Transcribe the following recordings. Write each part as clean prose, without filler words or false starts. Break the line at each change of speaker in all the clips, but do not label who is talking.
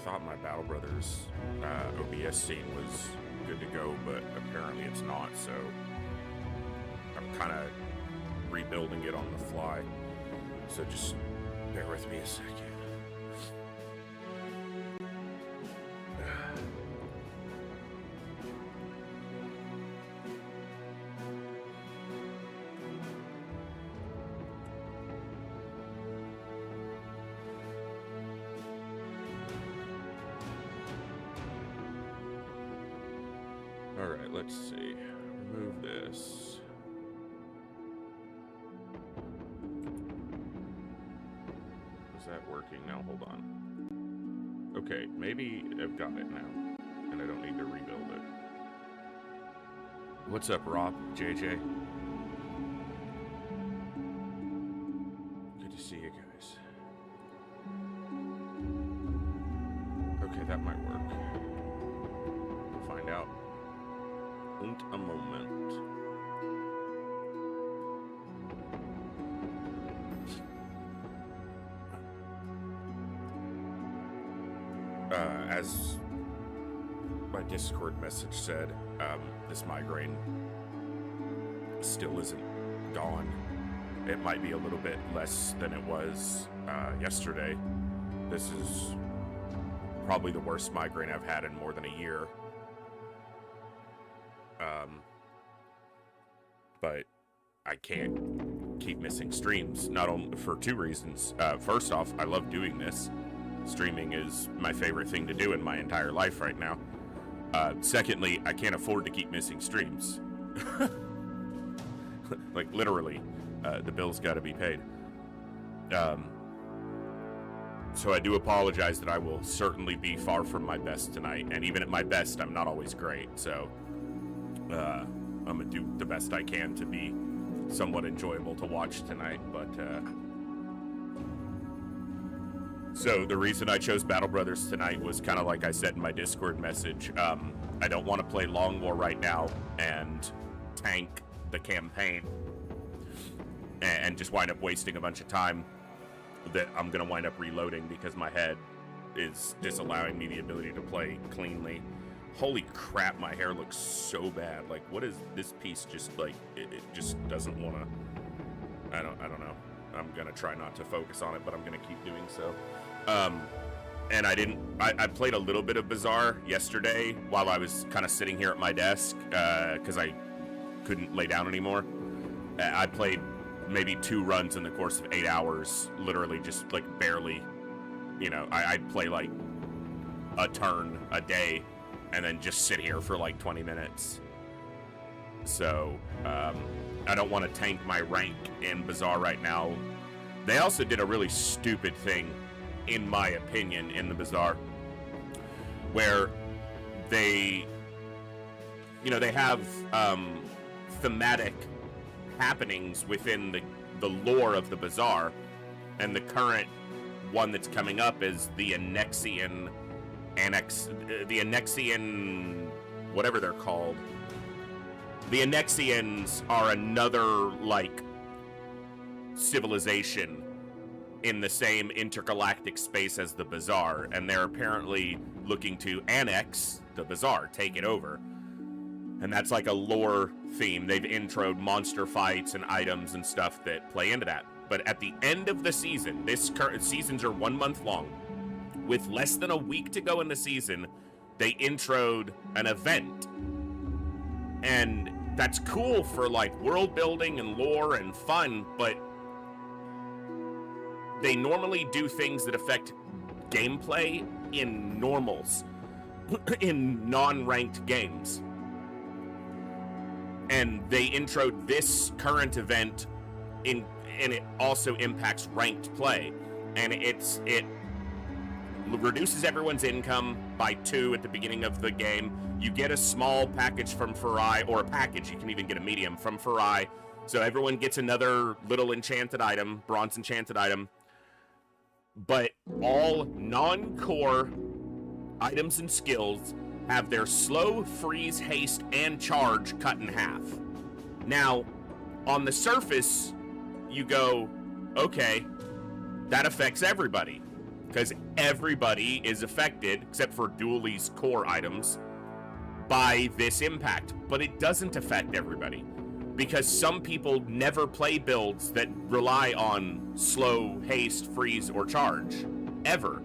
thought my Battle Brothers OBS scene was good to go, but apparently it's not, so I'm kind of rebuilding it on the fly. So just bear with me a second. Alright, let's see. Remove this. Is that working now? Hold on. Okay, maybe I've got it now, and I don't need to rebuild it. What's up, Rob? JJ? Good to see you guys. Okay, that might work. We'll find out in a moment. As my Discord message said, this migraine still isn't gone. It might be a little bit less than it was yesterday. This is probably the worst migraine I've had in more than a year. But I can't keep missing streams, not only for two reasons. First off, I love doing this. Streaming is my favorite thing to do in my entire life right now. Secondly, I can't afford to keep missing streams. Like, literally, the bill's got to be paid. So I do apologize that I will certainly be far from my best tonight, and even at my best, I'm not always great, so I'm gonna do the best I can to be somewhat enjoyable to watch tonight, but so the reason I chose Battle Brothers tonight was kind of like I said in my Discord message. I don't want to play Long War right now and tank the campaign and just wind up wasting a bunch of time that I'm gonna wind up reloading because my head is disallowing me the ability to play cleanly. Holy crap, my hair looks so bad. Like, what is this piece? Just like it just doesn't want to. I don't know. I'm gonna try not to focus on it, but I'm gonna keep doing so. And I played a little bit of Bazaar yesterday while I was kind of sitting here at my desk because I couldn't lay down anymore. I played maybe 2 runs in the course of 8 hours, literally just like barely. You know, I'd play like a turn a day and then just sit here for like 20 minutes. So I don't want to tank my rank in Bazaar right now. They also did a really stupid thing, in my opinion, in the Bazaar, where they, you know, they have thematic happenings within the lore of the Bazaar, and the current one that's coming up is the Annexian, whatever they're called. The Annexians are another, like, civilization in the same intergalactic space as the Bazaar, and they're apparently looking to annex the Bazaar, take it over. And that's like a lore theme. They've introed monster fights and items and stuff that play into that. But at the end of the season, this current seasons are 1 month long. With less than a week to go in the season, they introed an event. And that's cool for like world building and lore and fun, but they normally do things that affect gameplay in normals, in non-ranked games. And they introed this current event in, and it also impacts ranked play. And it reduces everyone's income by 2 at the beginning of the game. You get a small package from Farai, or a package, you can even get a medium from Farai. So everyone gets another little enchanted item, bronze enchanted item. But all non-core items and skills have their slow, freeze, haste, and charge cut in half. Now, on the surface, you go, okay, that affects everybody. because everybody is affected, except for Dooley's core items, by this impact. But it doesn't affect everybody, because some people never play builds that rely on slow, haste, freeze, or charge, ever.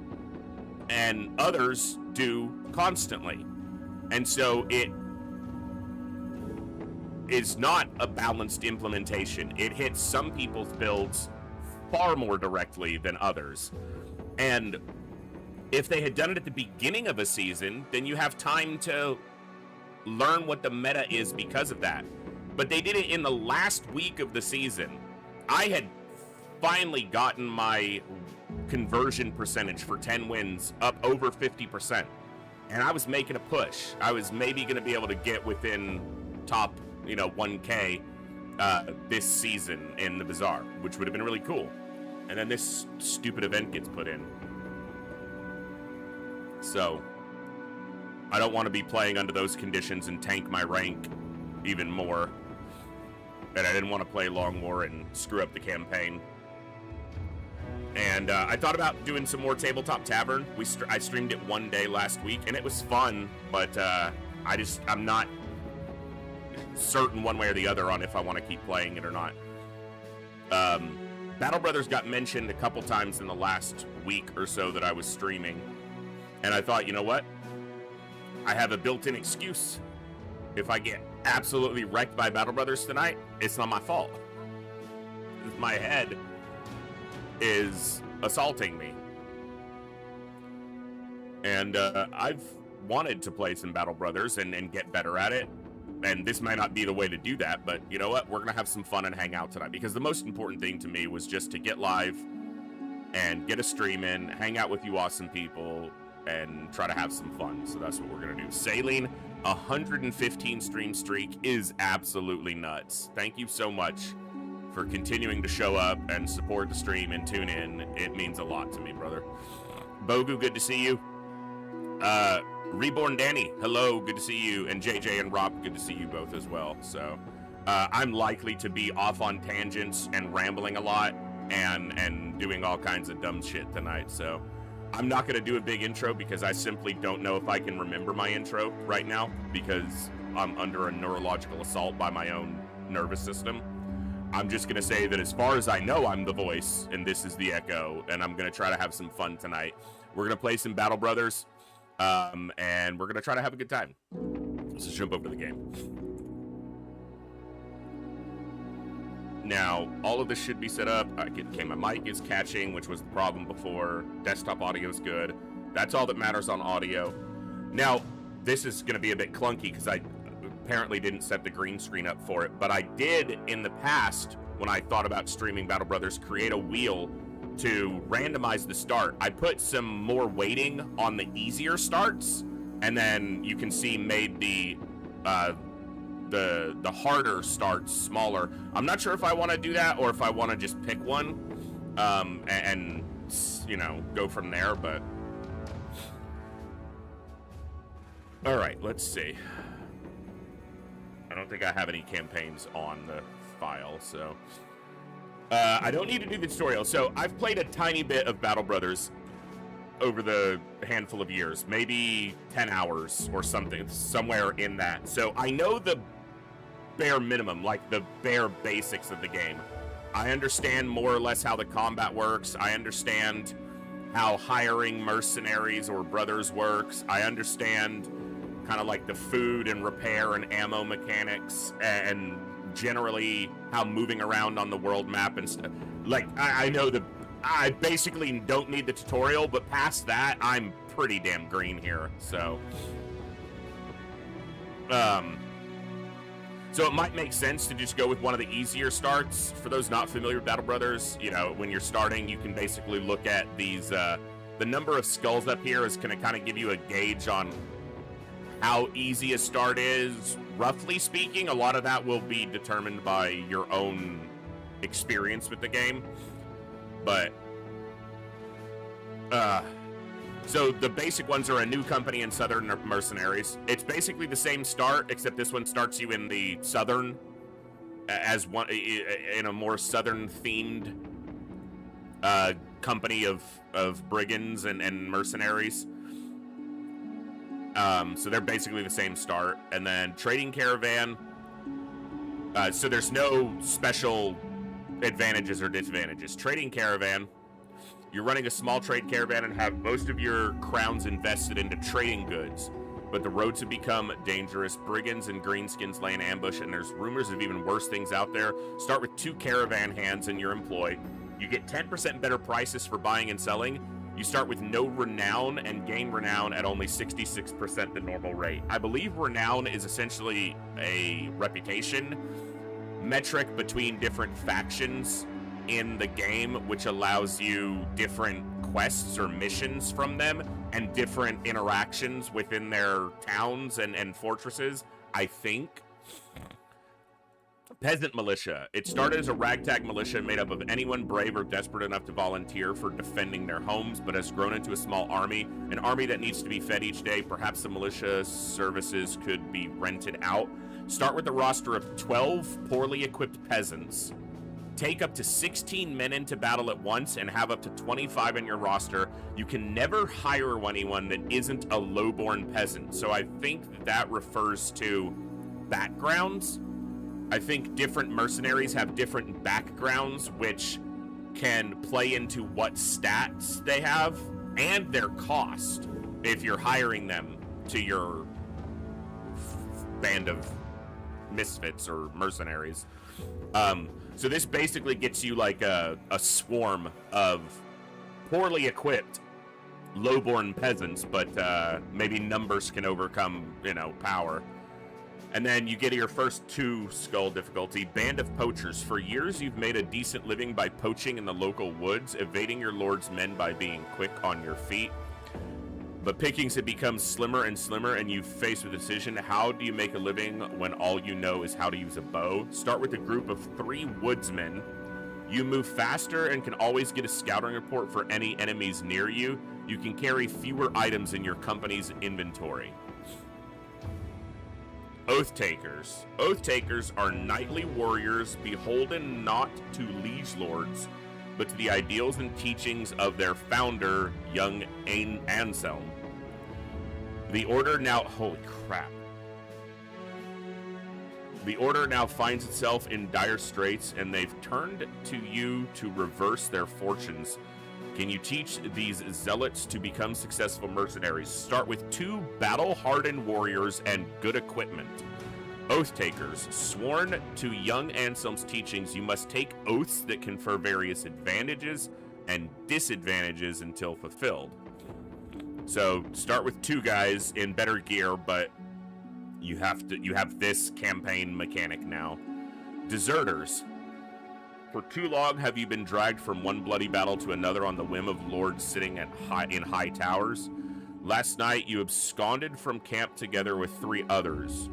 And others do constantly. And so it is not a balanced implementation. It hits some people's builds far more directly than others. And if they had done it at the beginning of a season, then you have time to learn what the meta is because of that. But they did it in the last week of the season. I had finally gotten my conversion percentage for 10 wins up over 50%. And I was making a push. I was maybe going to be able to get within top, 1K this season in the Bazaar, which would have been really cool. And then this stupid event gets put in. So I don't want to be playing under those conditions and tank my rank even more. And I didn't want to play Long War and screw up the campaign. And I thought about doing some more Tabletop Tavern. I streamed it one day last week, and it was fun, but I'm not certain one way or the other on if I want to keep playing it or not. Battle Brothers got mentioned a couple times in the last week or so that I was streaming, and I thought, you know what? I have a built-in excuse. If I get absolutely wrecked by Battle Brothers tonight, it's not my fault. My head is assaulting me. And I've wanted to play some Battle Brothers and get better at it. And this might not be the way to do that, but you know what? We're going to have some fun and hang out tonight, because the most important thing to me was just to get live and get a stream in, hang out with you awesome people, and try to have some fun. So that's what we're going to do. Sailing 115 stream streak is absolutely nuts. Thank you so much for continuing to show up and support the stream and tune in. It means a lot to me, brother. Bogu, good to see you. Reborn Danny, hello, good to see you. And JJ and Rob, good to see you both as well. So I'm likely to be off on tangents and rambling a lot and doing all kinds of dumb shit tonight. So I'm not going to do a big intro, because I simply don't know if I can remember my intro right now, because I'm under a neurological assault by my own nervous system. I'm just going to say that as far as I know, I'm the voice and this is the echo, and I'm going to try to have some fun tonight. We're going to play some Battle Brothers, and we're going to try to have a good time. Let's just jump over to the game. Now, all of this should be set up. Okay, my mic is catching, which was the problem before. Desktop audio is good. That's all that matters on audio. Now, this is going to be a bit clunky because I apparently didn't set the green screen up for it, but I did in the past, when I thought about streaming Battle Brothers, create a wheel to randomize the start. I put some more weighting on the easier starts, and then you can see made the harder starts smaller. I'm not sure if I want to do that or if I want to just pick one and go from there, but all right, let's see. I don't think I have any campaigns on the file, so I don't need to do the tutorial. So I've played a tiny bit of Battle Brothers over the handful of years, maybe 10 hours or something, somewhere in that. So I know the bare minimum, like the bare basics of the game. I understand more or less how the combat works. I understand how hiring mercenaries or brothers works. I understand kind of like the food and repair and ammo mechanics, and generally how moving around on the world map and stuff. Like, I know I basically don't need the tutorial, but past that, I'm pretty damn green here, so. So it might make sense to just go with one of the easier starts. For those not familiar with Battle Brothers, when you're starting, you can basically look at these, the number of skulls up here is gonna kind of give you a gauge on how easy a start is. Roughly speaking, a lot of that will be determined by your own experience with the game. But, so the basic ones are a new company and Southern mercenaries. It's basically the same start, except this one starts you in the Southern, in a more Southern themed company of brigands and mercenaries. So they're basically the same start. And then trading caravan. So there's no special advantages or disadvantages. Trading caravan, you're running a small trade caravan and have most of your crowns invested into trading goods. But the roads have become dangerous. Brigands and greenskins lay in ambush, and there's rumors of even worse things out there. Start with 2 caravan hands in your employ. You get 10% better prices for buying and selling. You start with no renown and gain renown at only 66% the normal rate. I believe renown is essentially a reputation metric between different factions in the game, which allows you different quests or missions from them and different interactions within their towns and fortresses, I think. Peasant militia. It started as a ragtag militia made up of anyone brave or desperate enough to volunteer for defending their homes, but has grown into a small army, an army that needs to be fed each day. Perhaps the militia services could be rented out. Start with a roster of 12 poorly equipped peasants. Take up to 16 men into battle at once and have up to 25 in your roster. You can never hire anyone that isn't a lowborn peasant. So I think that refers to backgrounds. I think different mercenaries have different backgrounds, which can play into what stats they have and their cost if you're hiring them to your band of misfits or mercenaries. So this basically gets you like a swarm of poorly equipped lowborn peasants, but maybe numbers can overcome, power. And then you get your first 2 skull difficulty, Band of Poachers. For years, you've made a decent living by poaching in the local woods, evading your lord's men by being quick on your feet. But pickings have become slimmer and slimmer, and you face the decision, how do you make a living when all you know is how to use a bow? Start with a group of 3 woodsmen. You move faster and can always get a scouting report for any enemies near you. You can carry fewer items in your company's inventory. Oath Takers. Oath Takers are knightly warriors beholden not to liege lords, but to the ideals and teachings of their founder, young Anselm. The Order now... Holy crap. The Order now finds itself in dire straits, and they've turned to you to reverse their fortunes. Can you teach these zealots to become successful mercenaries? Start with 2 battle-hardened warriors and good equipment. Oath Takers. Sworn to young Anselm's teachings, you must take oaths that confer various advantages and disadvantages until fulfilled. So start with 2 guys in better gear, but you have this campaign mechanic now. Deserters. For too long have you been dragged from one bloody battle to another on the whim of lords sitting in high towers. Last night you absconded from camp together with 3 others.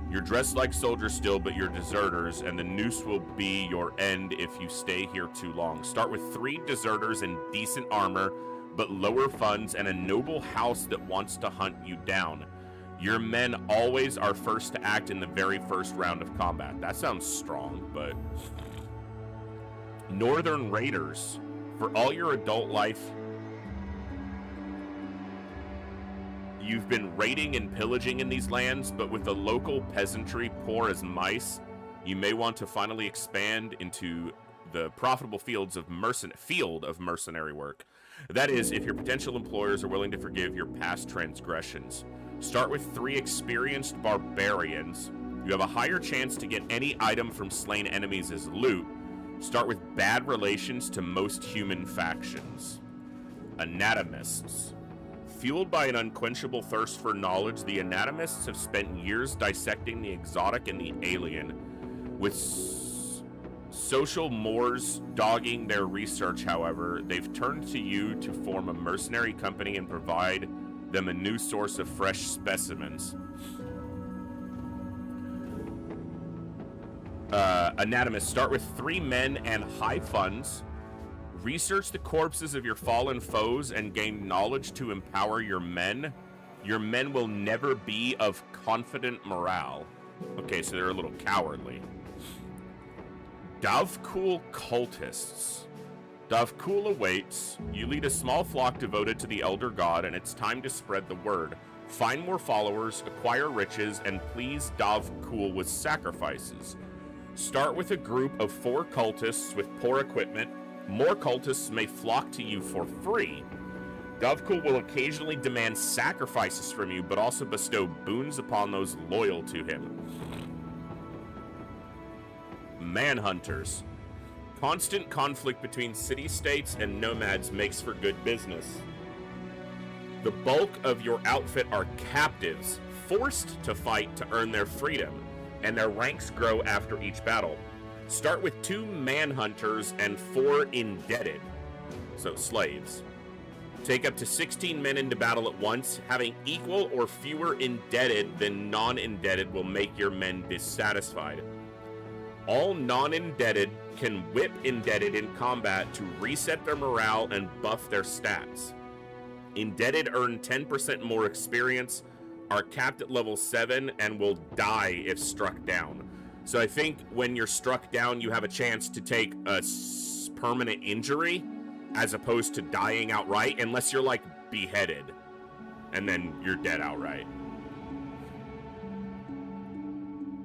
You're dressed like soldiers still, but you're deserters, and the noose will be your end if you stay here too long. Start with 3 deserters in decent armor, but lower funds, and a noble house that wants to hunt you down. Your men always are first to act in the very first round of combat. That sounds strong, but... Northern Raiders. For all your adult life, you've been raiding and pillaging in these lands, but with the local peasantry poor as mice, you may want to finally expand into the profitable field of mercenary work. That is, if your potential employers are willing to forgive your past transgressions. Start with 3 experienced barbarians. You have a higher chance to get any item from slain enemies as loot. Start with bad relations to most human factions. Anatomists. Fueled by an unquenchable thirst for knowledge, the anatomists have spent years dissecting the exotic and the alien. With social mores dogging their research, however, they've turned to you to form a mercenary company and provide them a new source of fresh specimens. Anatomists. Start with 3 men and high funds. Research the corpses of your fallen foes and gain knowledge to empower your men. Your men will never be of confident morale. Okay, so they're a little cowardly. Dovcool cultists. Dovkul awaits. You lead a small flock devoted to the Elder God, and it's time to spread the word. Find more followers, acquire riches, and please Dovkul with sacrifices. Start with a group of 4 cultists with poor equipment. More cultists may flock to you for free. Dovkul will occasionally demand sacrifices from you, but also bestow boons upon those loyal to him. Manhunters. Constant conflict between city-states and nomads makes for good business. The bulk of your outfit are captives, forced to fight to earn their freedom, and their ranks grow after each battle. Start with 2 manhunters and 4 indebted, so slaves. Take up to 16 men into battle at once. Having equal or fewer indebted than non-indebted will make your men dissatisfied. All non-indebted can whip indebted in combat to reset their morale and buff their stats. Indebted earn 10% more experience, are capped at level 7, and will die if struck down. So I think when you're struck down, you have a chance to take a permanent injury as opposed to dying outright, unless you're like beheaded, and then you're dead outright.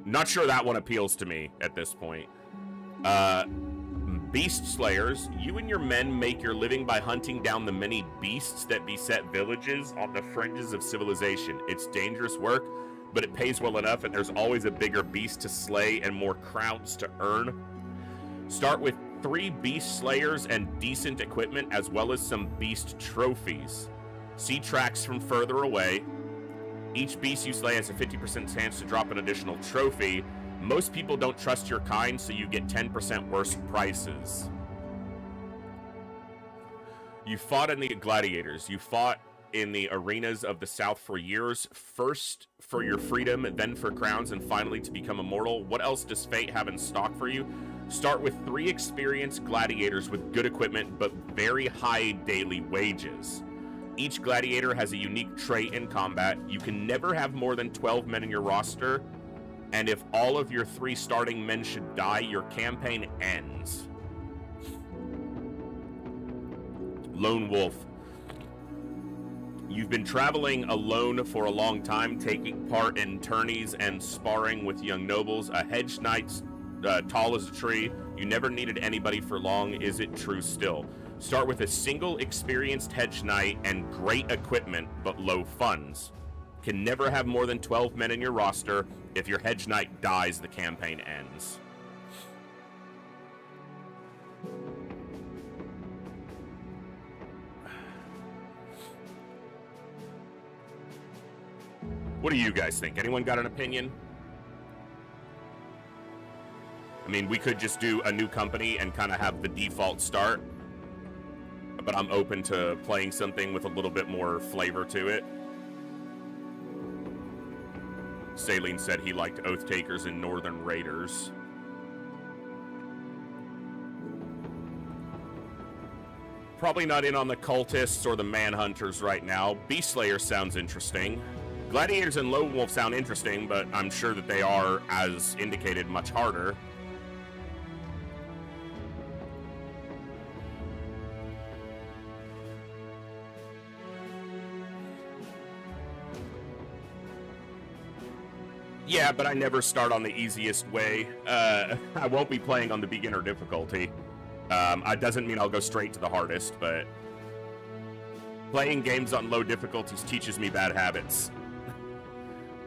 Not sure that one appeals to me at this point. Beast Slayers, you and your men make your living by hunting down the many beasts that beset villages on the fringes of civilization. It's dangerous work, but it pays well enough, and there's always a bigger beast to slay and more crowns to earn. Start with 3 beast slayers and decent equipment, as well as some beast trophies. See tracks from further away. Each beast you slay has a 50% chance to drop an additional trophy. Most people don't trust your kind, so you get 10% worse prices. You fought in the gladiators. You fought in the arenas of the South for years, first for your freedom, then for crowns, and finally to become immortal. What else does fate have in stock for you? Start with 3 experienced gladiators with good equipment, but very high daily wages. Each gladiator has a unique trait in combat. You can never have more than 12 men in your roster, and if all of your 3 starting men should die, your campaign ends. Lone Wolf. You've been traveling alone for a long time, taking part in tourneys and sparring with young nobles. A hedge knight tall as a tree. You never needed anybody for long. Is it true still? Start with a single experienced hedge knight and great equipment, but low funds. Can never have more than 12 men in your roster. If your hedge knight dies, the campaign ends. What do you guys think? Anyone got an opinion? I mean, we could just do a new company and kind of have the default start, but I'm open to playing something with a little bit more flavor to it. Saline said he liked Oath Takers and Northern Raiders. Probably not in on the Cultists or the Manhunters right now. Beast Slayer sounds interesting. Gladiators and Lone Wolf sound interesting, but I'm sure that they are, as indicated, much harder. Yeah, but I never start on the easiest way. I won't be playing on the beginner difficulty. It doesn't mean I'll go straight to the hardest, but playing games on low difficulties teaches me bad habits.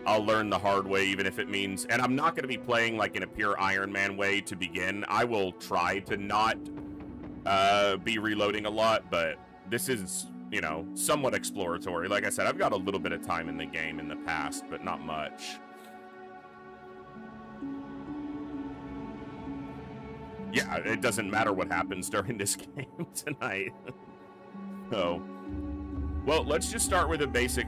I'll learn the hard way, even if it means... And I'm not going to be playing like in a pure Iron Man way to begin. I will try to not be reloading a lot, but this is, you know, somewhat exploratory. Like I said, I've got a little bit of time in the game in the past, but not much. Yeah, it doesn't matter what happens during this game tonight. So... Well, let's just start with a basic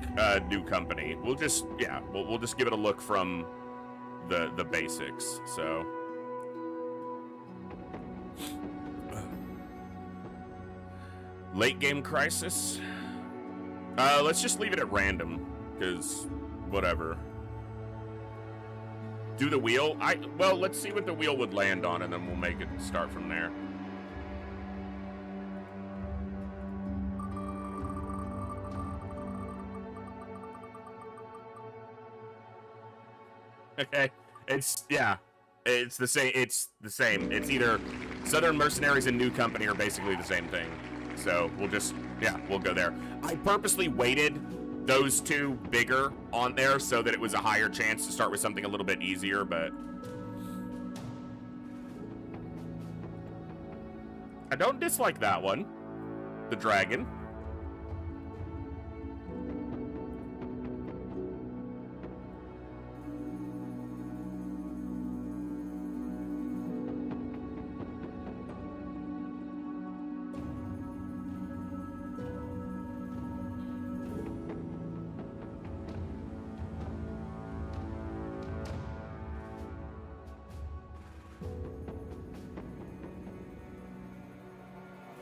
new company. We'll just, yeah, we'll just give it a look from the basics. So, late game crisis. Let's just leave it at random, because whatever. Do the wheel. Well, let's see what the wheel would land on, and then we'll make it start from there. Okay, yeah, it's the same. It's the same. It's either Southern Mercenaries and New Company are basically the same thing. So we'll go there. I purposely weighted those two bigger on there so that it was a higher chance to start with something a little bit easier, but I don't dislike that one. The dragon.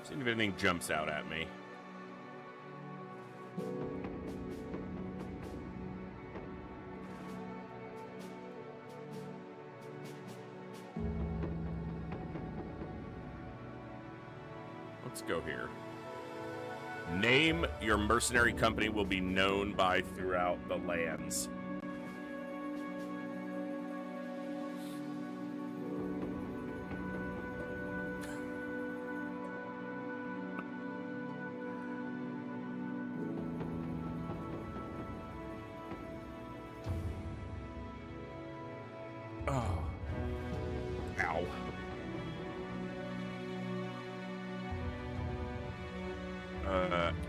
See if anything jumps out at me. Let's go here. Name your mercenary company will be known by throughout the lands. Oh. Ow.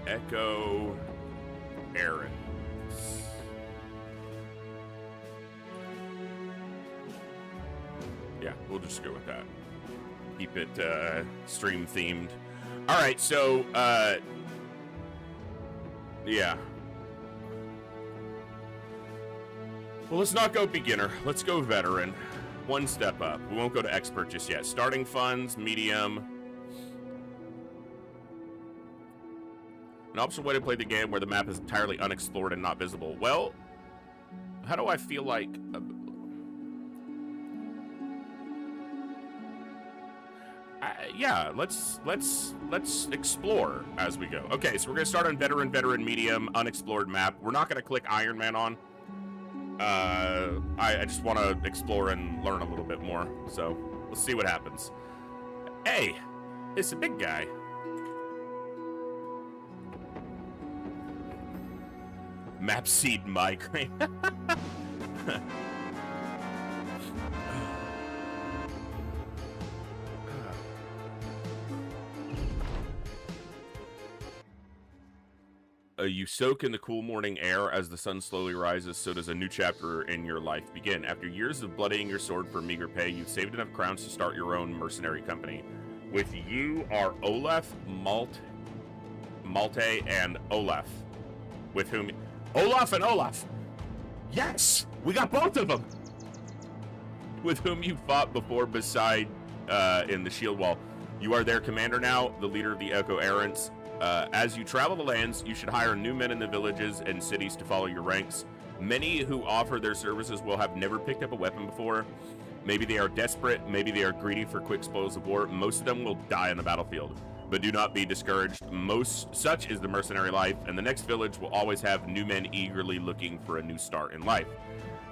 Echo Aaron. Yeah, we'll just go with that. Keep it stream themed. All right, so yeah. Well, let's not go beginner. Let's go veteran. One step up. We won't go to expert just yet. Starting funds, medium. An optional way to play the game where the map is entirely unexplored and not visible. Well, how do I feel like... yeah, let's explore as we go. Okay, so we're gonna start on veteran, medium, unexplored map. We're not gonna click Iron Man on. I just want to explore and learn a little bit more. So let's see what happens. Hey, it's a big guy. Map seed migraine. You soak in the cool morning air as the sun slowly rises, so does a new chapter in your life begin. After years of bloodying your sword for meager pay, you've saved enough crowns to start your own mercenary company. With you are Olaf, Malte, and Olaf. With whom... Olaf and Olaf! Yes! We got both of them! With whom you fought before beside in the shield wall. You are their commander now, the leader of the Echo Errants. As you travel the lands, you should hire new men in the villages and cities to follow your ranks. Many who offer their services will have never picked up a weapon before. Maybe they are desperate, maybe they are greedy for quick spoils of war. Most of them will die on the battlefield. But do not be discouraged. Such is the mercenary life, and the next village will always have new men eagerly looking for a new start in life.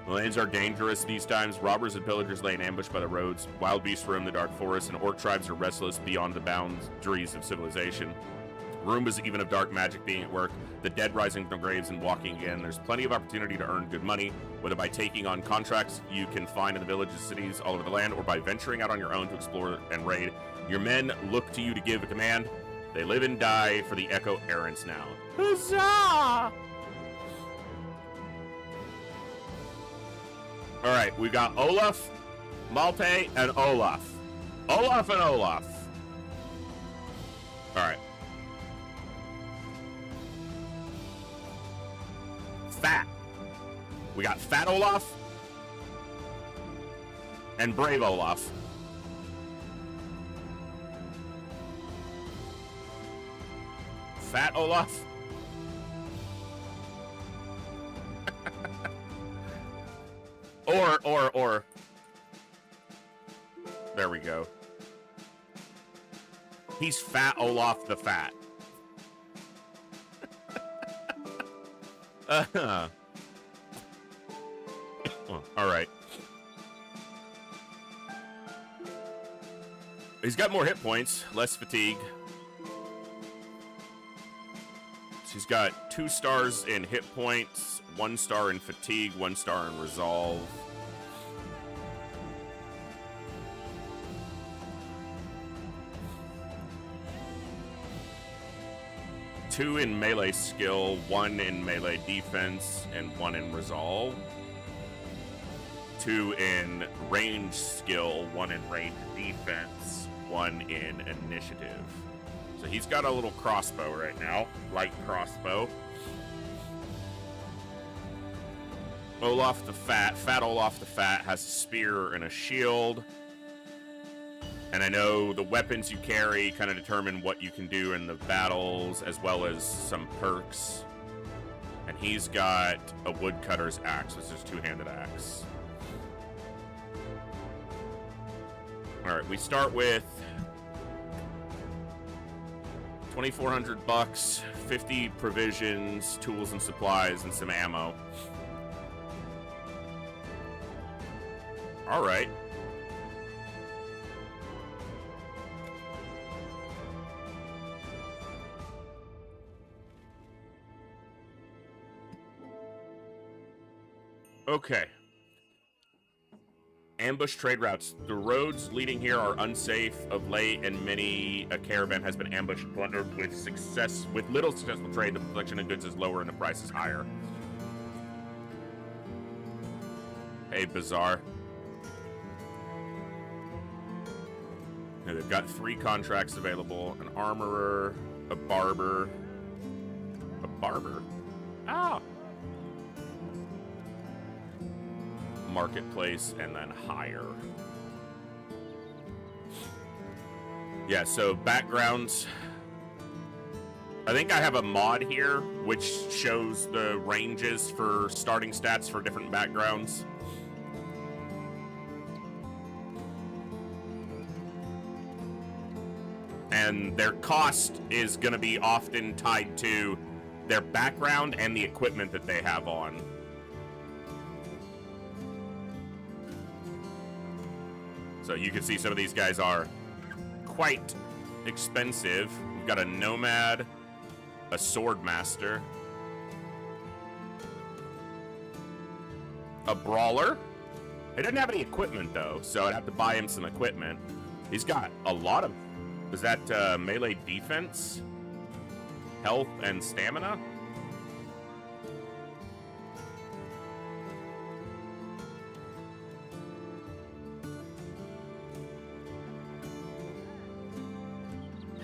The lands are dangerous these times. Robbers and pillagers lay in ambush by the roads. Wild beasts roam the dark forests, and orc tribes are restless beyond the boundaries of civilization. Rumors even of dark magic being at work, the dead rising from the graves and walking again. There's plenty of opportunity to earn good money, whether by taking on contracts you can find in the villages, cities all over the land, or by venturing out on your own to explore and raid. Your men look to you to give a command. They live and die for the Echo Errants now. Huzzah! All right, we got Olaf, Malte, and Olaf. Olaf and Olaf. All right. Fat. We got Fat Olaf and Brave Olaf. Fat Olaf. or. There we go. He's Fat Olaf the Fat. All right. He's got more hit points, less fatigue. So he's got 2 stars in hit points, 1 star in fatigue, 1 star in resolve. Two in melee skill, 1 in melee defense, and 1 in resolve. 2 in range skill, 1 in range defense, 1 in initiative. So he's got a little crossbow right now, light crossbow. Olaf the Fat Olaf the Fat has a spear and a shield. And I know the weapons you carry kind of determine what you can do in the battles, as well as some perks. And he's got a woodcutter's axe, which is a 2-handed axe. All right, we start with 2,400 bucks, 50 provisions, tools and supplies, and some ammo. All right. Okay. Ambush trade routes. The roads leading here are unsafe of late, and many a caravan has been ambushed and plundered. With little successful trade, the collection of goods is lower and the price is higher. Hey, Bazaar. Now, they've got 3 contracts available: an armorer, a barber. A barber? Ah! Marketplace, and then hire. Yeah, so backgrounds. I think I have a mod here which shows the ranges for starting stats for different backgrounds. And their cost is going to be often tied to their background and the equipment that they have on. So you can see some of these guys are quite expensive. We've got a nomad, a sword master, a brawler. He doesn't have any equipment though, so I'd have to buy him some equipment. He's got a lot of, is that melee defense, health, and stamina?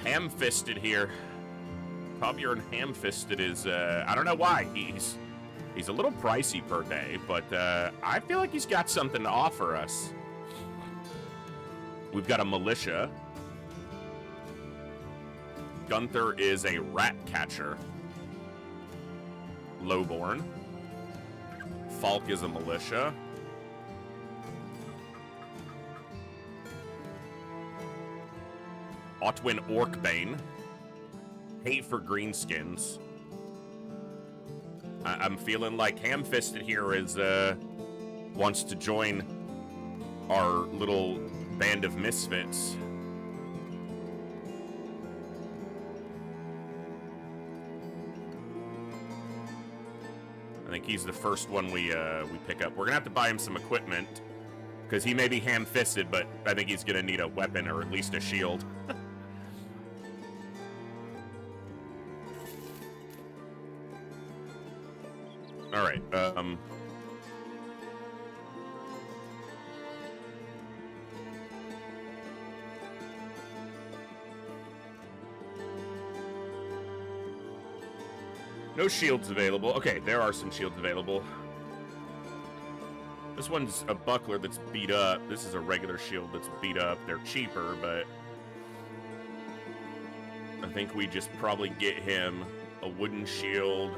Ham-fisted here. Tobbjorn Ham-fisted is, I don't know why. He's a little pricey per day, but I feel like he's got something to offer us. We've got a militia. Gunther is a rat catcher. Lowborn. Falk is a militia. Otwin Orkbane. Hate for greenskins. I'm feeling like Ham-fisted here is wants to join our little band of misfits. I think he's the first one we pick up. We're gonna have to buy him some equipment because he may be ham-fisted, but I think he's gonna need a weapon or at least a shield. All right. No shields available. Okay, there are some shields available. This one's a buckler that's beat up. This is a regular shield that's beat up. They're cheaper, but I think we just probably get him a wooden shield.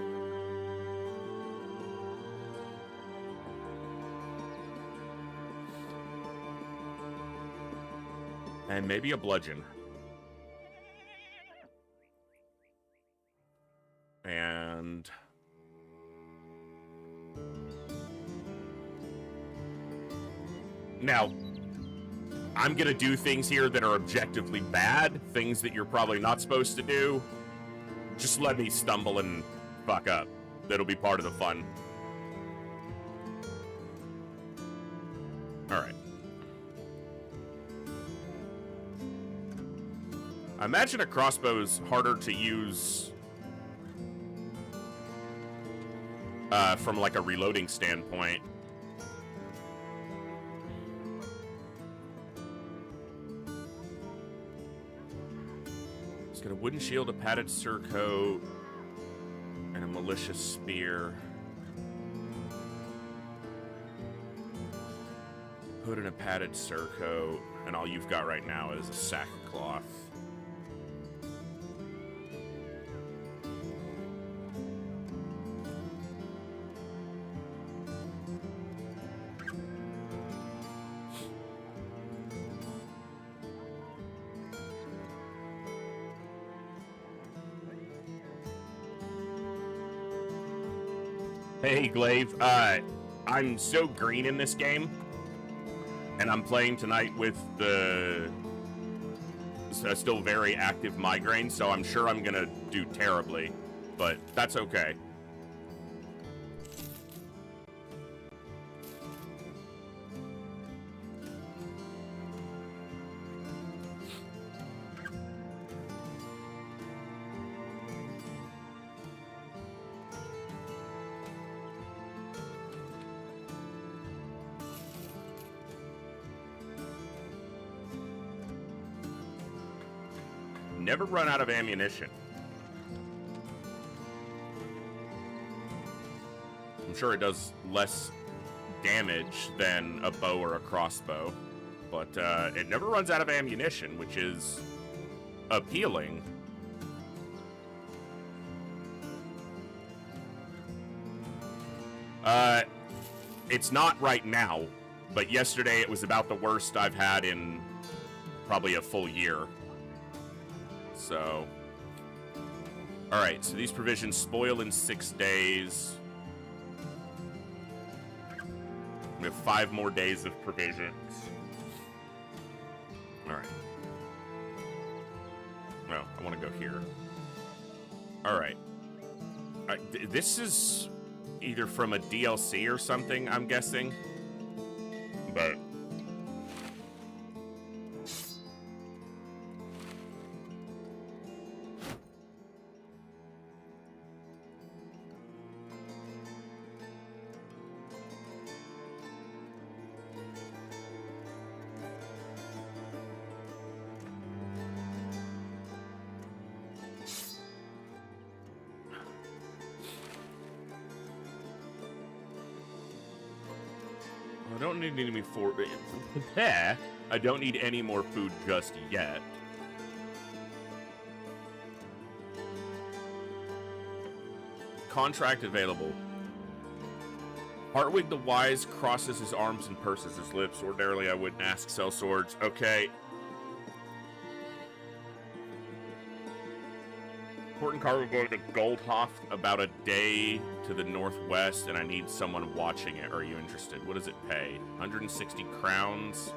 And maybe a bludgeon. And now, I'm gonna do things here that are objectively bad, things that you're probably not supposed to do. Just let me stumble and fuck up. That'll be part of the fun. Alright. I imagine a crossbow's harder to use from like a reloading standpoint. It's got a wooden shield, a padded surcoat, and a malicious spear. Hood and a padded surcoat, and all you've got right now is a sackcloth. Hey, Glaive. I'm so green in this game, and I'm playing tonight with the still very active migraine, so I'm sure I'm gonna do terribly, but that's okay. Never run out of ammunition. I'm sure it does less damage than a bow or a crossbow, but it never runs out of ammunition, which is appealing. It's not right now, but yesterday it was about the worst I've had in probably a full year. So, all right, so these provisions spoil in 6 days. We have 5 more days of provisions. All right. No, I want to go here. All right. This is either from a DLC or something, I'm guessing. But I don't need any more I don't need any more food just yet. Contract available. Hartwig the Wise crosses his arms and purses his lips. Ordinarily, I wouldn't ask sell swords. Okay. Important cargo going to Goldhof, about a day to the northwest, and I need someone watching it. Are you interested? What does it pay? 160 crowns.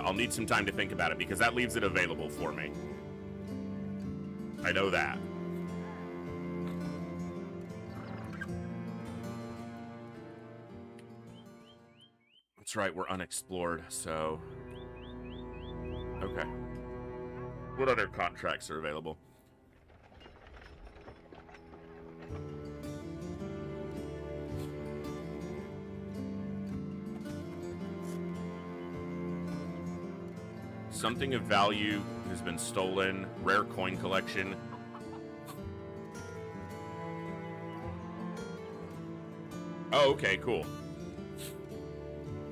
I'll need some time to think about it, because that leaves it available for me. I know that. That's right, we're unexplored, so... Okay. What other contracts are available? Something of value has been stolen. Rare coin collection. Oh, okay, cool.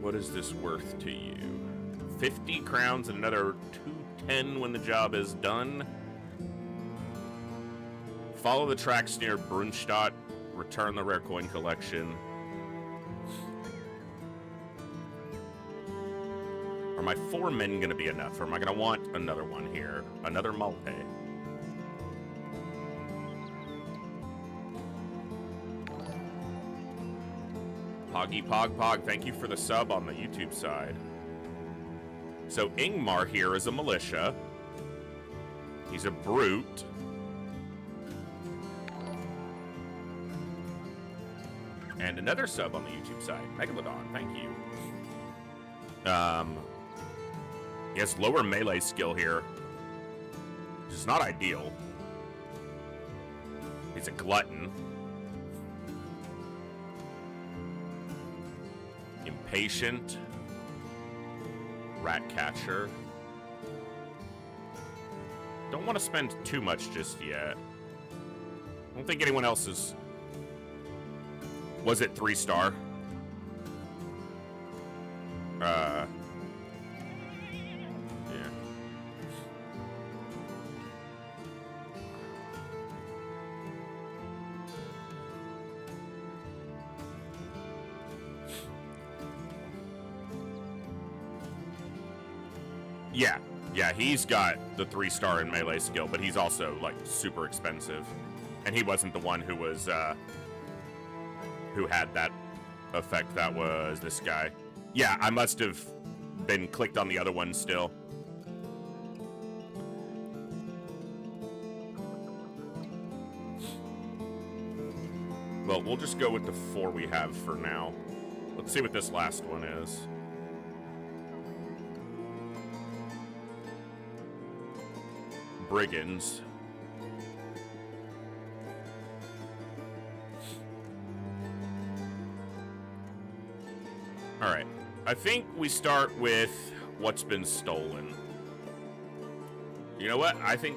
What is this worth to you? 50 crowns and another 210 when the job is done. Follow the tracks near Brunstadt. Return the rare coin collection. Are my 4 men going to be enough? Or am I going to want another one here? Another multi. Poggy Pog Pog, thank you for the sub on the YouTube side. So Ingmar here is a militia. He's a brute. And another sub on the YouTube side. Megalodon, thank you. He has lower melee skill here. Which is not ideal. He's a glutton. Impatient. Rat catcher. Don't want to spend too much just yet. I don't think anyone else is... Was it 3-star? Yeah. Yeah, he's got the 3-star in melee skill, but he's also, like, super expensive. And he wasn't the one who was, who had that effect. That was this guy. Yeah, I must have been clicked on the other one still. Well, we'll just go with the 4 we have for now. Let's see what this last one is. Brigands. Alright. I think we start with what's been stolen. You know what? I think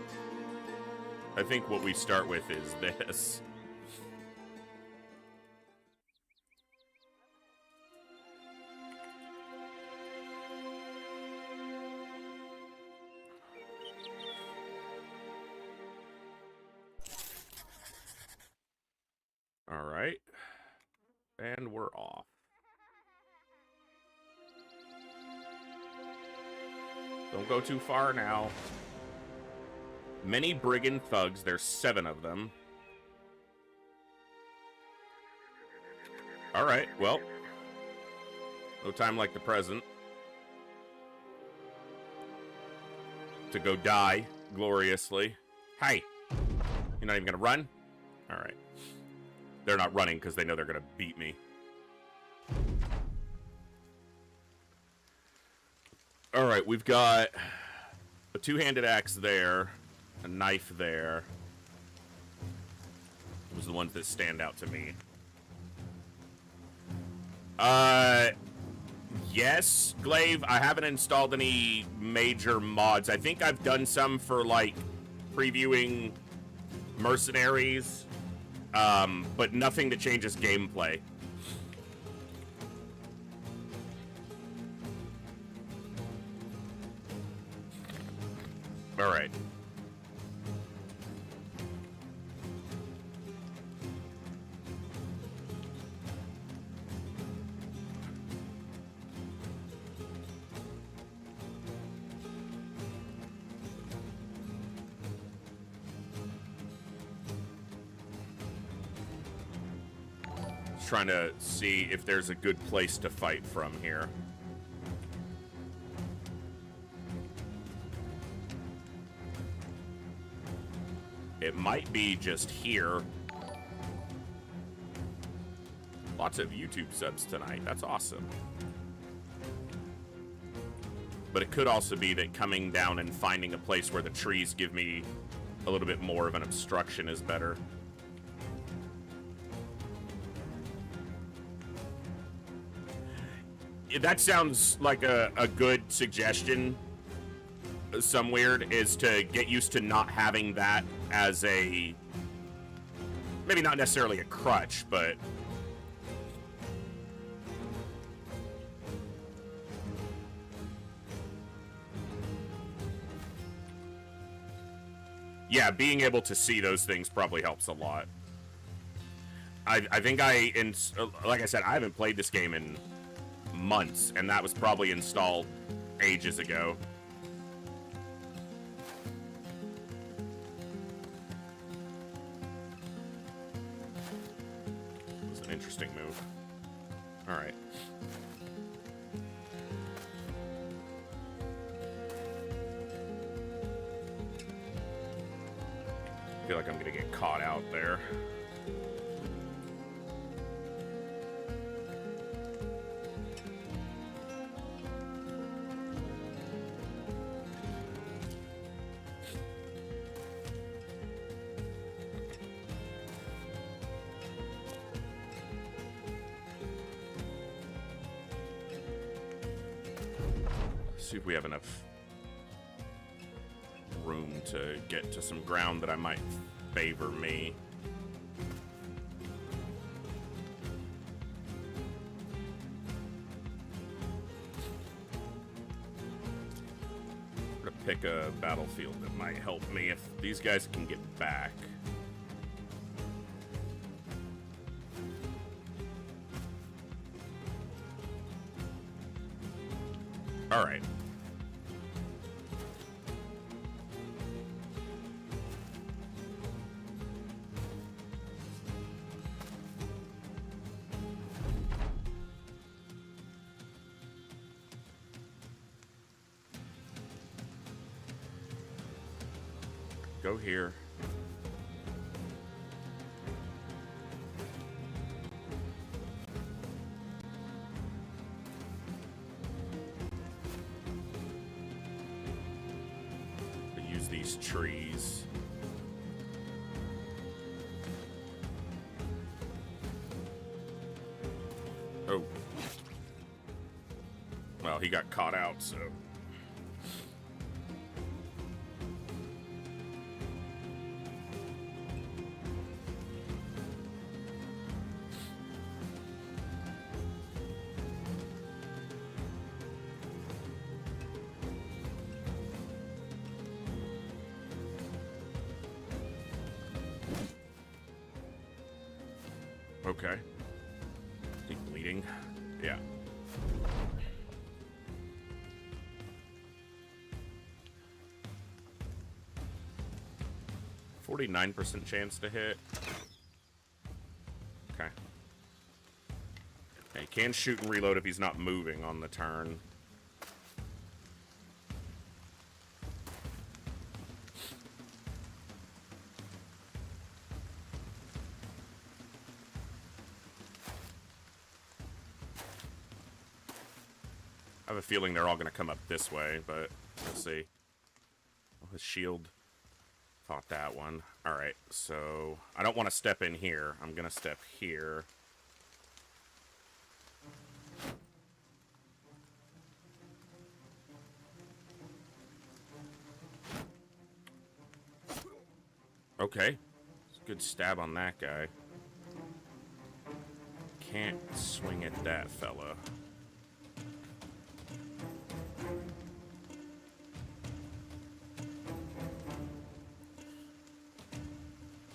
what we start with is this. Alright. And we're off. Don't go too far now. Many brigand thugs. There's 7 of them. Alright, well. No time like the present. To go die gloriously. Hey! You're not even gonna run? Alright. They're not running because they know they're gonna beat me. Alright, we've got a 2-handed axe there, a knife there. Those are the ones that stand out to me. Yes, Glaive, I haven't installed any major mods. I think I've done some for, like, previewing mercenaries, but nothing that changes gameplay. All right. Trying to see if there's a good place to fight from here. It might be just here. Lots of YouTube subs tonight. That's awesome. But it could also be that coming down and finding a place where the trees give me a little bit more of an obstruction is better. That sounds like a good suggestion. Some weird is to get used to not having that as a, maybe not necessarily a crutch, but yeah, being able to see those things probably helps a lot. I think like I said, I haven't played this game in months, and that was probably installed ages ago. It was an interesting move. All right. I feel like I'm gonna get caught out there. See if we have enough room to get to some ground that I might favor me. I'm gonna pick a battlefield that might help me if these guys can get back. All right. Go here. Use these trees. Oh. Well, he got caught out, so. Okay. Keep bleeding. Yeah. %49 chance to hit. Okay. He can shoot and reload if he's not moving on the turn. I have a feeling they're all going to come up this way, but we'll see. Oh, his shield fought that one. All right, so I don't want to step in here. I'm going to step here. Okay. It's a good stab on that guy. Can't swing at that fella.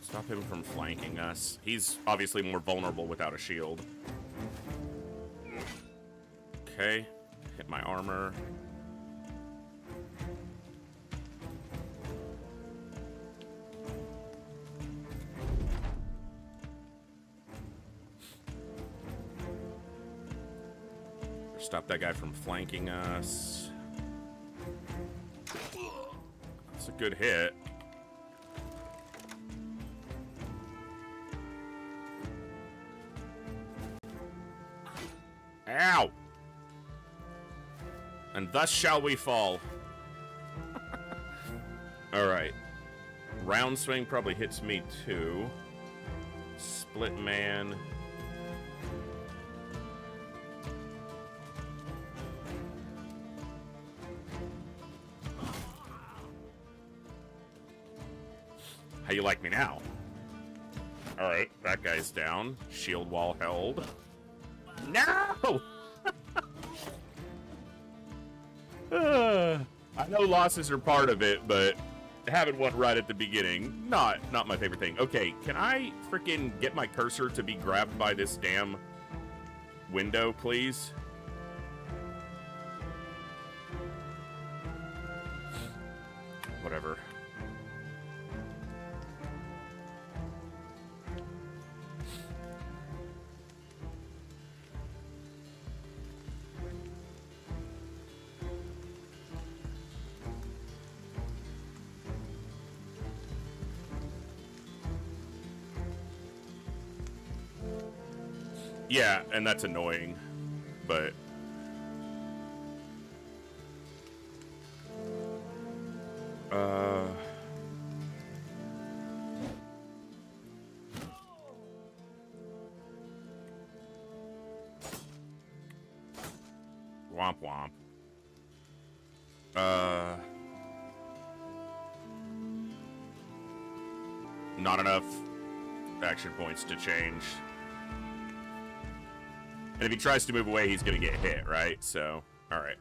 Stop him from flanking us. He's obviously more vulnerable without a shield. Okay. Hit my armor. Stop that guy from flanking us. That's a good hit. Ow! And thus shall we fall. Alright. Round swing probably hits me too. Split man. How you like me now? Alright, that guy's down. Shield wall held. No! I know losses are part of it, but having one right at the beginning, not my favorite thing. Okay, can I freaking get my cursor to be grabbed by this damn window, please? whatever. Yeah, and that's annoying, but... Womp womp. Not enough action points to change. And if he tries to move away, he's gonna get hit, right? So, alright.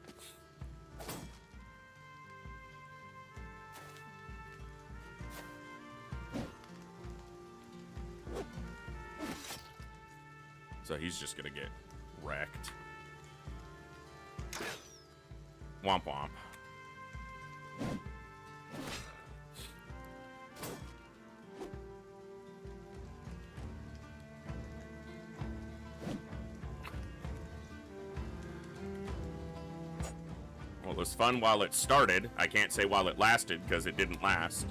So he's just gonna get wrecked. Womp womp. Well, it was fun while it started. I can't say while it lasted, because it didn't last.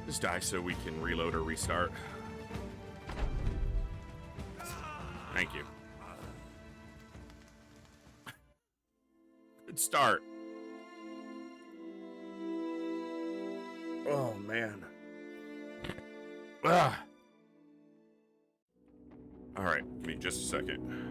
Just die so we can reload or restart. Thank you. Good start. Oh, man. Ah. All right, give me just a second.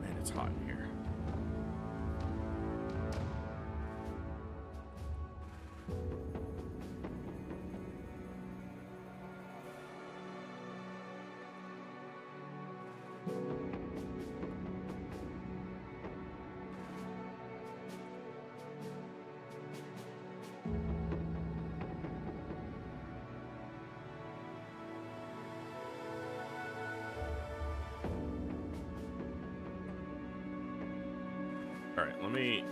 Man, it's hot in here. All right, let me...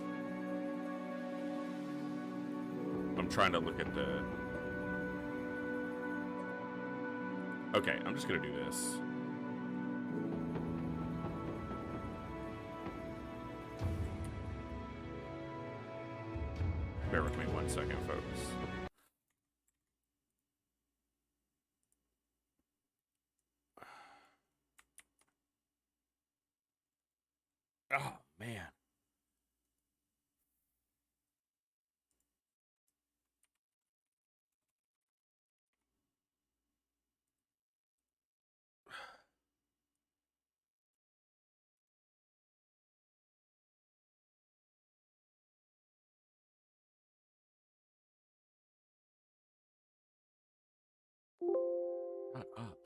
I'm trying to look at the... Okay, I'm just gonna do this. Bear with me 1 second, folks. Oh, man. Not up.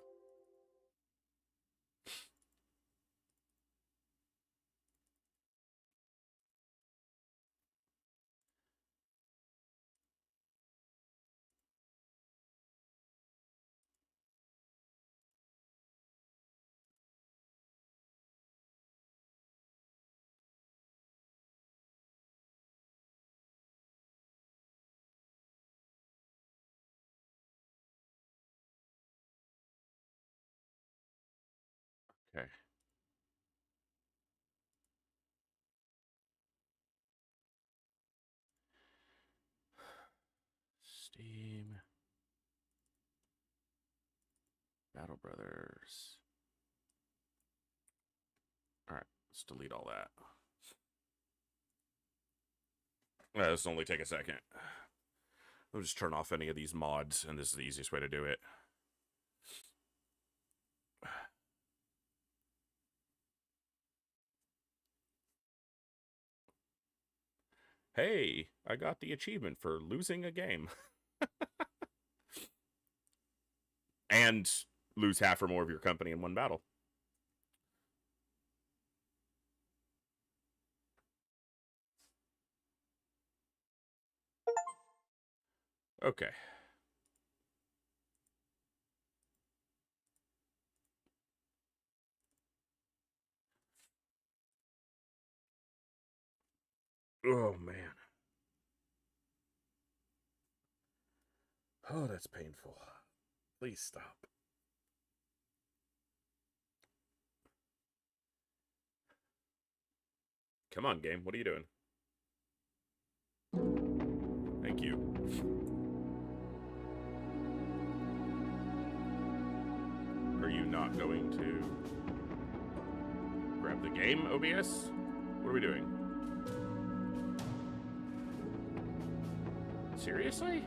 Okay. Steam. Battle Brothers. Alright, let's delete all that. This will only take a second. I'll just turn off any of these mods, and this is the easiest way to do it. Hey, I got the achievement for losing a game. And lose half or more of your company in one battle. Okay. Oh, man. Oh, that's painful. Please stop. Come on, game. What are you doing? Thank you. Are you not going to grab the game, OBS? What are we doing? Seriously?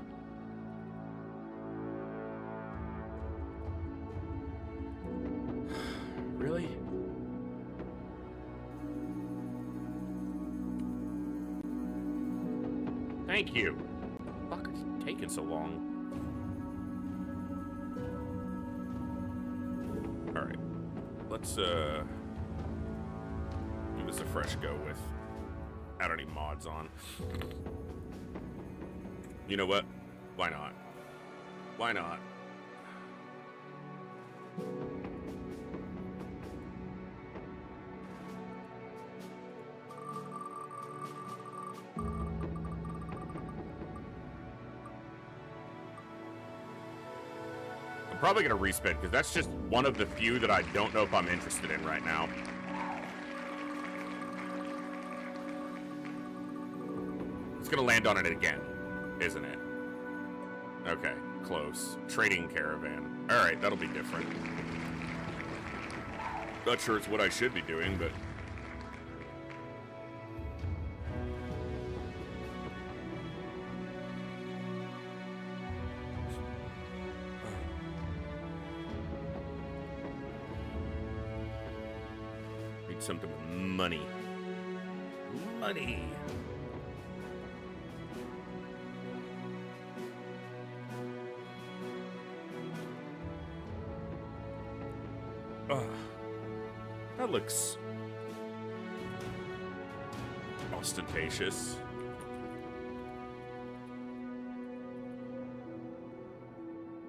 Really? Thank you. Fuck, it's taking so long. Alright. Let's, give this a fresh go without any mods on. You know what? Why not? Why not? I'm probably going to respin, because that's just one of the few that I don't know if I'm interested in right now. It's going to land on it again, isn't it? Okay, close. Trading caravan. Alright, that'll be different. Not sure it's what I should be doing, but... Need something with money. Money! That looks ostentatious.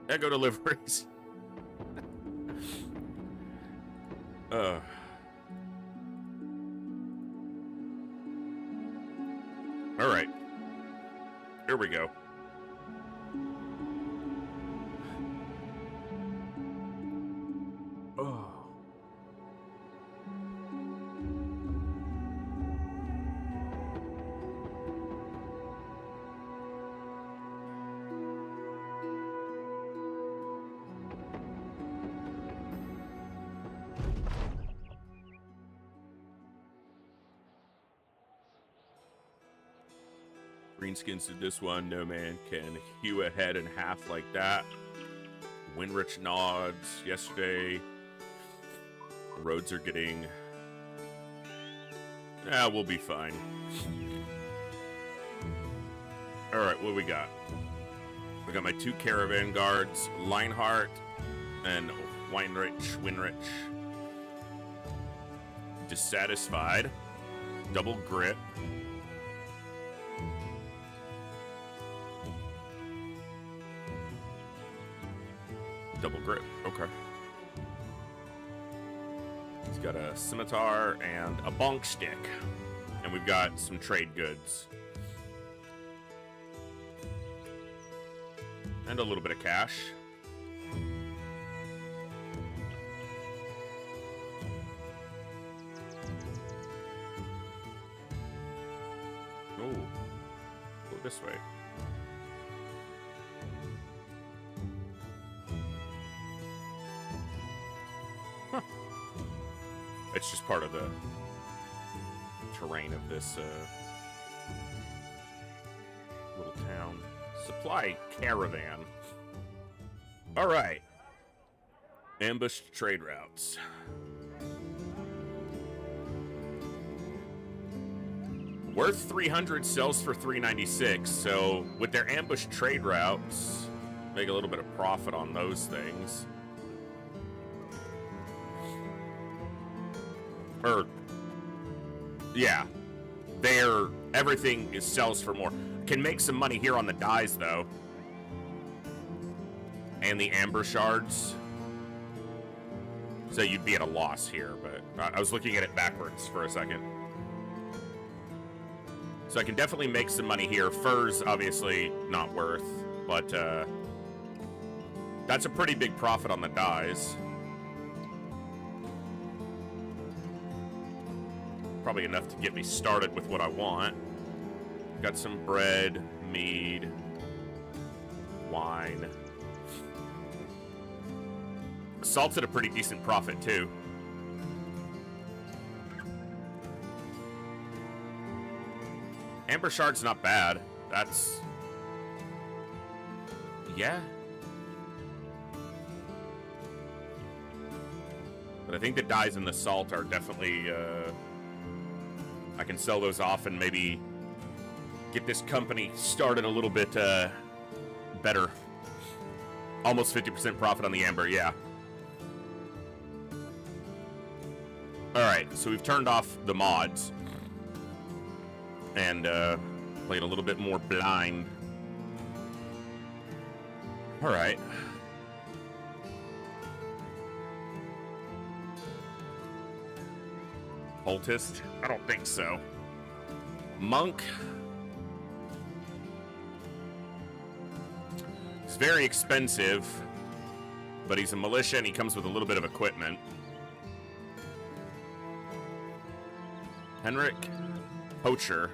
Echo deliveries. All right. Here we go. Greenskins did this one. No man can hew a head in half like that. Winrich nods yesterday. Roads are getting... we'll be fine. Alright, what do we got? We got my 2 caravan guards, Leinhardt and Winrich. Dissatisfied. Double grip. Double grip, okay. He's got a scimitar and a bonk stick. And we've got some trade goods. And a little bit of cash. this way. Huh. It's just part of the terrain of this little town. Supply caravan. All right. Ambushed trade routes. Worth 300, sells for 396. So with their ambush trade routes, make a little bit of profit on those things. Or, yeah, everything sells for more. Can make some money here on the dyes though, and the amber shards. So you'd be at a loss here, but I was looking at it backwards for a second. So I can definitely make some money here. Furs, obviously, not worth, but that's a pretty big profit on the dyes. Probably enough to get me started with what I want. Got some bread, mead, wine. Salt's at a pretty decent profit, too. Amber shard's not bad. That's... yeah. But I think the dyes and the salt are definitely... I can sell those off and maybe get this company started a little bit better. Almost 50% profit on the amber, yeah. Alright, so we've turned off the mods. And played a little bit more blind. Alright. Cultist? I don't think so. Monk. He's very expensive, but he's a militia and he comes with a little bit of equipment. Henrik. Poacher.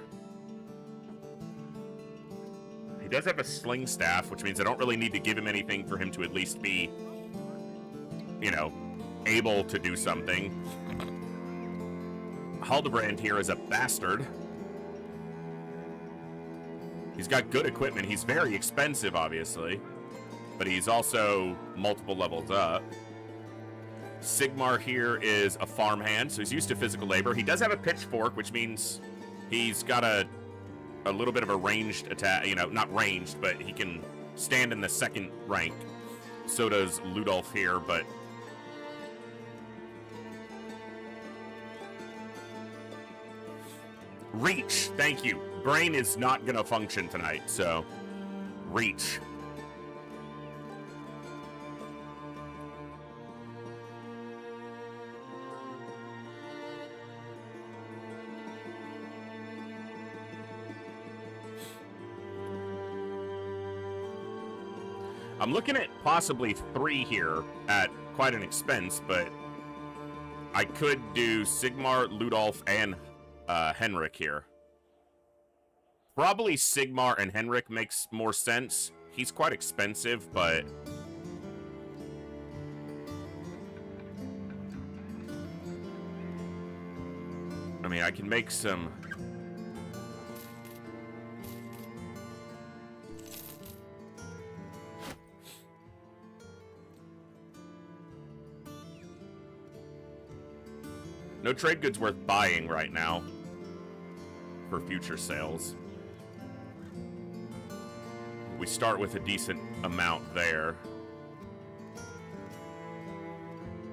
He does have a sling staff, which means I don't really need to give him anything for him to at least be, you know, able to do something. Haldebrand here is a bastard. He's got good equipment. He's very expensive, obviously, but he's also multiple levels up. Sigmar here is a farmhand, so he's used to physical labor. He does have a pitchfork, which means he's got a little bit of a ranged attack, you know, not ranged, but he can stand in the second rank. So does Ludolf here, but... Reach, thank you. Brain is not gonna function tonight, so... Reach. I'm looking at possibly 3 here at quite an expense, but I could do Sigmar, Ludolf, and Henrik here. Probably Sigmar and Henrik makes more sense. He's quite expensive, but... I mean, I can make some... No trade goods worth buying right now for future sales. We start with a decent amount there.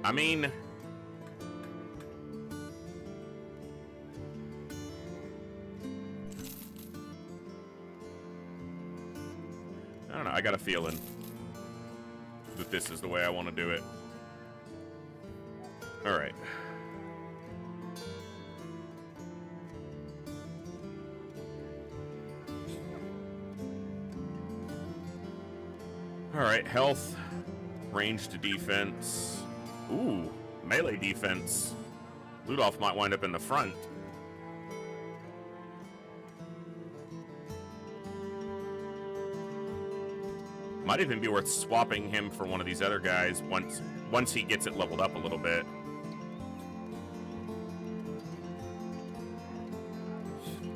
I mean... I don't know, I got a feeling that this is the way I want to do it. Alright. Alright, health, ranged defense. Ooh, melee defense. Ludolf might wind up in the front. Might even be worth swapping him for one of these other guys once he gets it leveled up a little bit.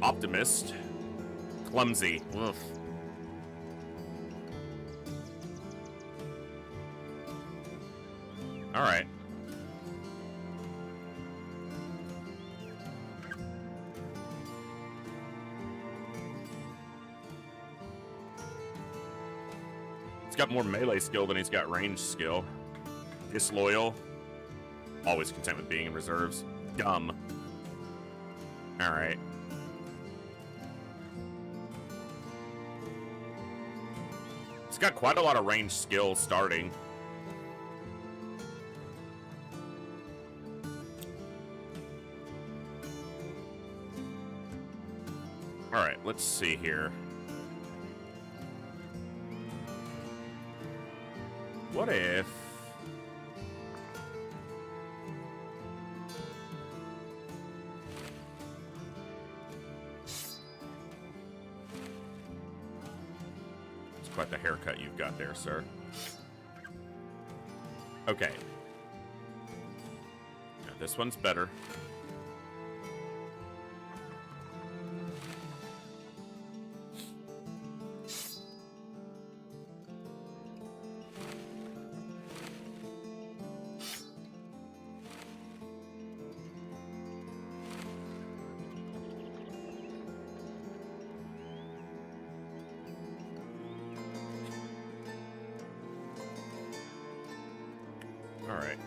Optimist. Clumsy. Ugh. All right. He's got more melee skill than he's got range skill. Disloyal. Always content with being in reserves. Dumb. All right. He's got quite a lot of range skill starting. All right, let's see here. What if... It's quite the haircut you've got there, sir. Okay. Now, this one's better. Alright.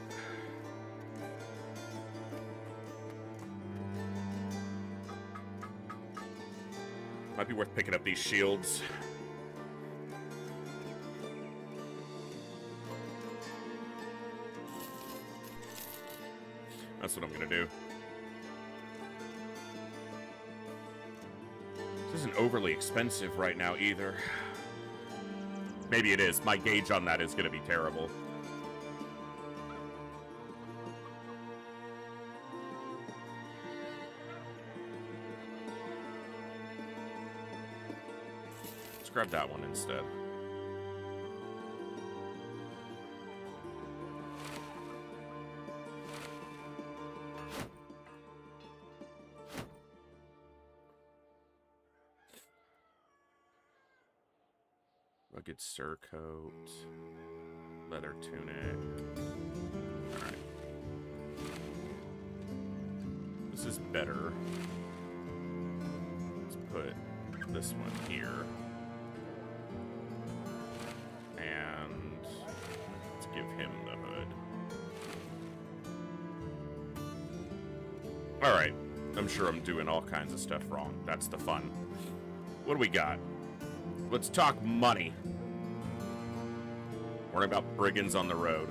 Might be worth picking up these shields. That's what I'm gonna do. This isn't overly expensive right now either. Maybe it is. My gauge on that is gonna be terrible. Grab that one instead. Rugged surcoat, leather tunic. All right. This is better. Let's put this one here. Give him the hood. Alright. I'm sure I'm doing all kinds of stuff wrong. That's the fun. What do we got? Let's talk money. Worry about brigands on the road.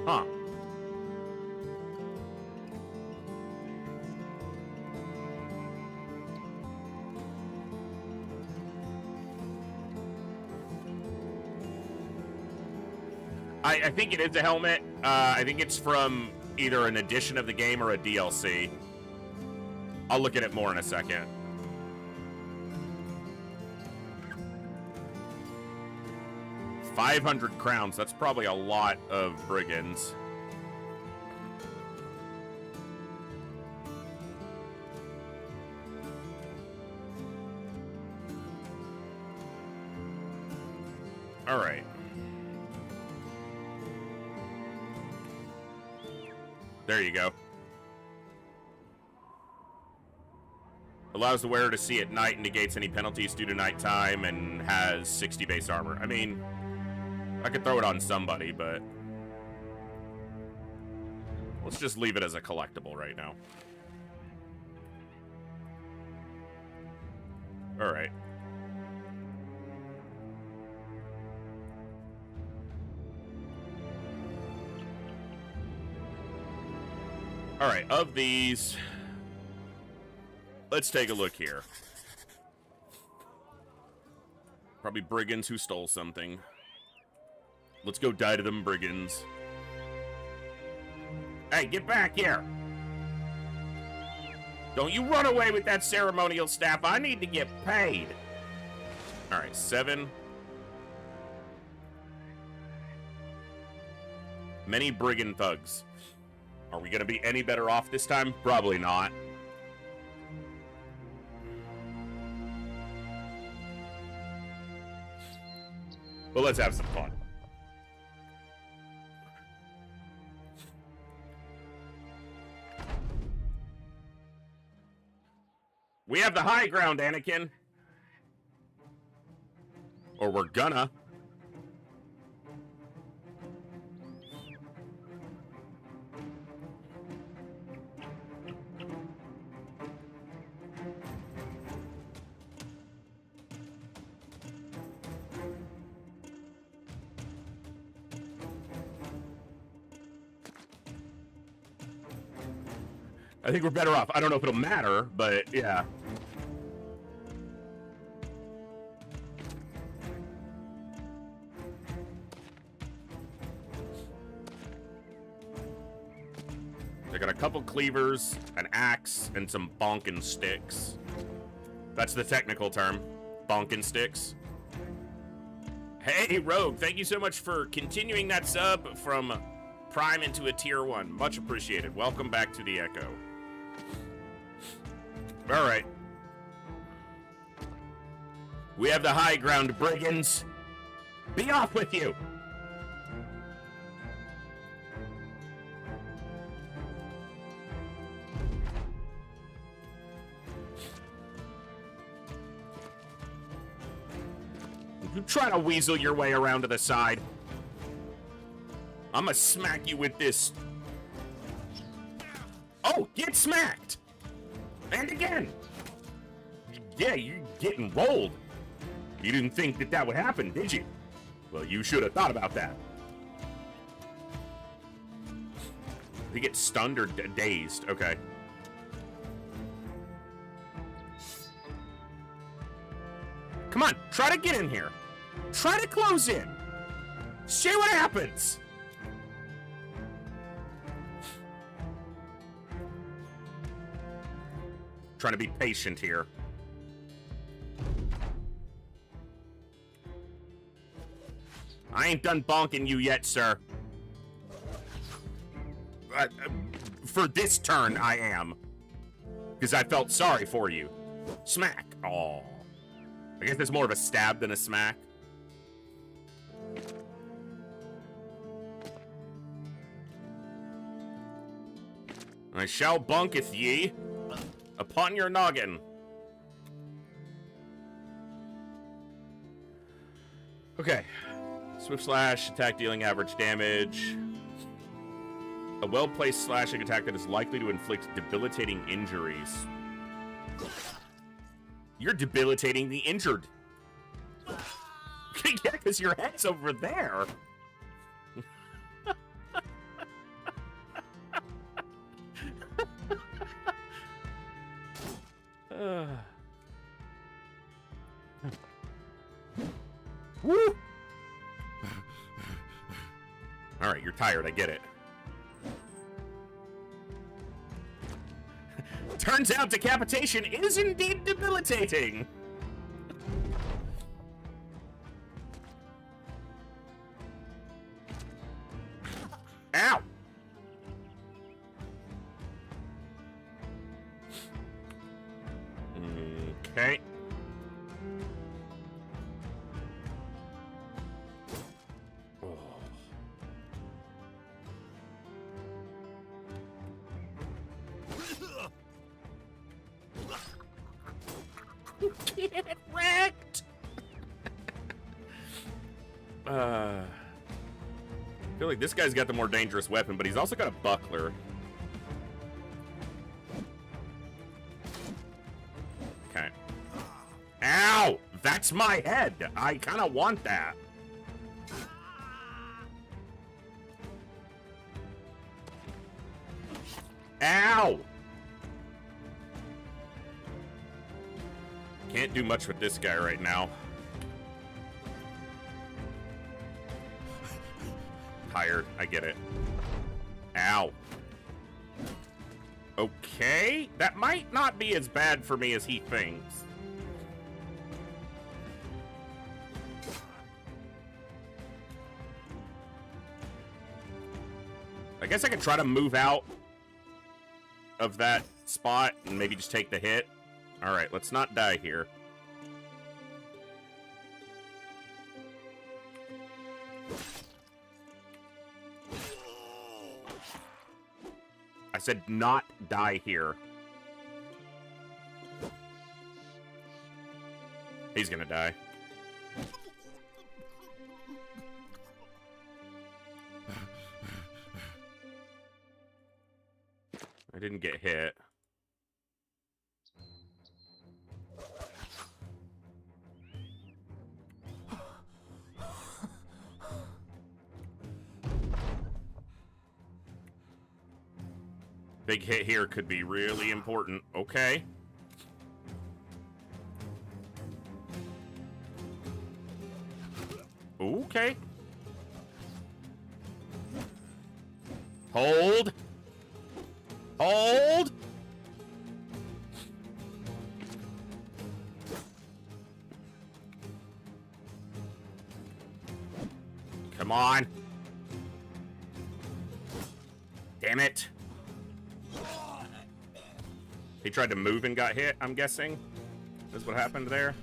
Huh. I think it is a helmet. I think it's from either an edition of the game or a DLC. I'll look at it more in a second. $500 crowns. That's probably a lot of brigands. All right. There you go. Allows the wearer to see at night and negates any penalties due to nighttime and has 60 base armor. I mean, I could throw it on somebody, but let's just leave it as a collectible right now. All right. All right, of these, let's take a look here. Probably brigands who stole something. Let's go die to them brigands. Hey, get back here! Don't you run away with that ceremonial staff. I need to get paid. All right, 7. Many brigand thugs. Are we going to be any better off this time? Probably not. But let's have some fun. We have the high ground, Anakin. Or we're gonna. I think we're better off. I don't know if it'll matter, but yeah. I got a couple cleavers, an axe, and some bonkin' sticks. That's the technical term. Bonkin' sticks. Hey, Rogue, thank you so much for continuing that sub from Prime into a Tier 1. Much appreciated. Welcome back to the Echo. All right. We have the high ground, brigands. Be off with you! You try to weasel your way around to the side. I'm gonna smack you with this. Oh, get smacked! And again! Yeah, you're getting rolled. You didn't think that that would happen, did you? Well, you should have thought about that. They get stunned or dazed. Okay. Come on, try to get in here. Try to close in. See what happens. Trying to be patient here. I ain't done bonking you yet, sir. For this turn, I am. Because I felt sorry for you. Smack. Aw. I guess it's more of a stab than a smack. I shall bonketh ye upon your noggin. Okay. Swift slash, attack dealing average damage. A well-placed slashing attack that is likely to inflict debilitating injuries. You're debilitating the injured. Yeah, because your head's over there. Woo! All right, you're tired. I get it. Turns out decapitation is indeed debilitating. Ow! Okay. Get wrecked! I feel like this guy's got the more dangerous weapon, but he's also got a buckler. Okay. Ow! That's my head! I kind of want that. Ow! Can't do much with this guy right now. Tired, I get it. Ow. Okay, that might not be as bad for me as he thinks. I guess I could try to move out of that spot and maybe just take the hit. All right, let's not die here. I said not die here. He's gonna die. I didn't get hit. Big hit here could be really important. Okay. Okay. Hold. Hold. Come on. Damn it. He tried to move and got hit, I'm guessing. That's what happened there.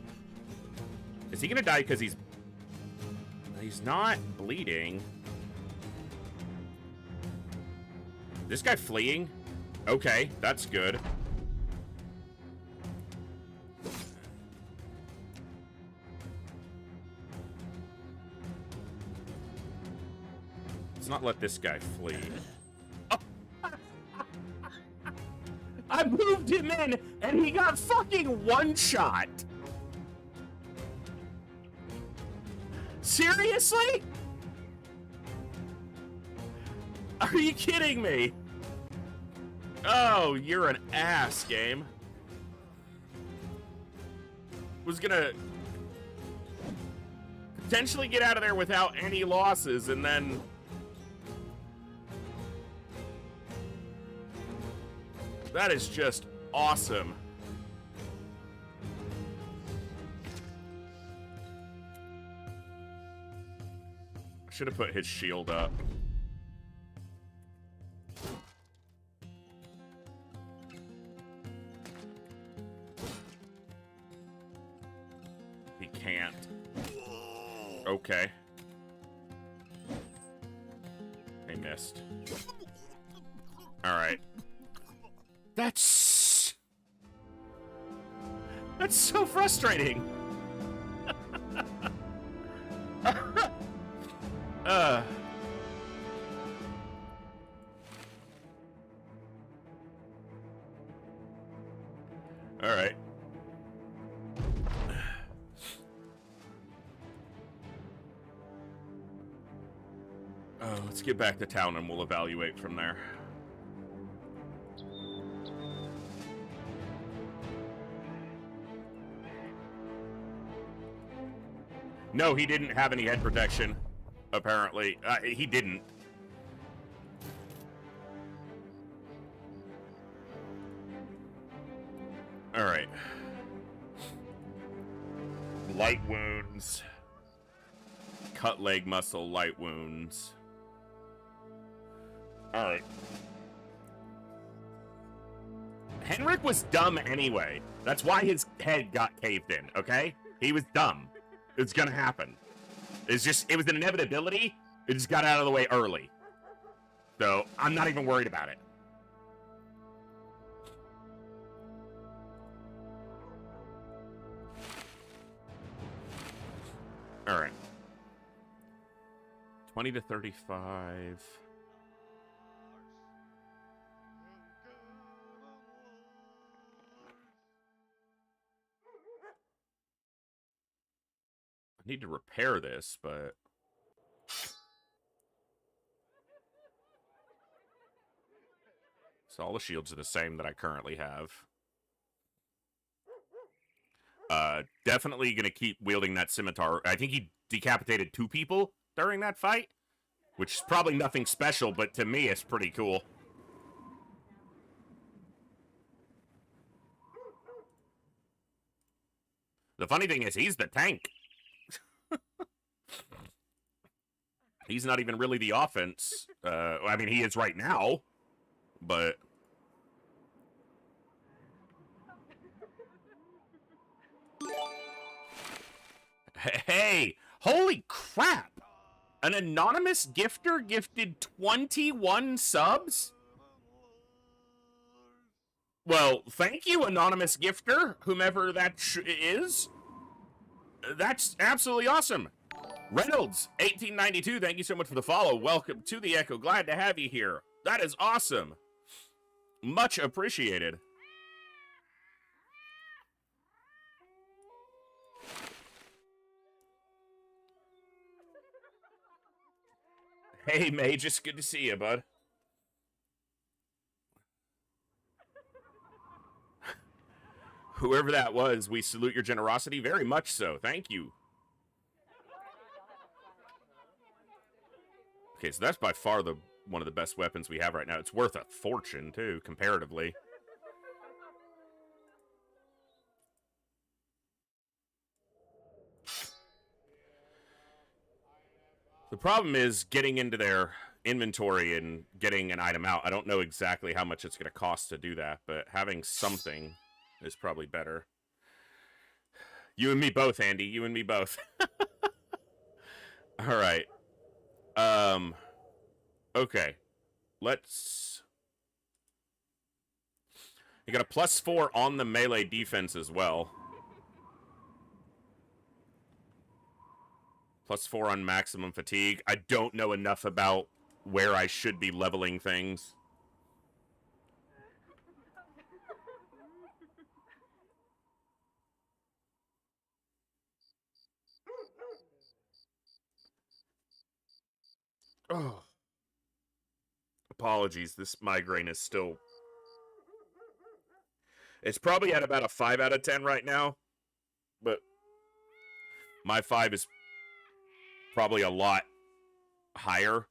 Is he gonna die because he's not bleeding? This guy fleeing? Okay, that's good. Let's not let this guy flee. I moved him in, and he got fucking one-shot. Seriously? Are you kidding me? Oh, you're an ass, game. Was gonna potentially get out of there without any losses, and then... That is just awesome. I should have put his shield up. He can't. Okay. They missed. All right. That's so frustrating. All right. Let's get back to town and we'll evaluate from there. No, he didn't have any head protection, apparently. He didn't. All right. Light wounds. Cut leg muscle, light wounds. All right. Henrik was dumb anyway. That's why his head got caved in, okay? He was dumb. It's gonna happen. It was an inevitability. It just got out of the way early. So, I'm not even worried about it. All right. 20 to 35. Need to repair this, but so all the shields are the same that I currently have. Definitely gonna keep wielding that scimitar. I think he decapitated 2 people during that fight, which is probably nothing special, but to me it's pretty cool. The funny thing is, he's the tank. He's not even really the offense. I mean, he is right now, but... Hey, holy crap! An anonymous gifter gifted 21 subs? Well, thank you, anonymous gifter, whomever that is. That's absolutely awesome. Reynolds, 1892, thank you so much for the follow. Welcome to the Echo. Glad to have you here. That is awesome. Much appreciated. Hey, Mage, it's good to see you, bud. Whoever that was, we salute your generosity very much so. Thank you. Okay, so that's by far one of the best weapons we have right now. It's worth a fortune, too, comparatively. The problem is getting into their inventory and getting an item out. I don't know exactly how much it's going to cost to do that, but having something is probably better. You and me both, Andy. You and me both. All right. Okay. Let's... You got a +4 on the melee defense as well. +4 on maximum fatigue. I don't know enough about where I should be leveling things. Oh. Apologies, this migraine is still... It's probably at about a 5 out of 10 right now, but my 5 is probably a lot higher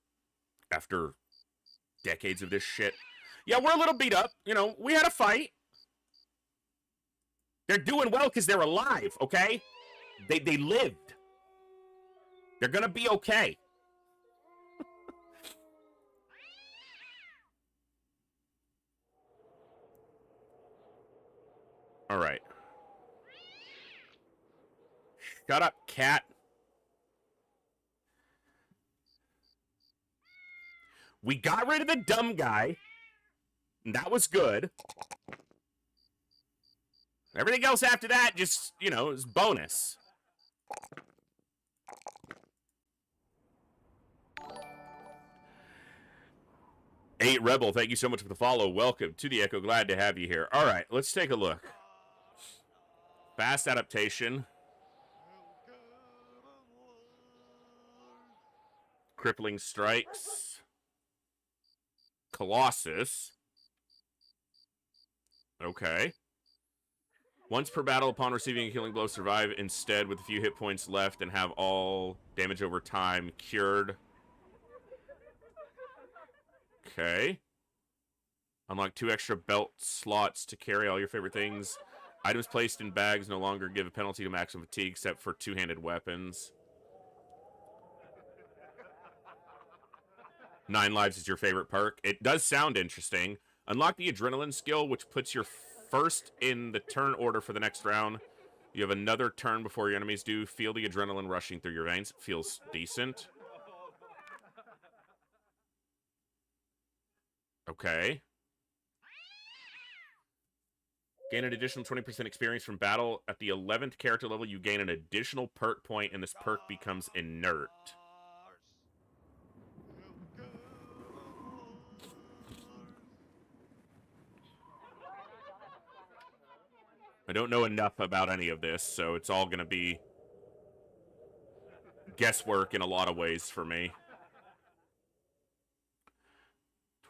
after decades of this shit. Yeah, we're a little beat up. You know, we had a fight. They're doing well because they're alive, okay? They lived. They're gonna be okay. All right. Shut up, cat. We got rid of the dumb guy. And that was good. Everything else after that just, you know, is bonus. Eight Rebel, thank you so much for the follow. Welcome to the Echo. Glad to have you here. All right, let's take a look. Fast adaptation. Crippling strikes. Colossus. Okay. Once per battle, upon receiving a killing blow, survive instead with a few hit points left and have all damage over time cured. Okay. Unlock 2 extra belt slots to carry all your favorite things. Items placed in bags no longer give a penalty to maximum fatigue except for two-handed weapons. 9 lives is your favorite perk. It does sound interesting. Unlock the adrenaline skill, which puts your first in the turn order for the next round. You have another turn before your enemies do. Feel the adrenaline rushing through your veins. Feels decent. Okay. Gain an additional 20% experience from battle. At the 11th character level, you gain an additional perk point, and this perk becomes inert. I don't know enough about any of this, so it's all going to be guesswork in a lot of ways for me.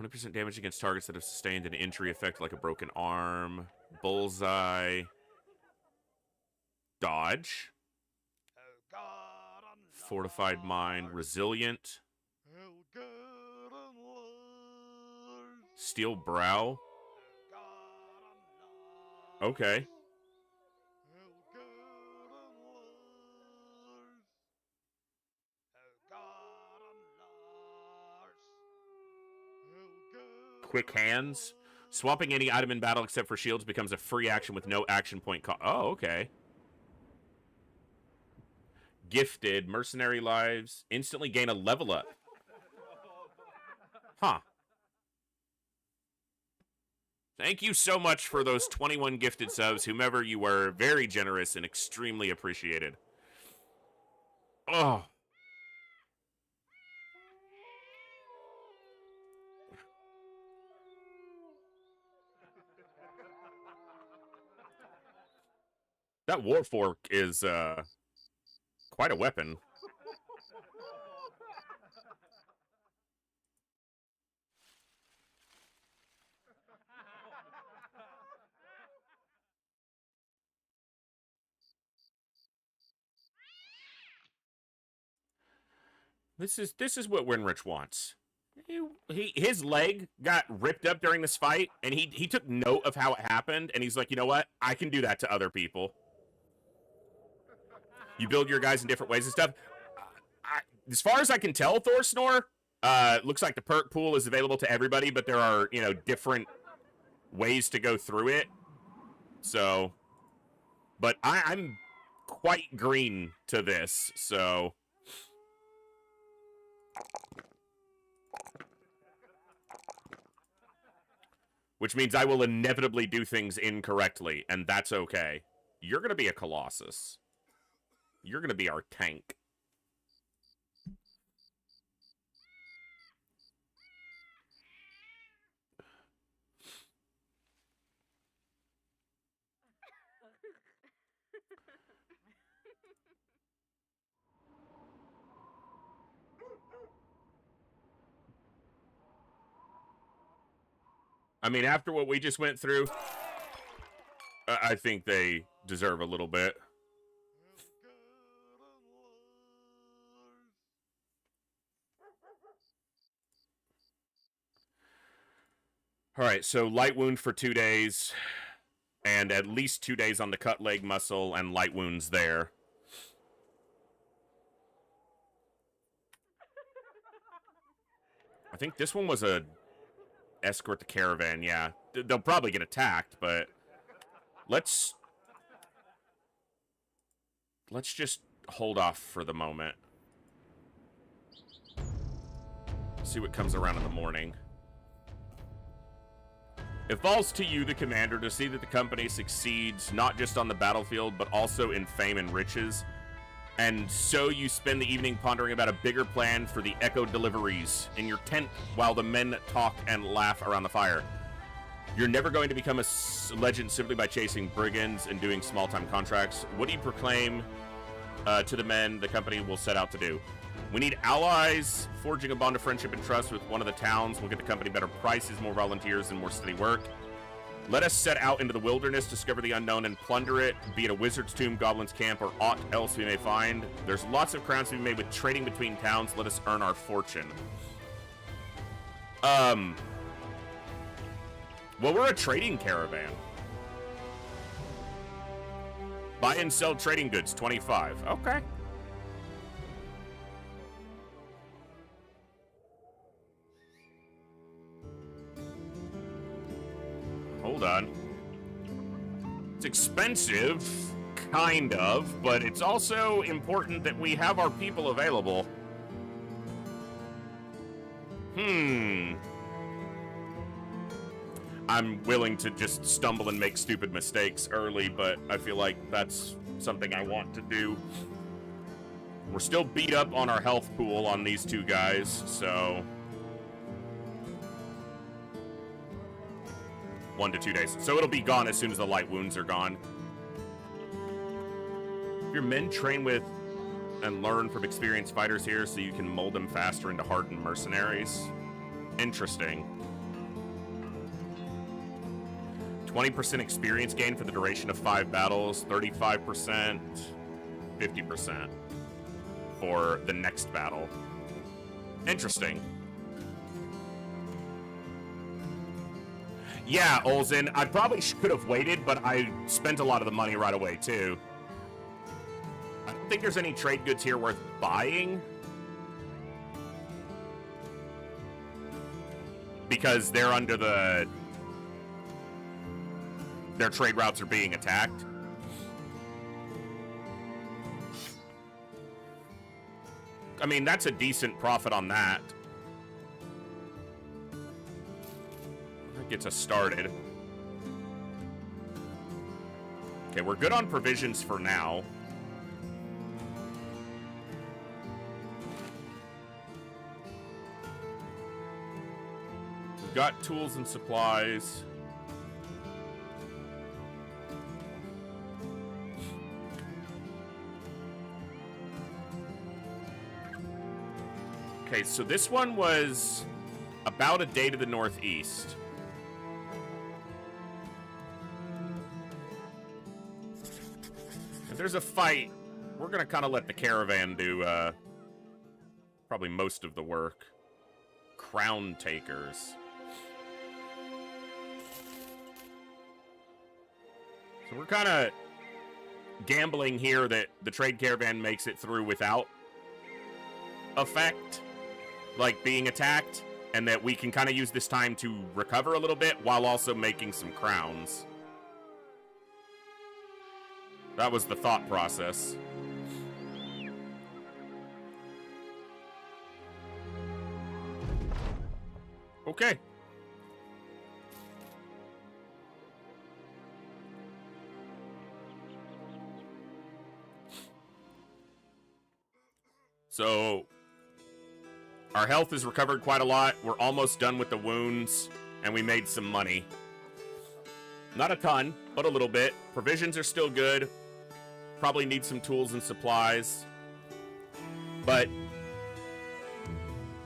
20% damage against targets that have sustained an injury effect like a broken arm. Bullseye. Dodge. Fortified mind. Resilient. Steel brow. quick hands. Swapping any item in battle except for shields becomes a free action with no action point cost. Oh, okay. Gifted. Mercenary lives. Instantly gain a level up. Huh. Thank you so much for those 21 gifted subs, whomever you were. Very generous and extremely appreciated. Oh. That Warfork is quite a weapon. This is what Winrich wants. His leg got ripped up during this fight, and he took note of how it happened, and he's like, you know what? I can do that to other people. You build your guys in different ways and stuff. As far as I can tell, Thor Snore, looks like the perk pool is available to everybody, but there are, you know, different ways to go through it. So, but I'm quite green to this, so... Which means I will inevitably do things incorrectly, and that's okay. You're going to be a Colossus. You're going to be our tank. I mean, after what we just went through, I think they deserve a little bit. All right, so light wound for 2 days, and at least 2 days on the cut leg muscle, and light wounds there. I think this one was a escort the caravan, yeah. They'll probably get attacked, but let's just hold off for the moment. See what comes around in the morning. It falls to you, the commander, to see that the company succeeds not just on the battlefield, but also in fame and riches. And so you spend the evening pondering about a bigger plan for the Echo deliveries in your tent while the men talk and laugh around the fire. You're never going to become a legend simply by chasing brigands and doing small-time contracts. What do you proclaim to the men the company will set out to do? We need allies. Forging a bond of friendship and trust with one of the towns will get the company better prices, more volunteers, and more steady work. Let us set out into the wilderness, discover the unknown, and plunder it, be it a wizard's tomb, goblin's camp, or aught else we may find. There's lots of crowns to be made with trading between towns. Let us earn our fortune. Well, we're a trading caravan. Buy and sell trading goods, 25. Okay. Hold on. It's expensive, kind of, but it's also important that we have our people available. I'm willing to just stumble and make stupid mistakes early, but I feel like that's something I want to do. We're still beat up on our health pool on these two guys, so... 1 to 2 days. So it'll be gone as soon as the light wounds are gone. Your men train with and learn from experienced fighters here so you can mold them faster into hardened mercenaries. Interesting. 20% experience gain for the duration of 5 battles, 35%, 50% for the next battle. Interesting. Yeah, Olzen, I probably could have waited, but I spent a lot of the money right away, too. I don't think there's any trade goods here worth buying. because they're under the... Their trade routes are being attacked. I mean, that's a decent profit on that. That gets us started. Okay, we're good on provisions for now. We've got tools and supplies. Okay, so this one was about a day to the northeast. If there's a fight, we're going to kind of let the caravan do probably most of the work. Crown takers. So we're kind of gambling here that the trade caravan makes it through without effect, like being attacked, and that we can kind of use this time to recover a little bit while also making some crowns. That was the thought process. Okay. So our health has recovered quite a lot. We're almost done with the wounds, and we made some money. Not a ton, but a little bit. Provisions are still good. Probably need some tools and supplies. But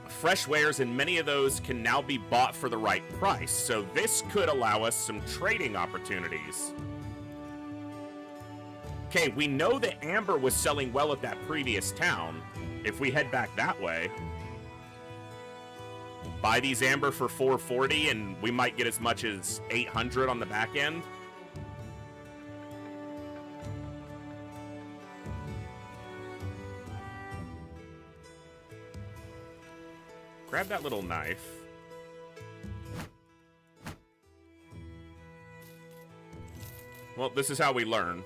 fresh wares, and many of those can now be bought for the right price. So this could allow us some trading opportunities. Okay, we know that amber was selling well at that previous town. If we head back that way, buy these amber for 440, and we might get as much as 800 on the back end. Grab that little knife. Well, this is how we learn.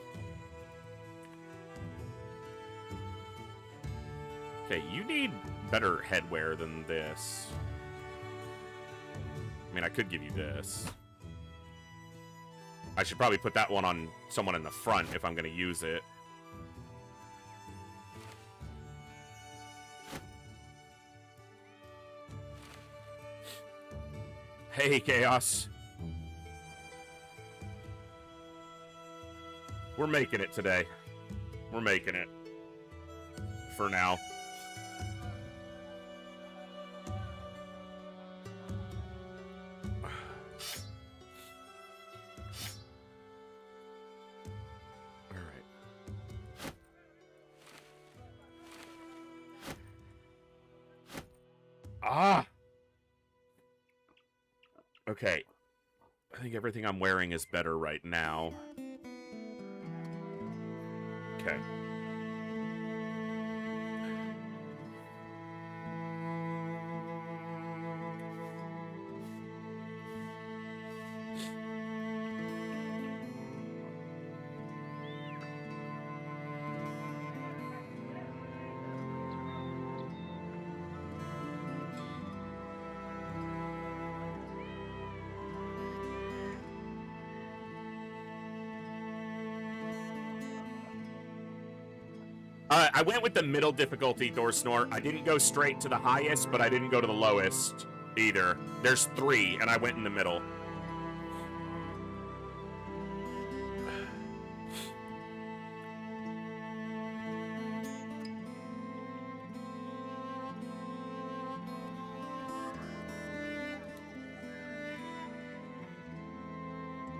Okay, you need better headwear than this. I mean, I could give you this. I should probably put that one on someone in the front if I'm going to use it. Hey, Chaos. We're making it today. We're making it. For now. Ah! Okay. I think everything I'm wearing is better right now. Okay. I went with the middle difficulty, Thorsnor. I didn't go straight to the highest, but I didn't go to the lowest either. There's 3, and I went in the middle.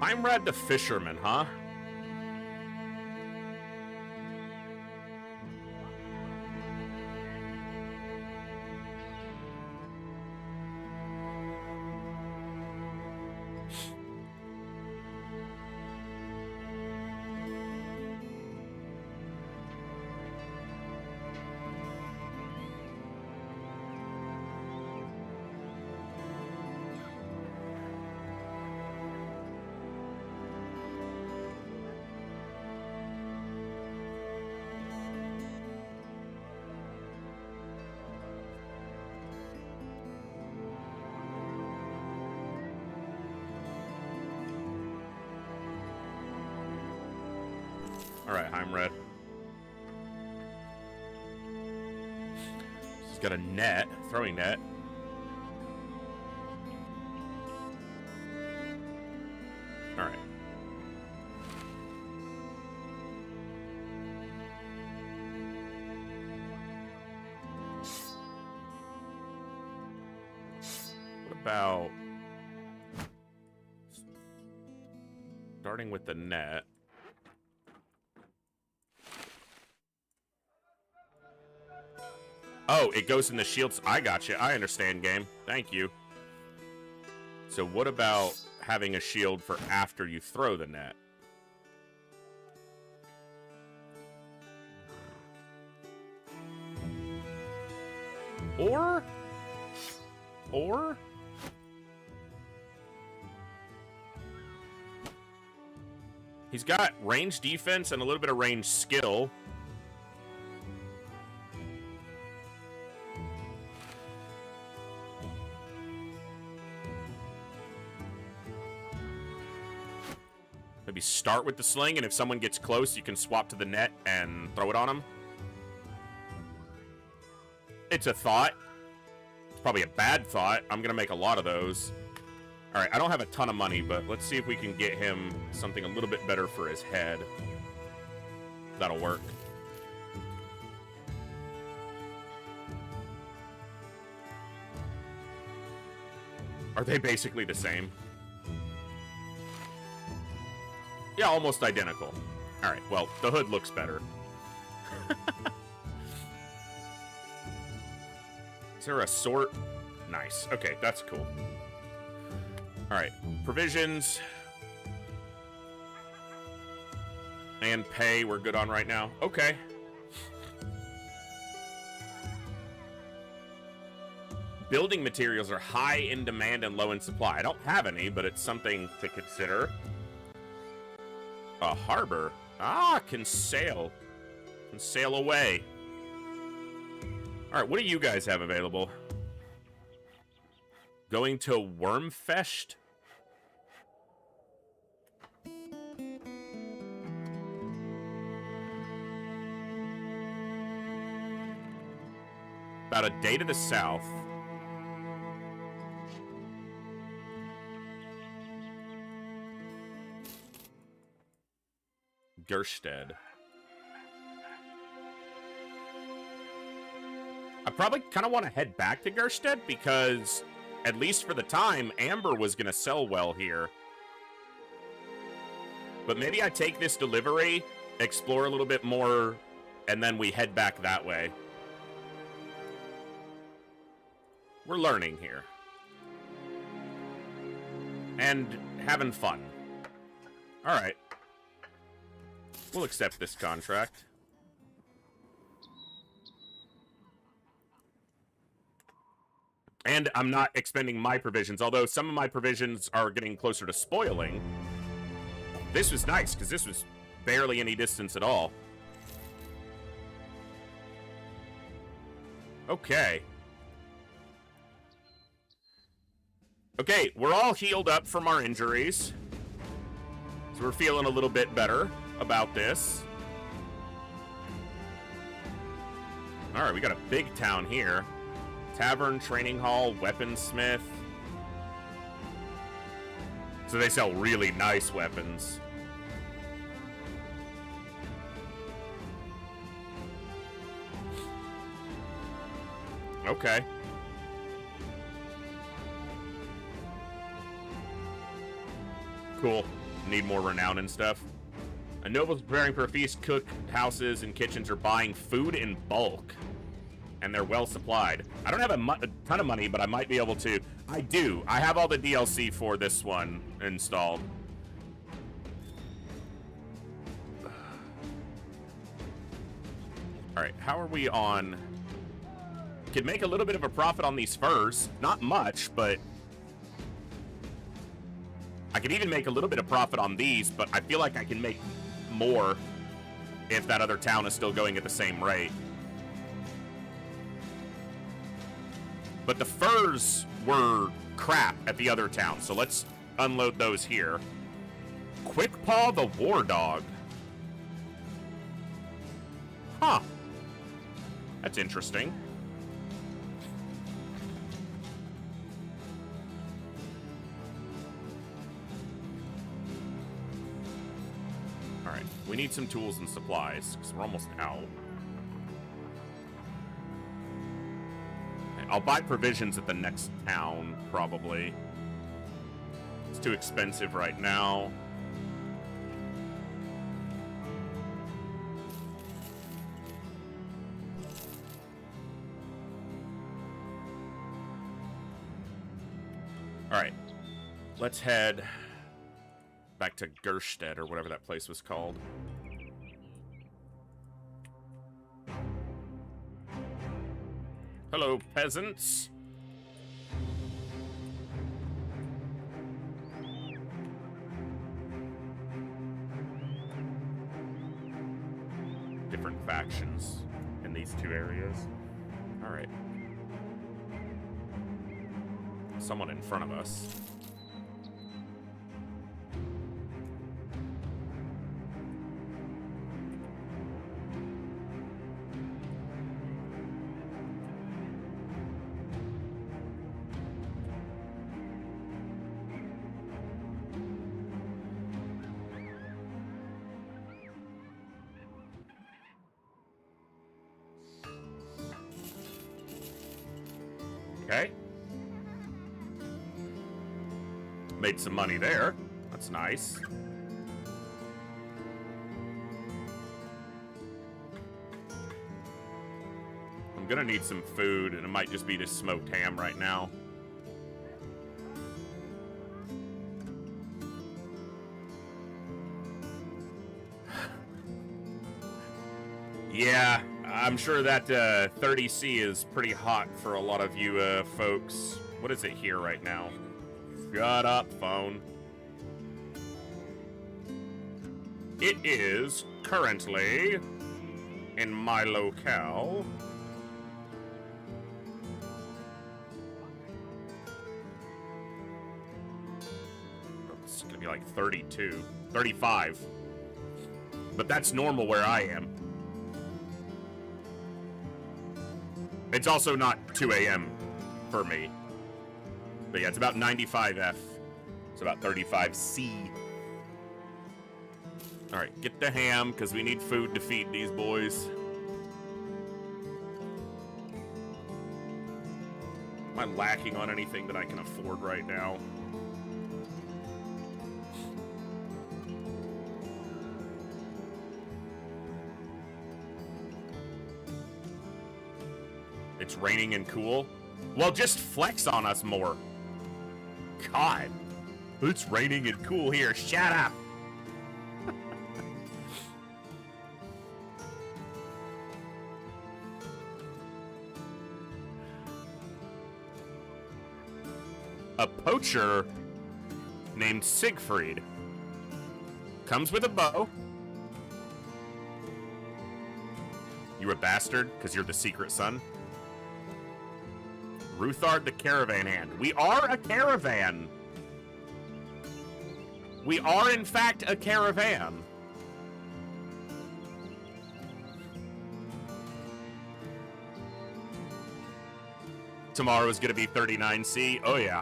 I'm Rad the Fisherman, huh? Alright, Heimred. He's got a net, throwing net. Alright. What about starting with the net? Oh, it goes in the shields. I got you. I understand, game. Thank you. So what about having a shield for after you throw the net? Or he's got range defense and a little bit of range skill. Maybe start with the sling, and if someone gets close, you can swap to the net and throw it on them. It's a thought. It's probably a bad thought. I'm going to make a lot of those. All right, I don't have a ton of money, but let's see if we can get him something a little bit better for his head. That'll work. Are they basically the same? Yeah, almost identical. All right, well, the hood looks better. Is there a sort? Nice. Okay, that's cool. All right, provisions and pay we're good on right now. Okay. Building materials are high in demand and low in supply. I don't have any, but it's something to consider. A harbor. Ah, can sail. Can sail away. All right, what do you guys have available? Going to Wormfest? About a day to the south. Gersted. I probably kind of want to head back to Gersted because, at least for the time, Amber was going to sell well here. But maybe I take this delivery, explore a little bit more, and then we head back that way. We're learning here. And having fun. All right. We'll accept this contract. And I'm not expending my provisions, although some of my provisions are getting closer to spoiling. This was nice, because this was barely any distance at all. Okay. Okay, we're all healed up from our injuries. So we're feeling a little bit better about this. All right, we got a big town here. Tavern, training hall, weaponsmith. So they sell really nice weapons. Okay. Cool. Need more renown and stuff. A noble's preparing for a feast. Cook houses and kitchens are buying food in bulk. And they're well supplied. I don't have a ton of money, but I might be able to. I do. I have all the DLC for this one installed. All right, how are we on? Could make a little bit of a profit on these furs. Not much, but I could even make a little bit of profit on these, but I feel like I can make more if that other town is still going at the same rate. But the furs were crap at the other town, so let's unload those here. Quick Paw the War Dog. Huh. That's interesting. Alright, we need some tools and supplies, because we're almost out. I'll buy provisions at the next town, probably. It's too expensive right now. Alright, let's head back to Gerstedt, or whatever that place was called. Hello, peasants. Different factions in these two areas. All right. Someone in front of us. Okay. Made some money there. That's nice. I'm gonna need some food, and it might just be this smoked ham right now. Yeah, I'm sure that 30C is pretty hot for a lot of you folks. What is it here right now? Shut up, phone. It is currently in my locale. It's gonna be like 32, 35. But that's normal where I am. It's also not 2 a.m. for me. But yeah, it's about 95F. It's about 35C. Alright, get the ham, because we need food to feed these boys. Am I lacking on anything that I can afford right now? It's raining and cool. Well, just flex on us more. God. It's raining and cool here. Shut up. A poacher named Siegfried comes with a bow. You a bastard because you're the secret son? Ruthard the caravan hand. We are a caravan. We are, in fact, a caravan. Tomorrow is going to be 39C. Oh, yeah.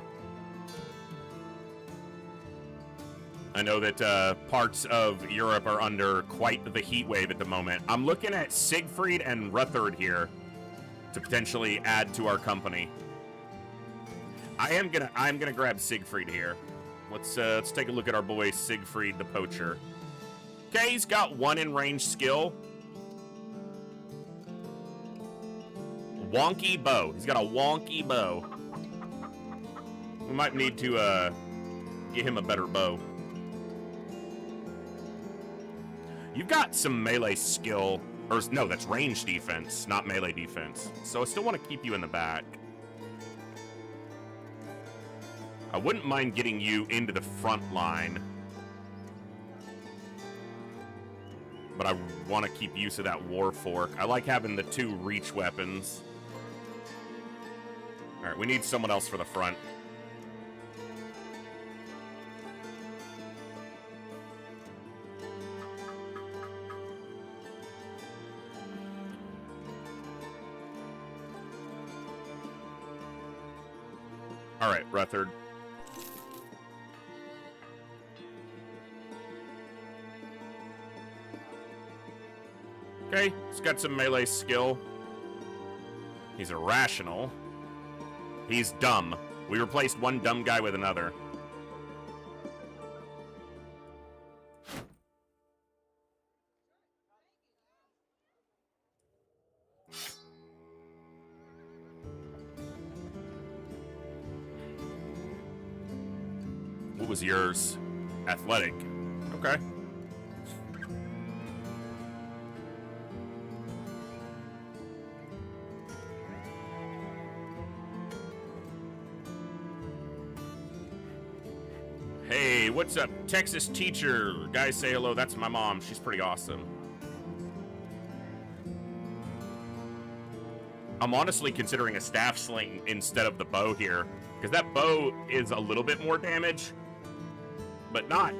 I know that parts of Europe are under quite the heat wave at the moment. I'm looking at Siegfried and Ruthard here to potentially add to our company. I'm gonna grab Siegfried here. Let's take a look at our boy Siegfried the poacher. Okay, he's got 1 in range skill. Wonky bow. He's got a wonky bow. We might need to get him a better bow. You've got some melee skill, or no, that's range defense, not melee defense. So I still want to keep you in the back. I wouldn't mind getting you into the front line. But I want to keep use of that war fork. I like having the 2 reach weapons. Alright, we need someone else for the front. All right, Rutherford. Okay, he's got some melee skill. He's irrational. He's dumb. We replaced one dumb guy with another. What was yours? Athletic. Okay. Hey, what's up, Texas teacher? Guys, say hello. That's my mom. She's pretty awesome. I'm honestly considering a staff sling instead of the bow here, because that bow is a little bit more damage, but not.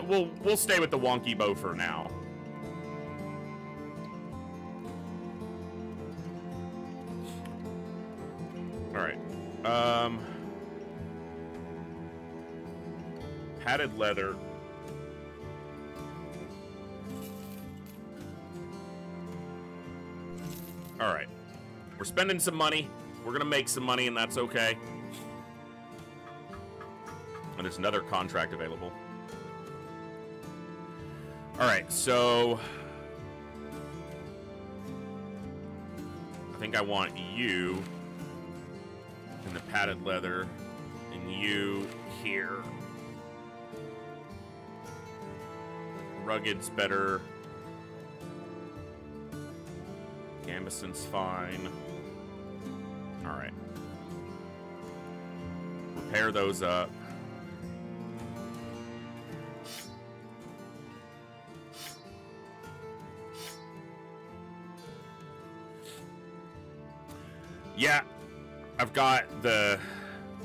We'll stay with the wonky bow for now. All right. Padded leather. All right. We're spending some money. We're gonna make some money, and that's okay. And there's another contract available. All right, so I think I want you in the padded leather, and you here. Rugged's better. Gambeson's fine. All right. Repair those up. Yeah, I've got the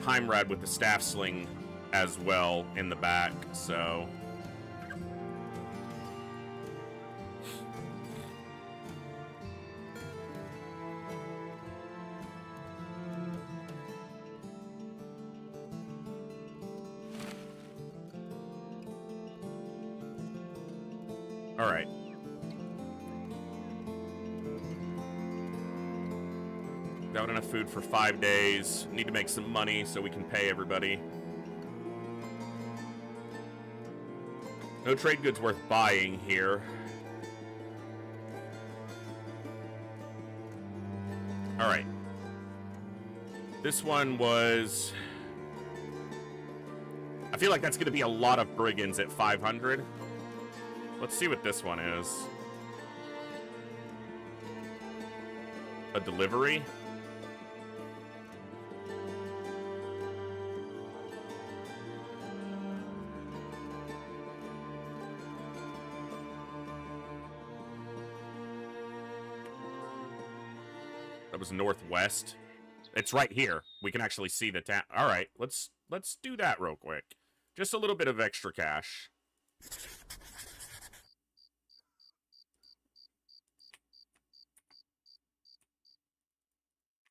Heimrad with the staff sling as well in the back, so... All right. Got enough food for 5 days. Need to make some money so we can pay everybody. No trade goods worth buying here. All right. This one was... I feel like that's going to be a lot of brigands at 500. Let's see what this one is. A delivery? That was northwest. It's right here. We can actually see the town. All right, let's do that real quick. Just a little bit of extra cash.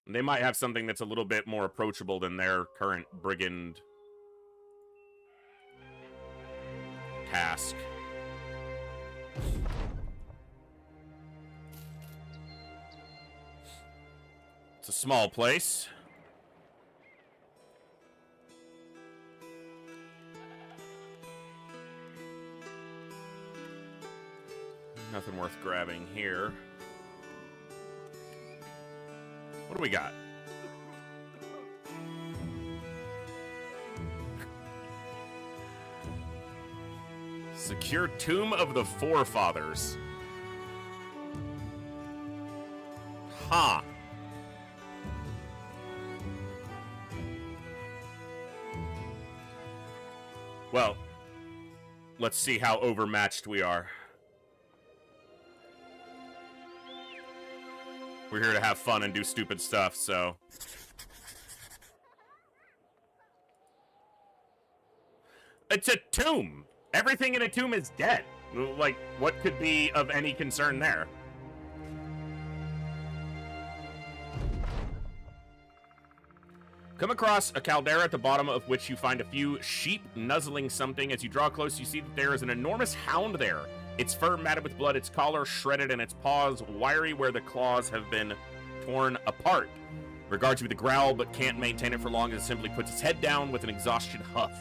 They might have something that's a little bit more approachable than their current brigand task. It's a small place. Nothing worth grabbing here. What do we got? Secure Tomb of the Forefathers. Huh. Well, let's see how overmatched we are. We're here to have fun and do stupid stuff, so... It's a tomb! Everything in a tomb is dead. Like, what could be of any concern there? Come across a caldera at the bottom of which you find a few sheep nuzzling something. As you draw close, you see that there is an enormous hound there. Its fur matted with blood, its collar shredded, and its paws wiry where the claws have been torn apart. Regards you with a growl, but can't maintain it for long as it simply puts its head down with an exhausted huff.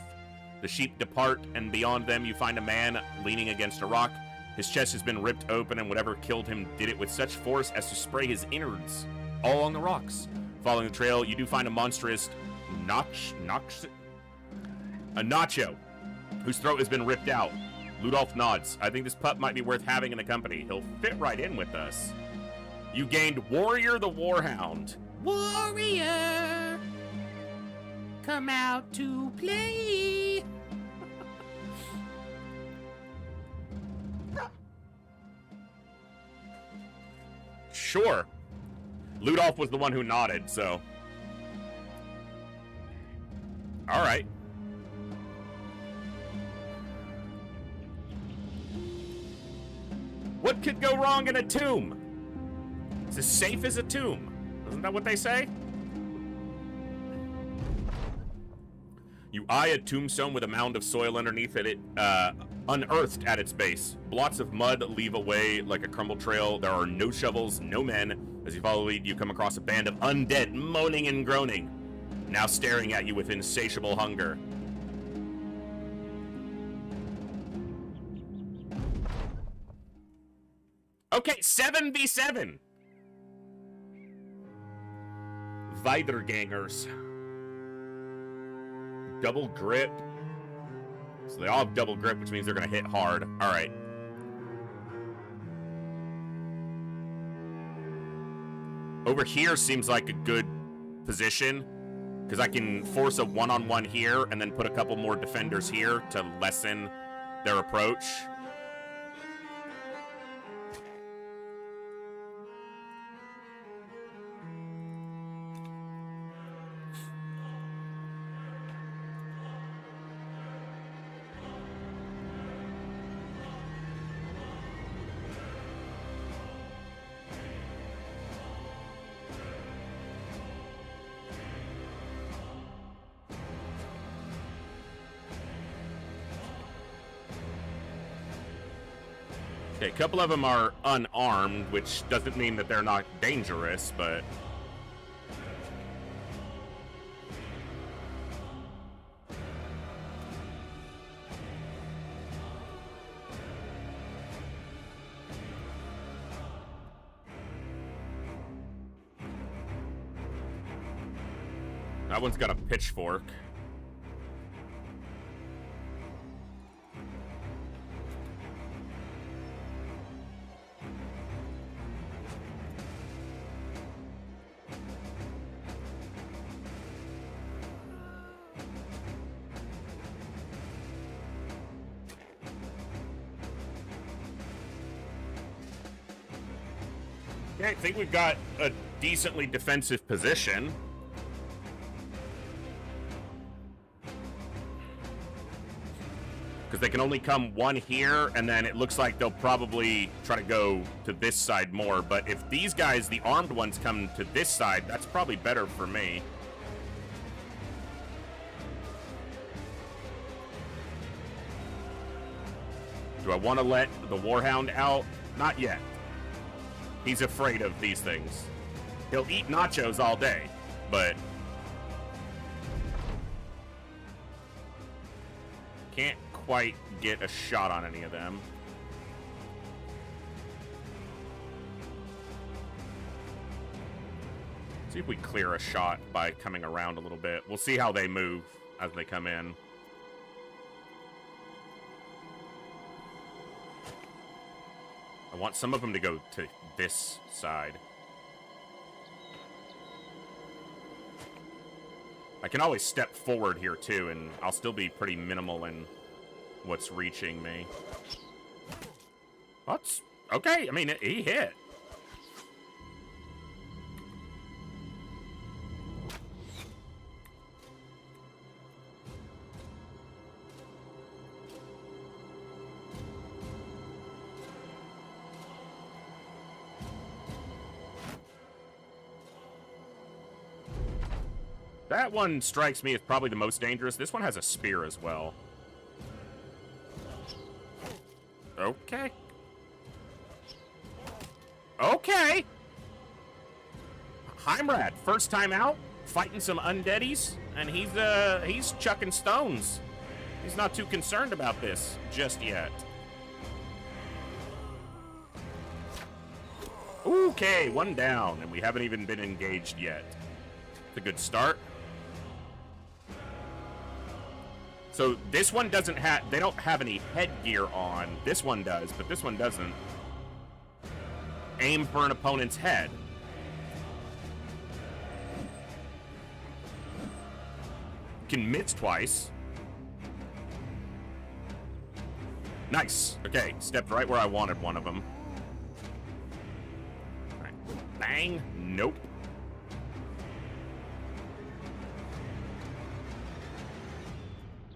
The sheep depart, and beyond them you find a man leaning against a rock. His chest has been ripped open, and whatever killed him did it with such force as to spray his innards all on the rocks. Following the trail, you do find a monstrous Nacho, whose throat has been ripped out. Ludolf nods. I think this pup might be worth having in the company. He'll fit right in with us. You gained Warrior the Warhound. Warrior, come out to play. Sure. Ludolf was the one who nodded, so. All right. What could go wrong in a tomb? It's as safe as a tomb. Isn't that what they say? You eye a tombstone with a mound of soil underneath it, unearthed at its base. Blots of mud leave a way like a crumble trail. There are no shovels, no men. As you follow the lead, you come across a band of undead moaning and groaning, now staring at you with insatiable hunger. Okay, 7v7. Weidergangers. Double grip. So they all have double grip, which means they're going to hit hard. All right. Over here seems like a good position, because I can force a one-on-one here and then put a couple more defenders here to lessen their approach. Okay, a couple of them are unarmed, which doesn't mean that they're not dangerous, but... That one's got a pitchfork. Okay, I think we've got a decently defensive position. Because they can only come one here, and then it looks like they'll probably try to go to this side more. But if these guys, the armed ones, come to this side, that's probably better for me. Do I want to let the Warhound out? Not yet. He's afraid of these things. He'll eat nachos all day, but can't quite get a shot on any of them. See if we clear a shot by coming around a little bit. We'll see how they move as they come in. I want some of them to go to this side. I can always step forward here too, and I'll still be pretty minimal in what's reaching me. That's okay. I mean, he hit. That one strikes me as probably the most dangerous. This one has a spear as well. Okay. Okay. Heimrad, first time out, fighting some undeadies, and he's chucking stones. He's not too concerned about this just yet. Okay, one down, and we haven't even been engaged yet. It's a good start. So this one doesn't have, they don't have any headgear on. This one does, but this one doesn't. Aim for an opponent's head. Can miss twice. Nice. Okay, stepped right where I wanted one of them. All right. Bang. Nope.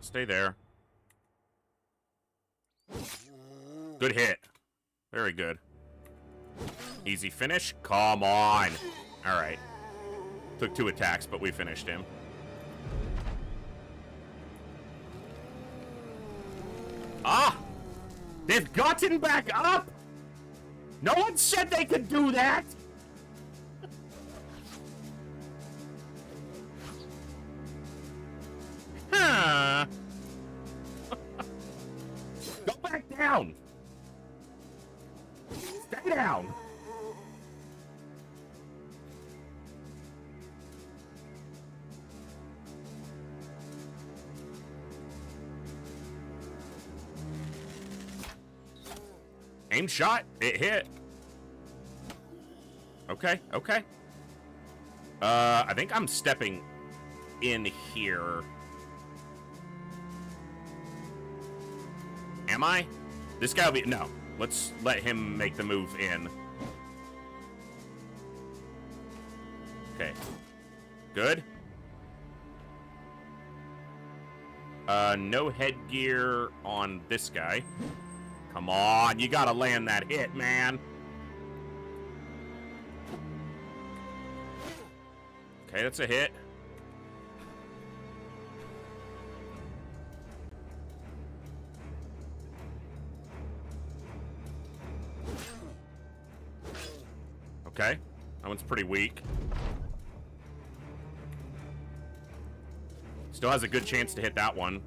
Stay there. Good hit. Very good. Easy finish. Come on. All right. Took 2 attacks, but we finished him. Ah! They've gotten back up! No one said they could do that! Huh. Go back down! Stay down! Aim shot. It hit. Okay, okay. I think I'm stepping in here. Am I? This guy will be... No. Let's let him make the move in. Okay. Good. No headgear on this guy. Come on, you gotta land that hit, man. Okay, that's a hit. Okay, that one's pretty weak. Still has a good chance to hit that one.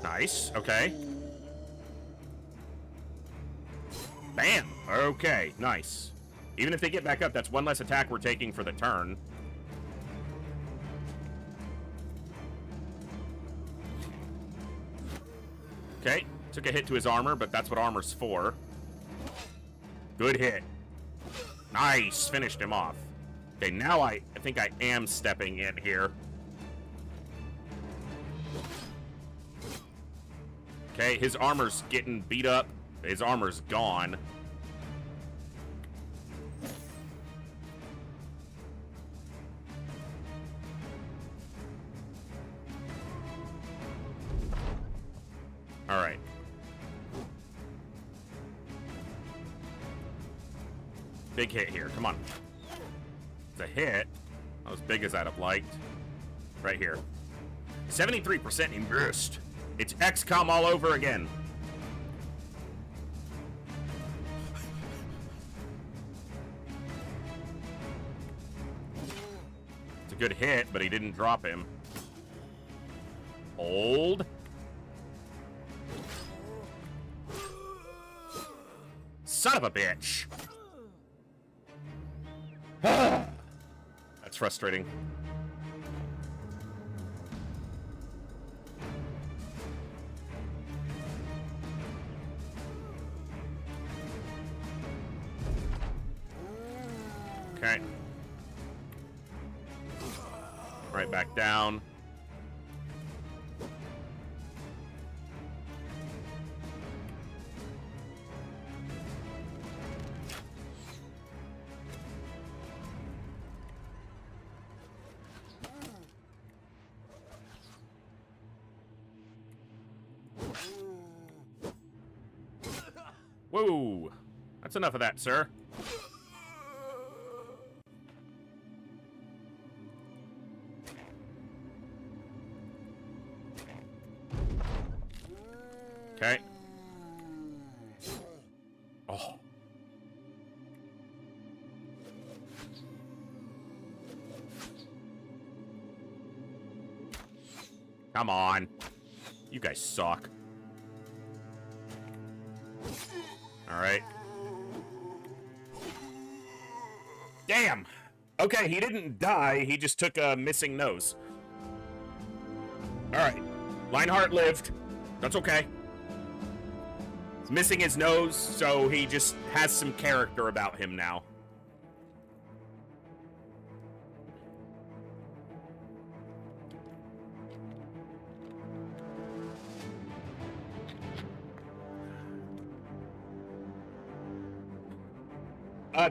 Nice. Okay. Bam. Okay. Nice. Even if they get back up, that's one less attack we're taking for the turn. Okay. Took a hit to his armor, but that's what armor's for. Good hit. Nice. Finished him off. Okay, now I think I am stepping in here. Okay, his armor's getting beat up. His armor's gone. All right. Big hit here. Come on. It's a hit. Not as big as I'd have liked. Right here. 73% in burst. It's XCOM all over again. It's a good hit, but he didn't drop him. Hold. Son of a bitch. That's frustrating. Okay. Right back down. Whoa. That's enough of that, sir. Oh. Come on. You guys suck. Alright. Damn! Okay, he didn't die, he just took a missing nose. Alright. Lionheart lived. That's okay. He's missing his nose, so he just has some character about him now.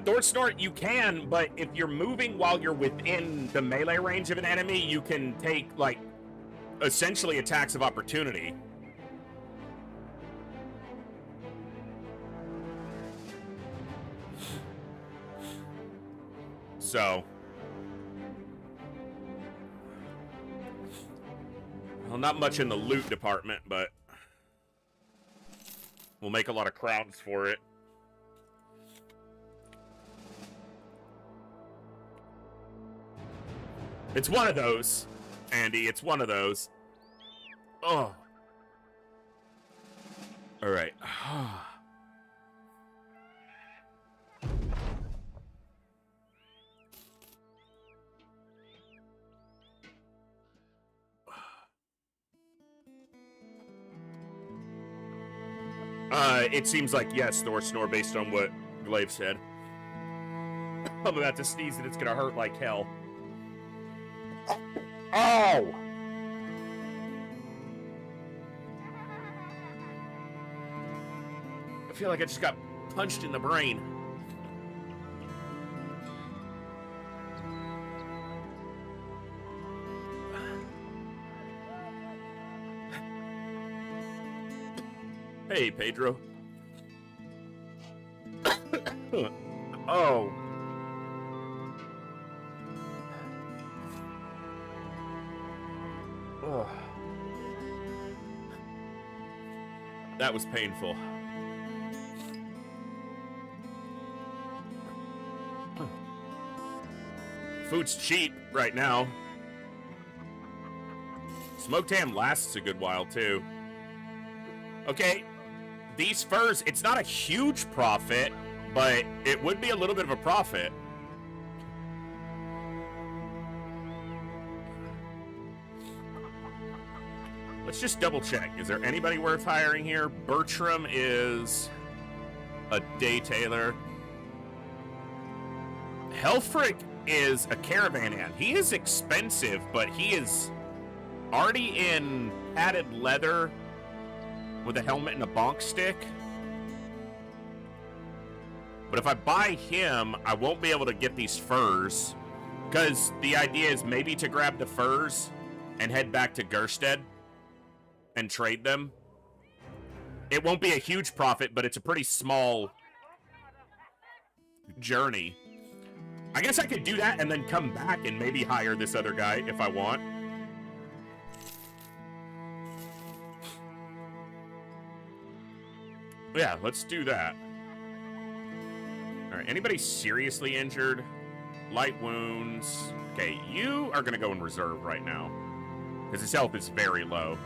Door Snort, you can, but if you're moving while you're within the melee range of an enemy, you can take, like, essentially attacks of opportunity. So. Well, not much in the loot department, but we'll make a lot of crowns for it. It's one of those, Andy. It's one of those. Oh. All right. It seems like yes, Thor Snore, based on what Glaive said. I'm about to sneeze and it's gonna hurt like hell. Oh! I feel like I just got punched in the brain. Hey, Pedro. Oh. Ugh. That was painful. Food's cheap right now. Smoked ham lasts a good while, too. Okay, these furs, it's not a huge profit, but it would be a little bit of a profit. Let's just double check. Is there anybody worth hiring here? Bertram is a day tailor. Helfrich is a caravan hand. He is expensive, but he is already in padded leather with a helmet and a bonk stick. But if I buy him, I won't be able to get these furs, because the idea is maybe to grab the furs and head back to Gersted and trade them. It won't be a huge profit, but it's a pretty small journey. I guess I could do that and then come back and maybe hire this other guy if I want. Yeah, let's do that. Alright, anybody seriously injured? Light wounds. Okay, you are going to go in reserve right now, because his health is very low.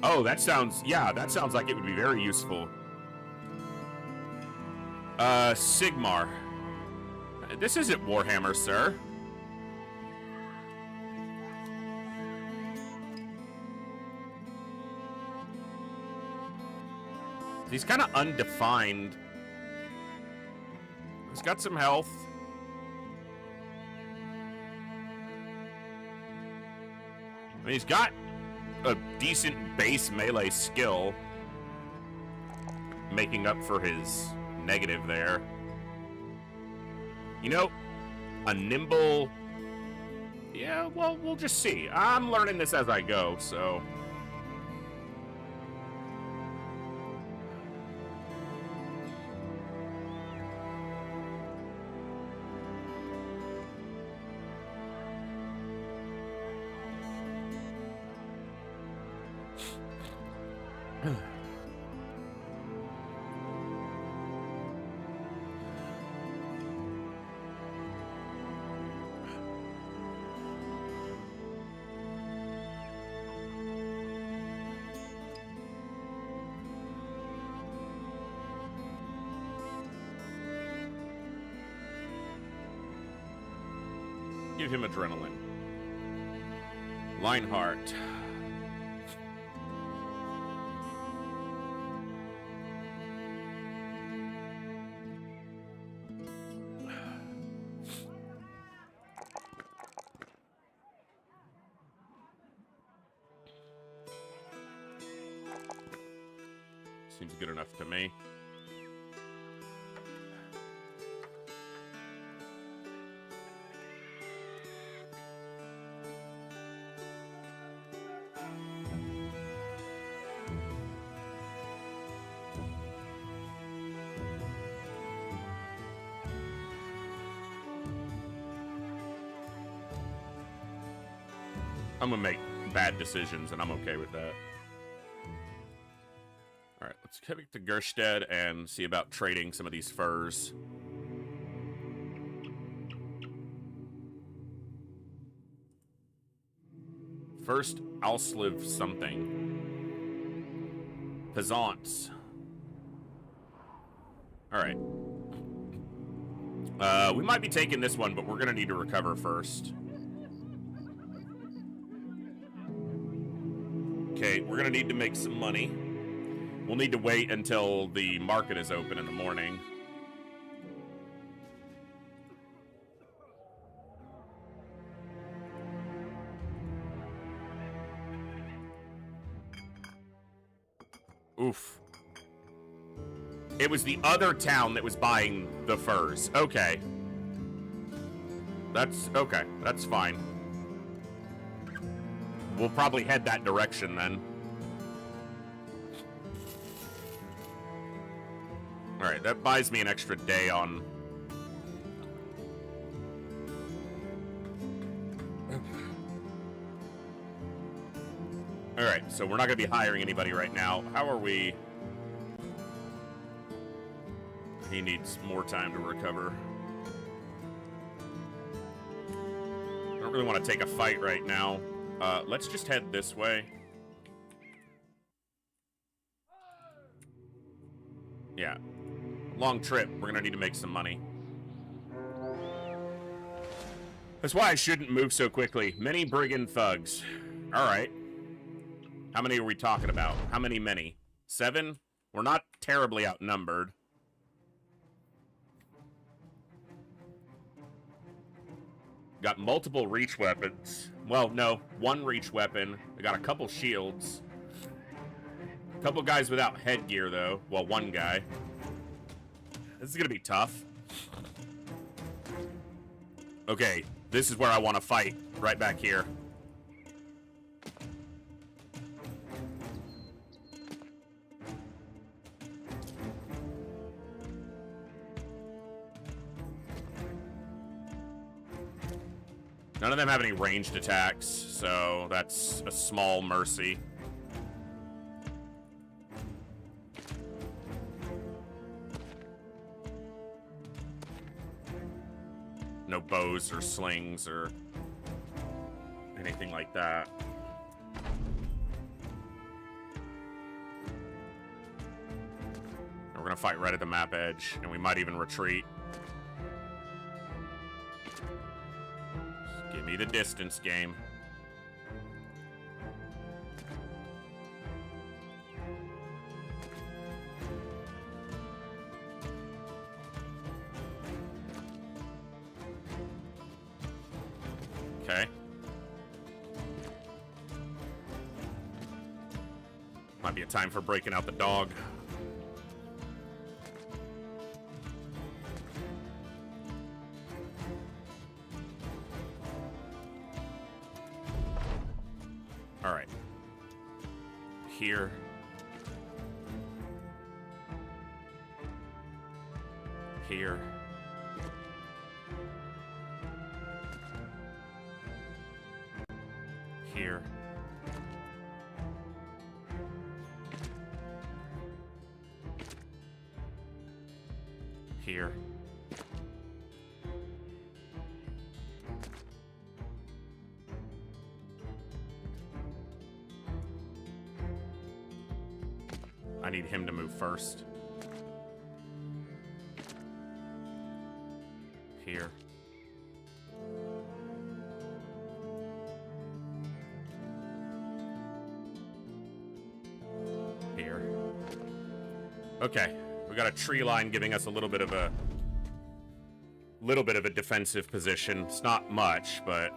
Oh, that sounds, yeah, that sounds like it would be very useful. Sigmar. This isn't Warhammer, sir. He's kind of undefined. He's got some health. I mean, he's got a decent base melee skill, making up for his negative there. You know, a nimble... Yeah, well, we'll just see. I'm learning this as I go, so... Give him adrenaline. Lionheart. Seems good enough to me. I'm gonna make bad decisions, and I'm okay with that. All right, let's head back to Gerstead and see about trading some of these furs. First, Alsliv something. Peasants. All right. We might be taking this one, but we're gonna need to recover first. Okay, we're gonna need to make some money. We'll need to wait until the market is open in the morning. Oof. It was the other town that was buying the furs. Okay. That's okay. That's fine. We'll probably head that direction then. Alright, that buys me an extra day on... Alright, so we're not going to be hiring anybody right now. How are we... He needs more time to recover. I don't really want to take a fight right now. Let's just head this way. Yeah. Long trip. We're gonna need to make some money. That's why I shouldn't move so quickly. Many brigand thugs. Alright. How many are we talking about? How many? 7? We're not terribly outnumbered. Got multiple reach weapons. Well, no. 1 reach weapon. I got a couple shields. A couple guys without headgear, though. Well, 1 guy. This is gonna be tough. Okay, this is where I want to fight. Right back here. None of them have any ranged attacks, so that's a small mercy. No bows or slings or anything like that. We're gonna fight right at the map edge, and we might even retreat. Just give me the distance game. Okay. Might be a time for breaking out the dog. All right. Here. Here. Here. Here. I need him to move first. Here. Okay, we got a tree line giving us a little bit of a defensive position. It's not much, but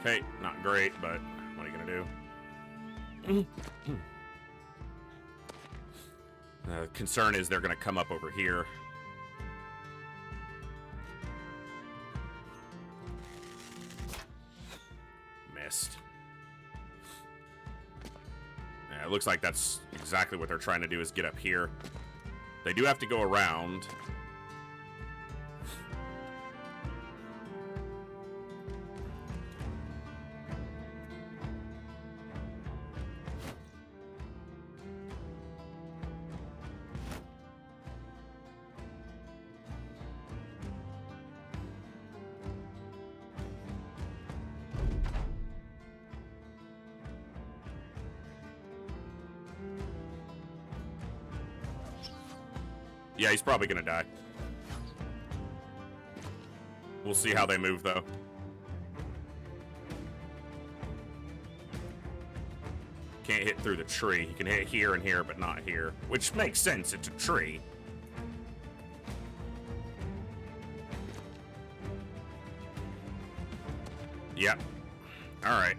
okay, not great, but what are you gonna do? Concern is they're gonna come up over here. Missed. Yeah, it looks like that's exactly what they're trying to do, is get up here. They do have to go around. Yeah, he's probably gonna die. We'll see how they move, though. Can't hit through the tree. You can hit here and here, but not here. Which makes sense, it's a tree. Yep. Alright.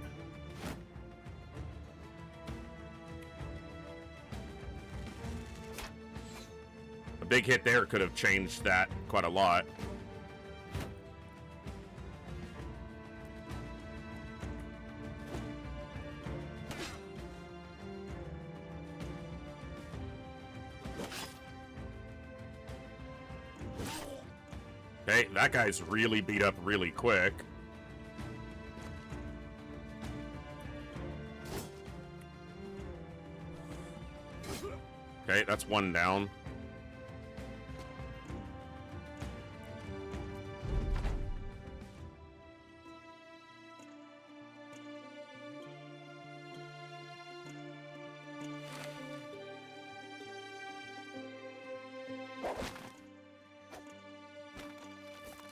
Big hit there could have changed that quite a lot. Okay, that guy's really beat up really quick. Okay, that's one down.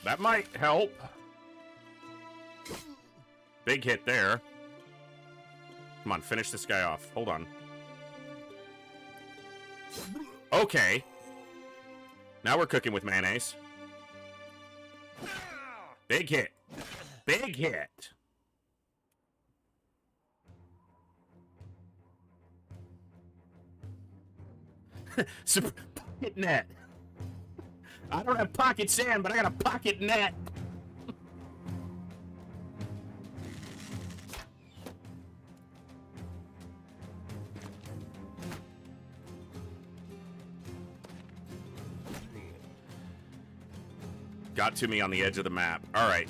That might help. Big hit there. Come on, finish this guy off. Hold on. Okay. Now we're cooking with mayonnaise. Big hit. Big hit. Pocket net. I don't have pocket sand, but I got a pocket net. Got to me on the edge of the map. All right.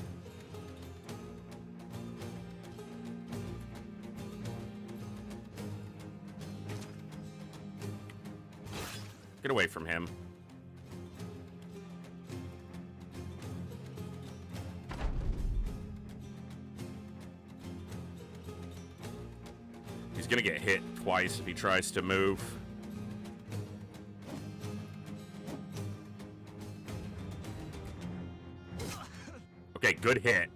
Get away from him. He's gonna get hit twice if he tries to move. Okay, good hit.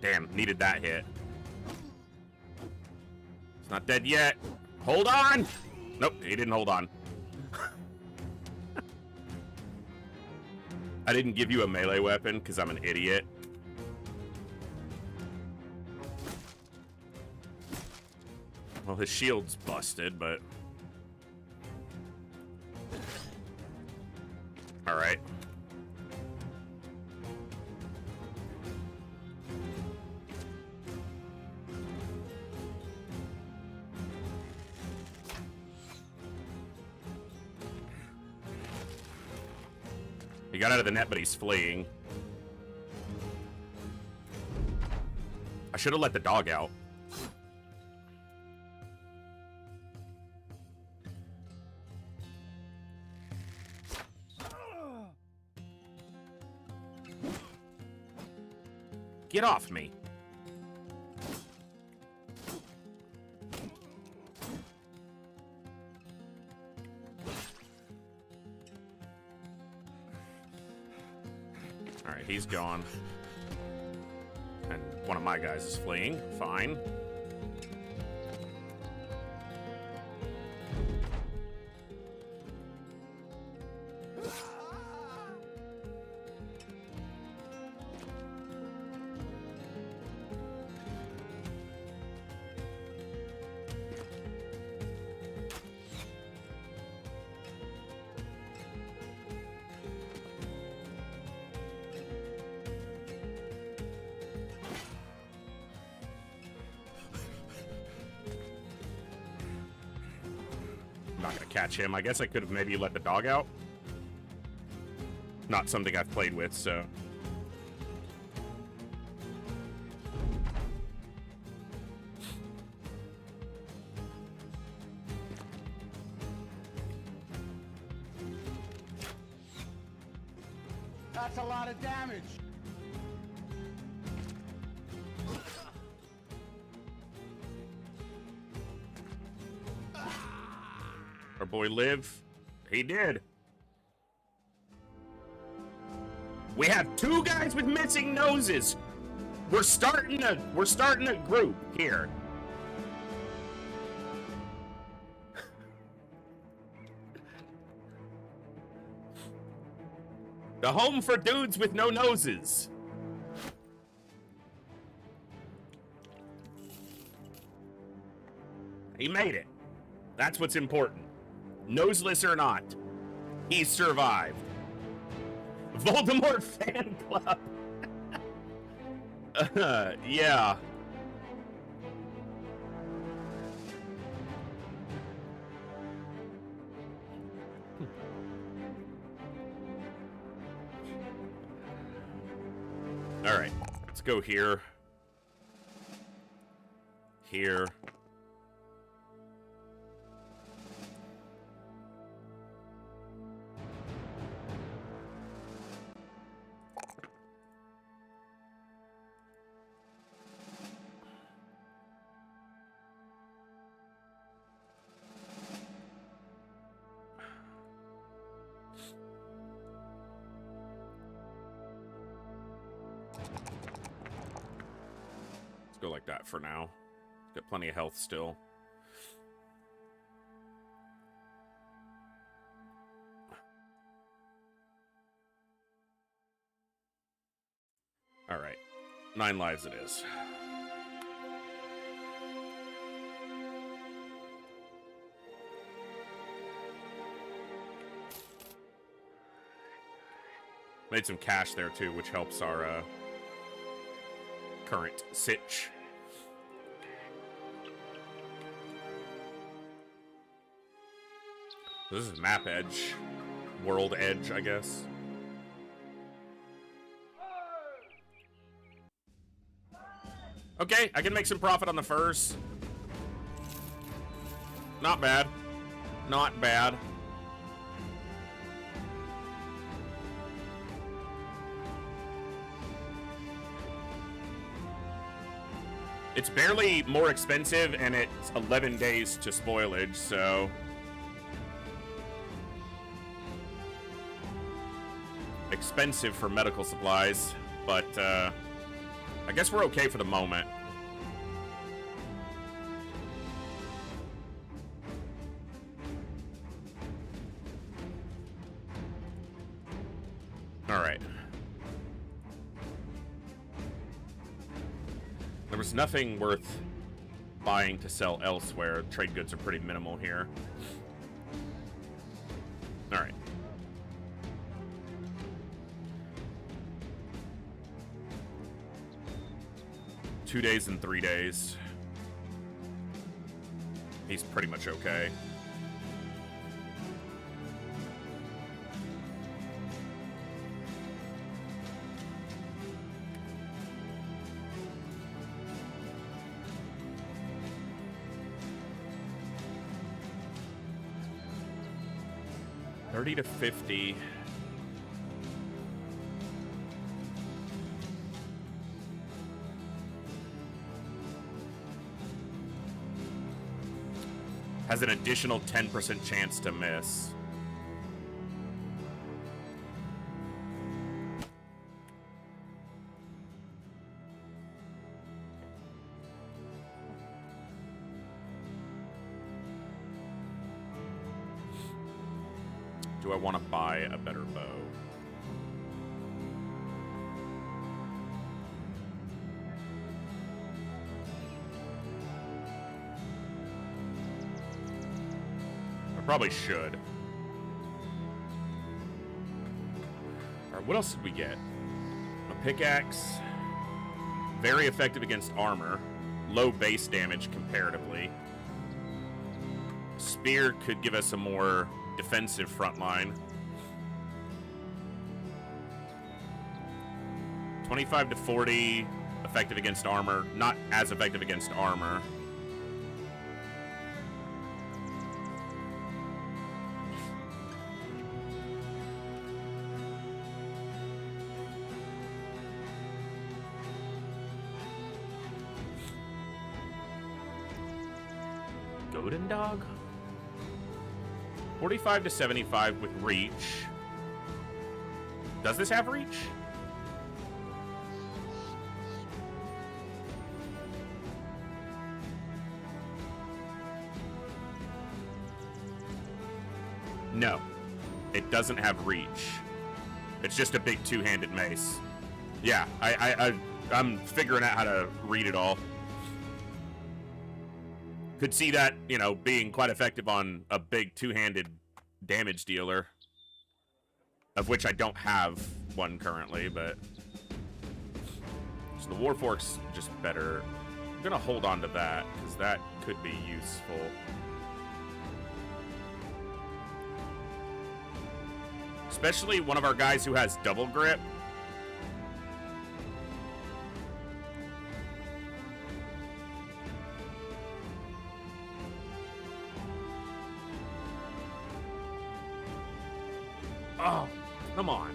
Damn, needed that hit. It's not dead yet. Hold on! Nope, he didn't hold on. I didn't give you a melee weapon because I'm an idiot. Well, his shield's busted, but... Alright. He got out of the net, but he's fleeing. I should have let the dog out. Get off me. All right, he's gone. One of my guys is fleeing. Fine. Not gonna catch him. I guess I could have maybe let the dog out. Not something I've played with, so.
That's a lot of damage.
Our boy live. He did. We have 2 guys with missing noses. We're starting a group here. The home for dudes with no noses. He made it. That's what's important. Noseless or not, he survived. Voldemort fan club. Yeah. All right, let's go here. Here. Go like that for now. Got plenty of health still. All right, 9 lives it is. Made some cash there too, which helps our current sitch. This is map edge, world edge, I guess. Okay, I can make some profit on the furs. Not bad. Not bad. It's barely more expensive, and it's 11 days to spoilage, so... expensive for medical supplies, but, I guess we're okay for the moment. Alright. There was nothing worth buying to sell elsewhere. Trade goods are pretty minimal here. Alright. Two days and 3 days. He's pretty much okay. $30 to $50. Has an additional 10% chance to miss. Do I want to buy a better bow? I probably should. Alright, what else did we get? A pickaxe. Very effective against armor. Low base damage comparatively. Spear could give us a more defensive front line. 25 to 40 effective against armor. Not as effective against armor. Golden Dog? 45 to 75 with reach. Does this have reach? No. It doesn't have reach. It's just a big two-handed mace. Yeah, I'm figuring out how to read it all. Could see that, you know, being quite effective on a big two-handed damage dealer. Of which I don't have one currently, but... So the Warfork's just better. I'm gonna hold on to that, because that could be useful. Especially one of our guys who has double grip. Oh, come on.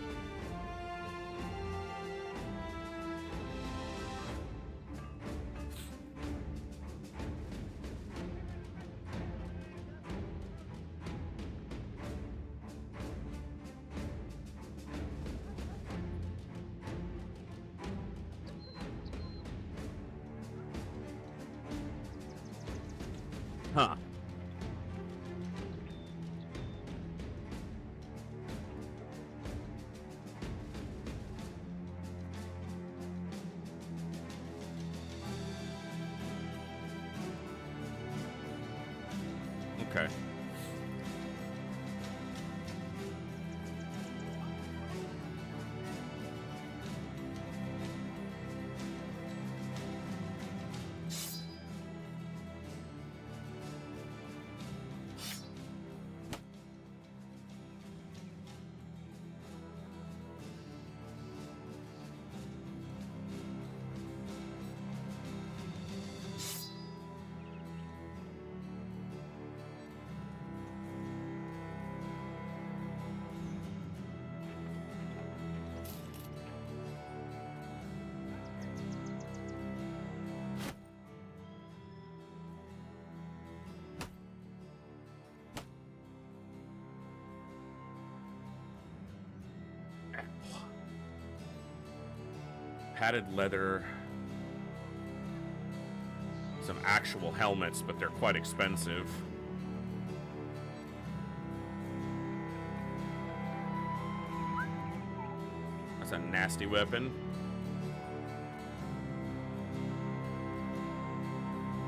Huh. Okay. Padded leather. Some actual helmets, but they're quite expensive. That's a nasty weapon.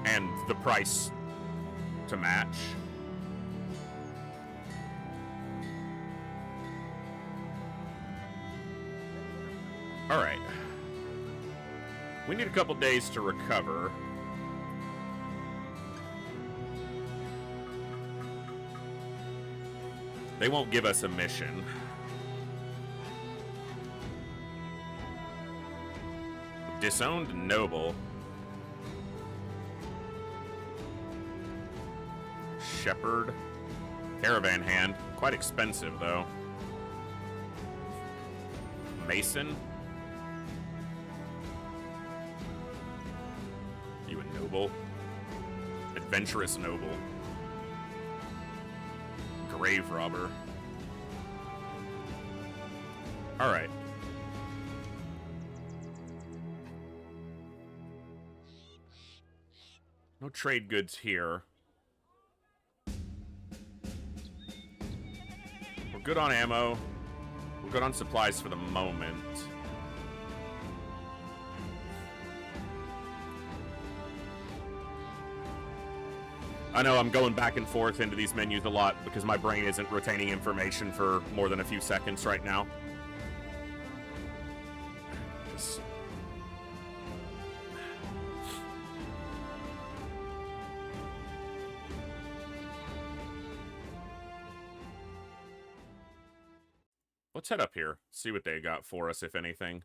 And the price to match. All right. We need a couple days to recover. They won't give us a mission. Disowned noble. Shepherd. Caravan hand. Quite expensive, though. Mason. You a noble? Adventurous noble. Grave robber. Alright. No trade goods here. We're good on ammo. We're good on supplies for the moment. I know I'm going back and forth into these menus a lot because my brain isn't retaining information for more than a few seconds right now. Just... Let's head up here, see what they got for us, if anything.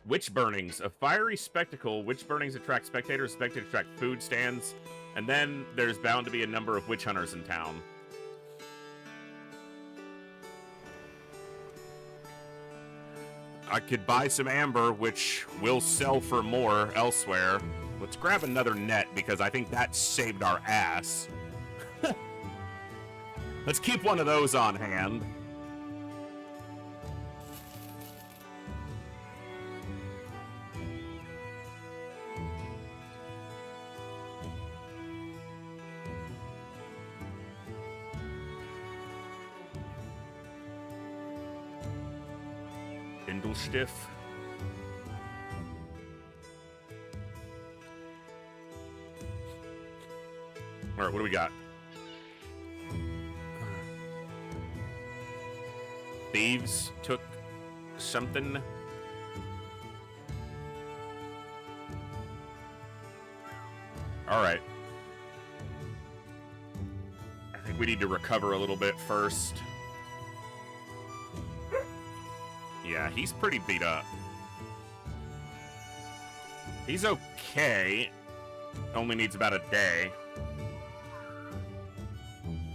Witch burnings, a fiery spectacle. Witch burnings attract spectators, spectators attract food stands, and then there's bound to be a number of witch hunters in town. I could buy some amber, which will sell for more elsewhere. Let's grab another net, because I think that saved our ass. Let's keep one of those on hand. Stiff. All right, what do we got? Thieves took something. All right. I think we need to recover a little bit first. Yeah, he's pretty beat up. He's okay. Only needs about a day.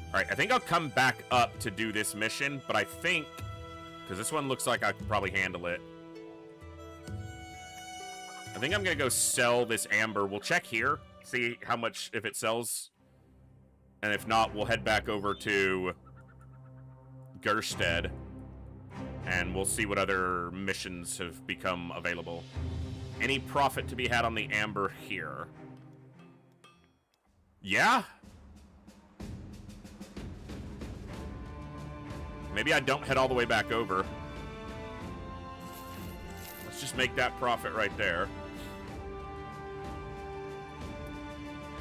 Alright, I think I'll come back up to do this mission, but I think... because this one looks like I could probably handle it. I think I'm gonna go sell this amber. We'll check here, see how much, if it sells. And if not, we'll head back over to Gerstead. And we'll see what other missions have become available. Any profit to be had on the amber here? Yeah? Maybe I don't head all the way back over. Let's just make that profit right there.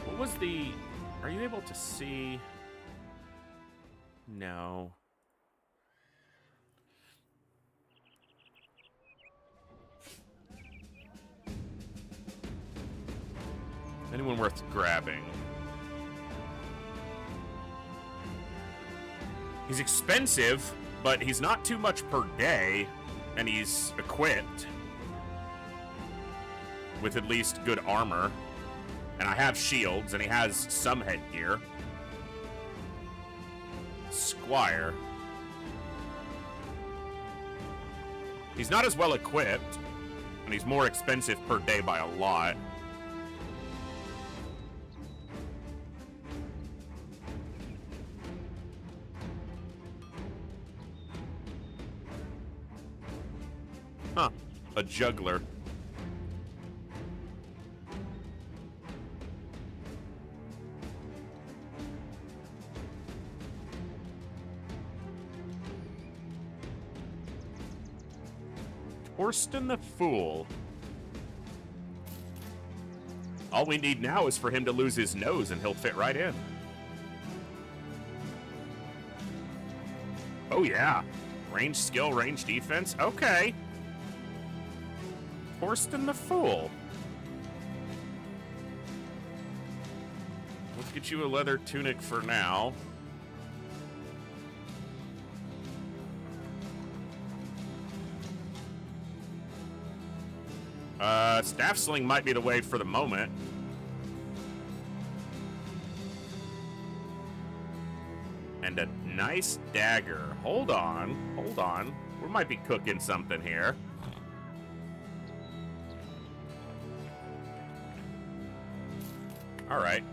What was the... are you able to see? No. Anyone worth grabbing? He's expensive, but he's not too much per day, and he's equipped with at least good armor. And I have shields, and he has some headgear. Squire. He's not as well equipped, and he's more expensive per day by a lot. Huh. A juggler. Torsten the Fool. All we need now is for him to lose his nose and he'll fit right in. Oh yeah. Range skill, range defense. Okay. Torsten the Fool. Let's get you a leather tunic for now. Staff sling might be the way for the moment. And a nice dagger. Hold on. Hold on. We might be cooking something here. All right.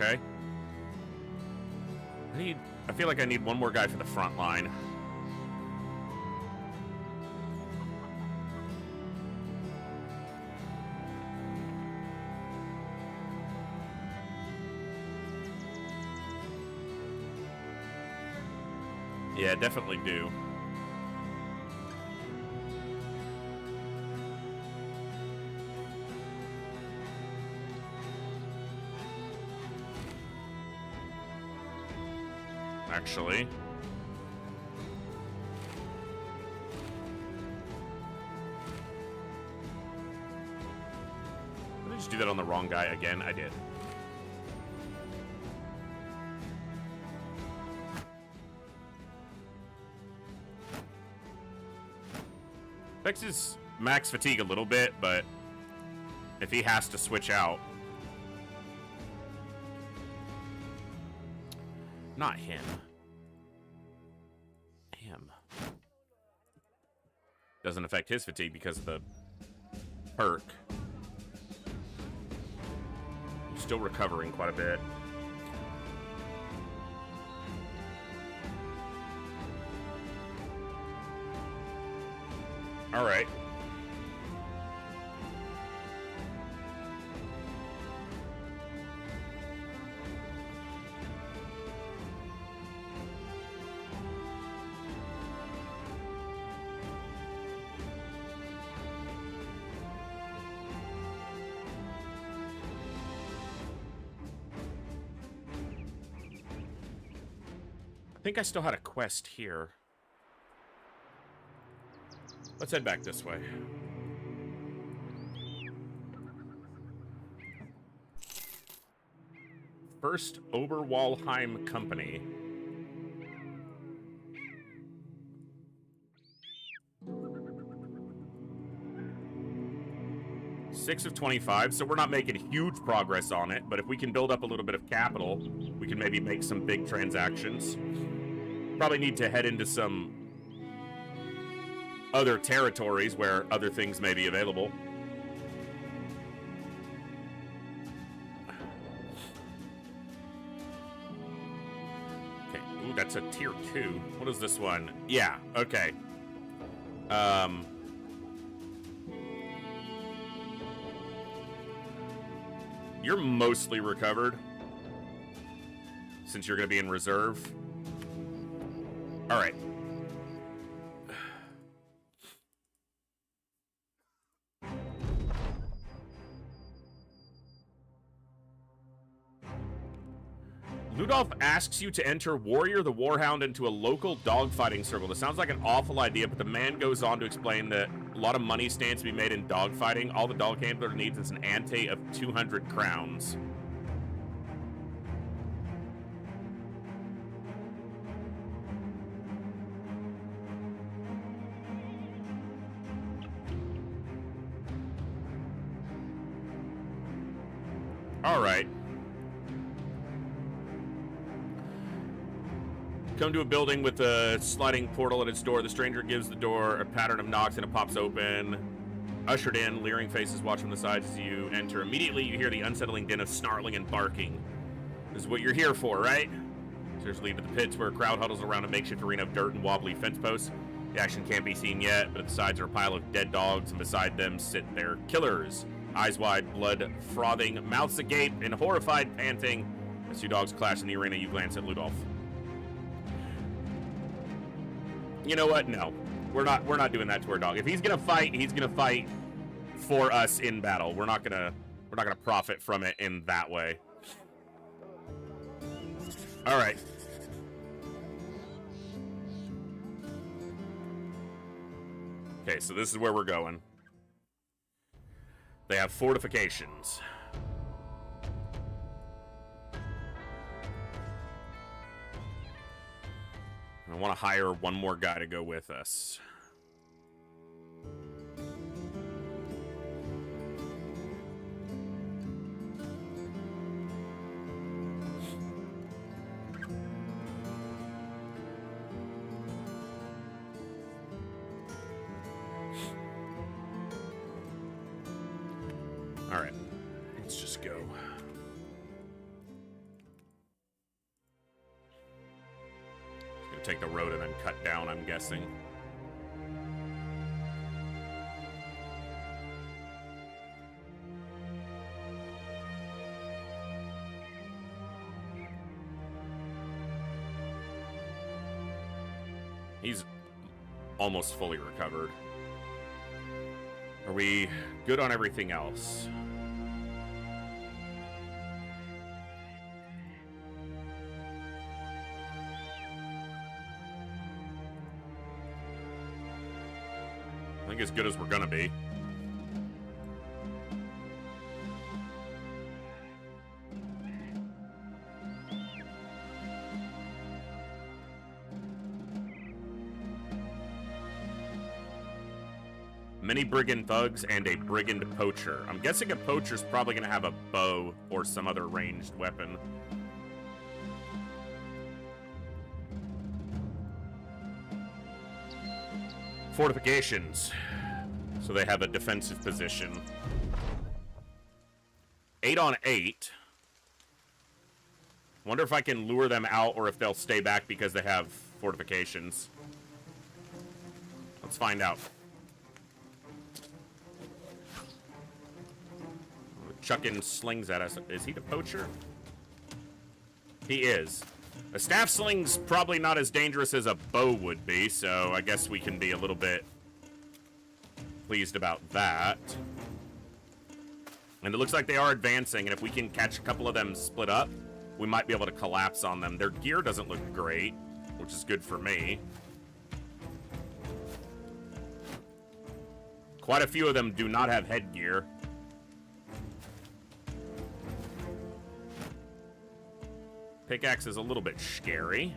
Okay. I feel like I need one more guy for the front line. Yeah, definitely do. Actually. Did I just do that on the wrong guy again? I did. Affects his max fatigue a little bit, but if he has to switch out. Not him. Him. Doesn't affect his fatigue because of the perk. He's still recovering quite a bit. All right. I think I still had a quest here. Let's head back this way. First Oberwalheim Company. Six of 25, so we're not making huge progress on it, but if we can build up a little bit of capital, we can maybe make some big transactions. Probably need to head into some other territories where other things may be available. Okay, ooh, that's a tier 2. What is this one? Yeah, okay. You're mostly recovered, since you're going to be in reserve. All right. Ludolf asks you to enter Warrior the Warhound into a local dogfighting circle. This sounds like an awful idea, but the man goes on to explain that a lot of money stands to be made in dogfighting. All the dog handler needs is an ante of 200 crowns. All right. Come to a building with a sliding portal at its door. The stranger gives the door a pattern of knocks and it pops open. Ushered in, leering faces watch from the sides as you enter. Immediately, you hear the unsettling din of snarling and barking. This is what you're here for, right? Stairs lead to the pits where a crowd huddles around a makeshift arena of dirt and wobbly fence posts. The action can't be seen yet, but at the sides are a pile of dead dogs, and beside them sit their killers. Eyes wide, blood frothing, mouths agape, and horrified panting. As two dogs clash in the arena, you glance at Ludolf. You know what? No, we're not doing that to our dog. If he's gonna fight, he's gonna fight for us in battle. We're not gonna profit from it in that way. All right. Okay, so this is where we're going. They have fortifications. I want to hire one more guy to go with us. All right, let's just go. take the road and then cut down, I'm guessing. He's almost fully recovered. Are we good on everything else? I think as good as we're gonna be. Many brigand thugs and a brigand poacher. I'm guessing a poacher's probably gonna have a bow or some other ranged weapon. Fortifications. So they have a defensive position. 8 on 8. Wonder if I can lure them out or if they'll stay back because they have fortifications. Let's find out. Chucking slings at us. Is he the poacher? He is. A staff sling's probably not as dangerous as a bow would be, so I guess we can be a little bit pleased about that. And it looks like they are advancing, and if we can catch a couple of them split up, we might be able to collapse on them. Their gear doesn't look great, which is good for me. Quite a few of them do not have headgear. Pickaxe is a little bit scary.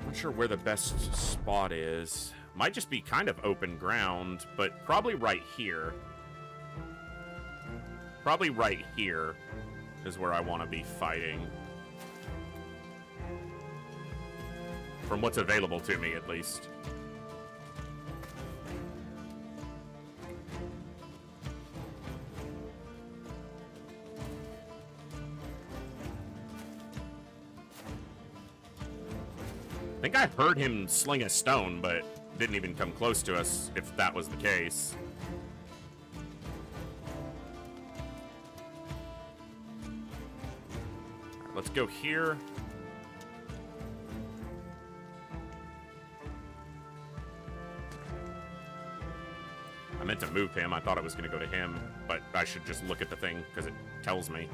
Not sure where the best spot is. Might just be kind of open ground, but probably right here. Probably right here is where I want to be fighting. From what's available to me, at least. I think I heard him sling a stone, but didn't even come close to us, if that was the case. Right, let's go here. I meant to move him. I thought I was going to go to him, but I should just look at the thing, because it tells me.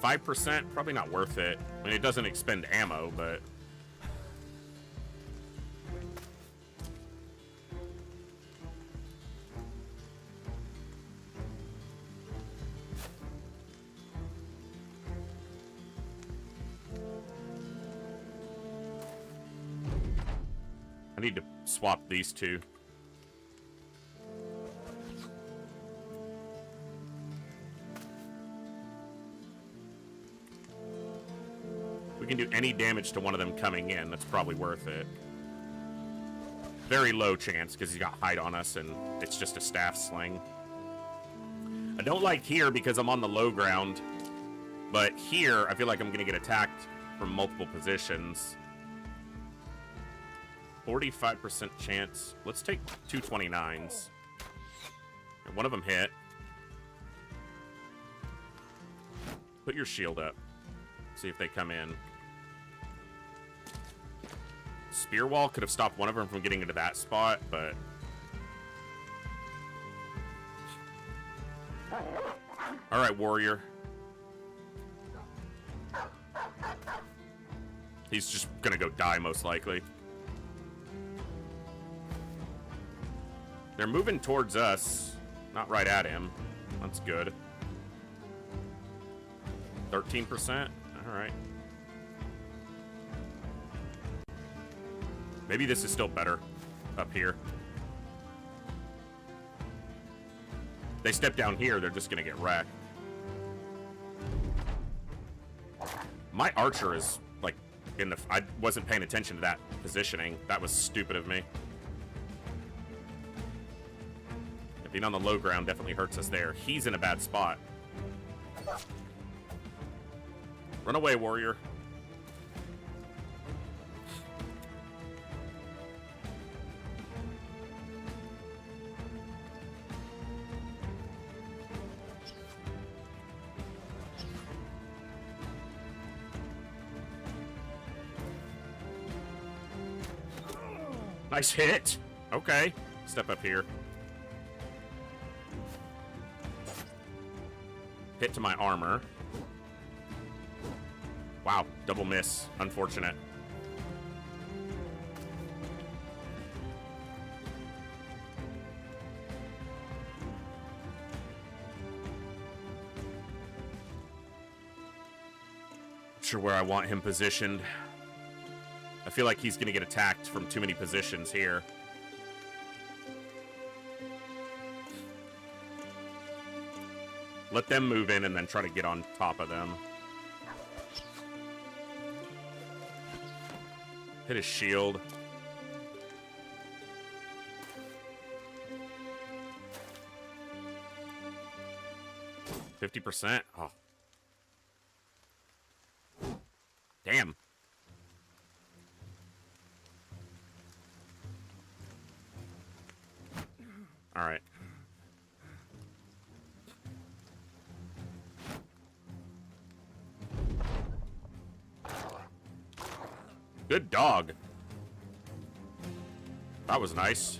5%, probably not worth it. I mean, it doesn't expend ammo, but... I need to swap these two. We can do any damage to one of them coming in. That's probably worth it. Very low chance because he's got hide on us and it's just a staff sling. I don't like here because I'm on the low ground, but here I feel like I'm going to get attacked from multiple positions. 45% chance. Let's take 229s. One of them hit. Put your shield up. See if they come in. Spear wall could have stopped one of them from getting into that spot, but... Alright, warrior. He's just gonna go die, most likely. They're moving towards us. Not right at him. That's good. 13%? Alright. Maybe this is still better up here. They step down here, they're just gonna get wrecked. My archer is, like, in the... I wasn't paying attention to that positioning. That was stupid of me. Being on the low ground definitely hurts us there. He's in a bad spot. Run away, warrior. Nice hit. Okay. Step up here. Hit to my armor. Wow. Double miss. Unfortunate. Not sure where I want him positioned. I feel like he's going to get attacked from too many positions here. Let them move in and then try to get on top of them. Hit his shield. %. Oh. Damn. All right. Good dog. That was nice.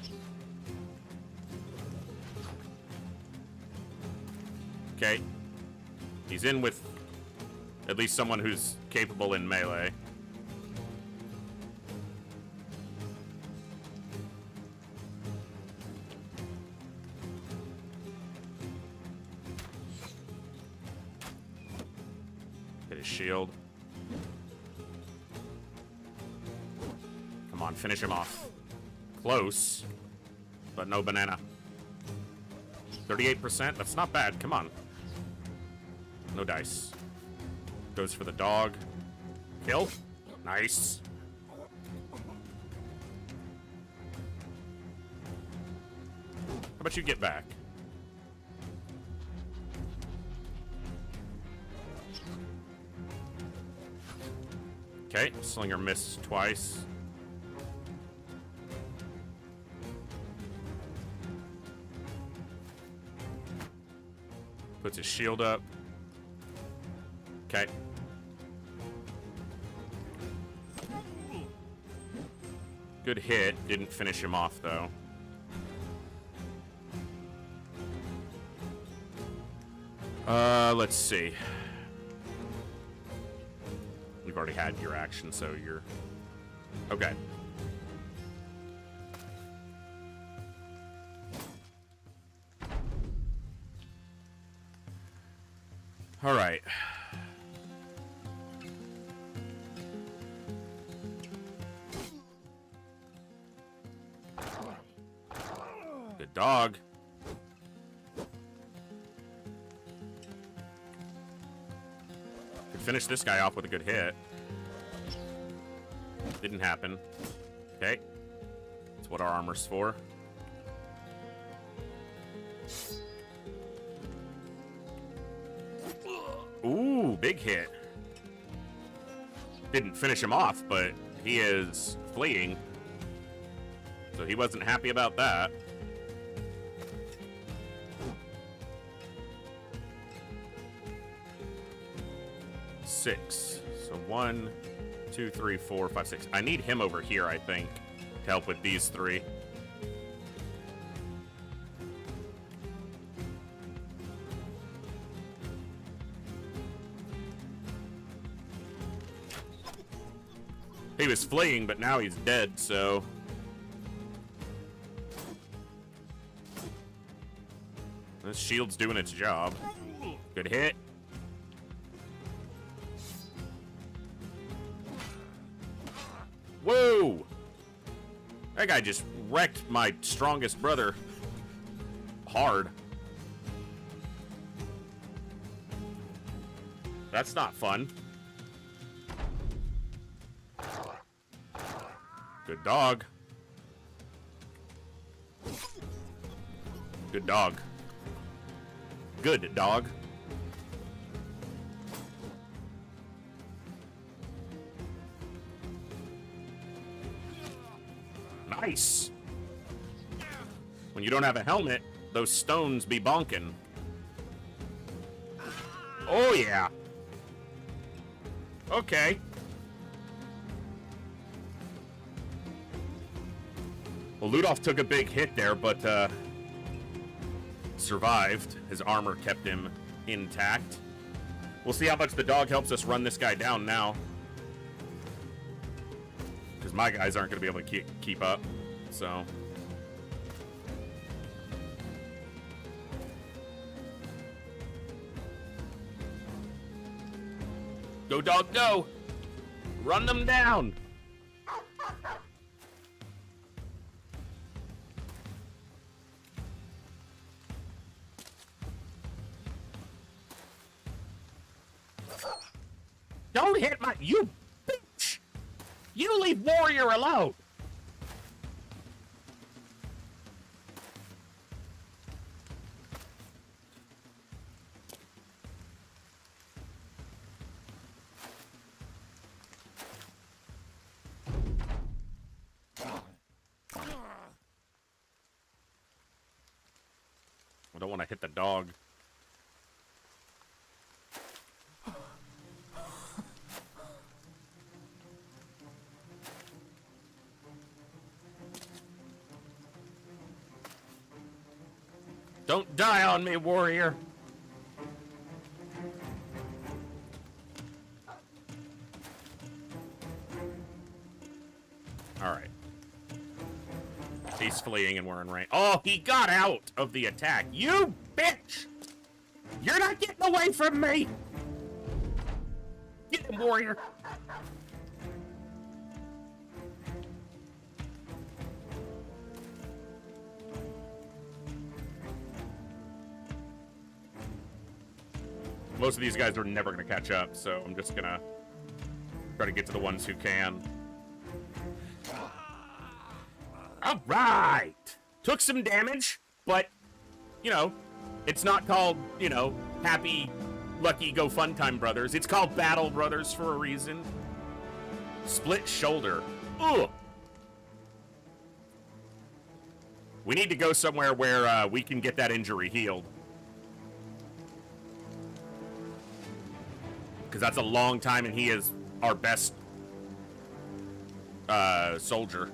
Okay. He's in with at least someone who's capable in melee. Hit his shield. Come on, finish him off. Close, but no banana. 38%, that's not bad, come on. No dice. Goes for the dog. Kill. Nice. How about you get back? Okay, Slinger missed twice. Puts his shield up. Okay. Good hit. Didn't finish him off, though. Let's see. You've already had your action, so you're... Okay. All right. Good dog. Could finish this guy off with a good hit. Didn't happen. Okay. That's what our armor's for. Ooh, big hit. Didn't finish him off, but he is fleeing. So he wasn't happy about that. Six. So 1, 2, 3, 4, 5, 6. I need him over here, I think, to help with these three. He was fleeing, but now he's dead, so... This shield's doing its job. Good hit. Whoa! That guy just wrecked my strongest brother hard. That's not fun. Good dog. Good dog. Good dog. Nice. When you don't have a helmet, those stones be bonking. Oh, yeah. Okay. Well, Ludolf took a big hit there, but survived. His armor kept him intact. We'll see how much the dog helps us run this guy down now. Because my guys aren't going to be able to keep up, so... Go, dog, go! Run them down! Don't hit my... You bitch! You leave Warrior alone! I don't want to hit the dog. Don't die on me, warrior. All right. He's fleeing and we're in range. Oh, he got out of the attack. You bitch! You're not getting away from me! Get him, warrior! Most of these guys are never going to catch up, so I'm just going to try to get to the ones who can. All right! Took some damage, but, you know, it's not called, you know, Happy, Lucky, Go Fun Time Brothers. It's called Battle Brothers for a reason. Split shoulder. Ugh! We need to go somewhere where we can get that injury healed. Because that's a long time, and he is our best soldier.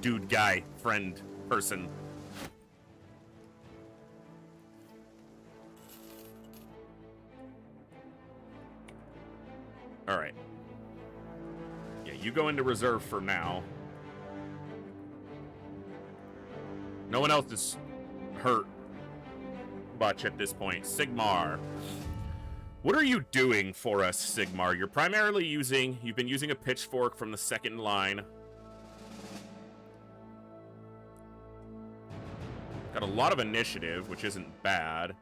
Dude, guy, friend, person. All right. Yeah, you go into reserve for now. No one else is hurt much at this point. Sigmar. What are you doing for us, Sigmar? You've been using a pitchfork from the second line. Got a lot of initiative, which isn't bad.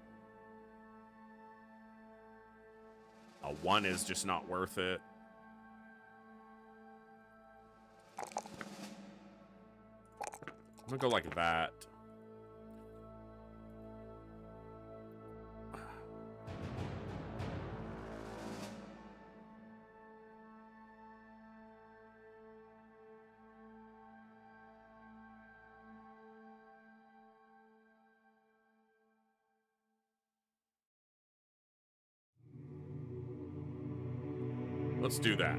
A 1 is just not worth it. I'm gonna go like that. Let's do that.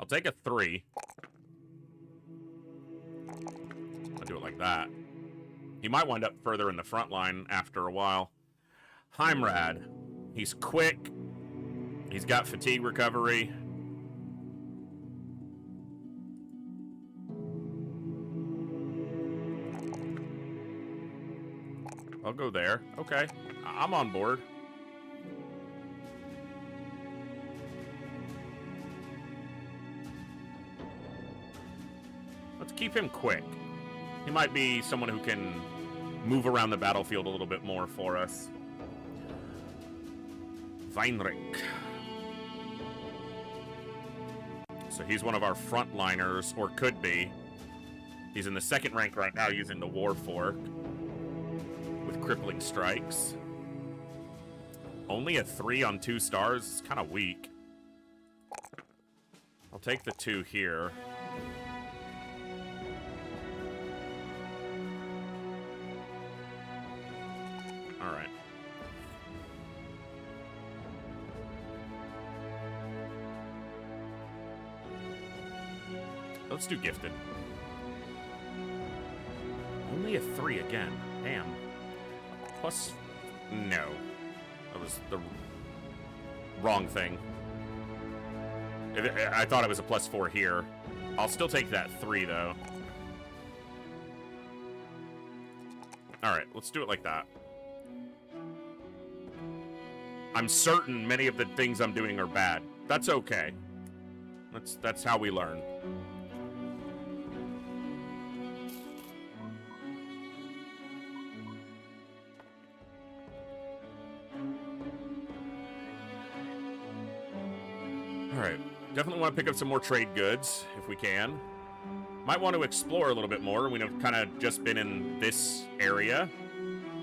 I'll take a 3. I'll do it like that. He might wind up further in the front line after a while. Heimrad. He's quick. He's got fatigue recovery. I'll go there. Okay. I'm on board. Let's keep him quick. He might be someone who can move around the battlefield a little bit more for us. Weinrich. So he's one of our frontliners, or could be. He's in the 2nd rank right now using the War Fork with crippling strikes. Only a 3 on 2 stars. It's kind of weak. I'll take the 2 here. All right. Let's do gifted. Only a 3 again. Damn. Plus... No. That was the wrong thing. I thought it was a +4 here. I'll still take that 3, though. Alright, let's do it like that. I'm certain many of the things I'm doing are bad. That's okay. That's how we learn. Alright, definitely want to pick up some more trade goods, if we can. Might want to explore a little bit more. We've kind of just been in this area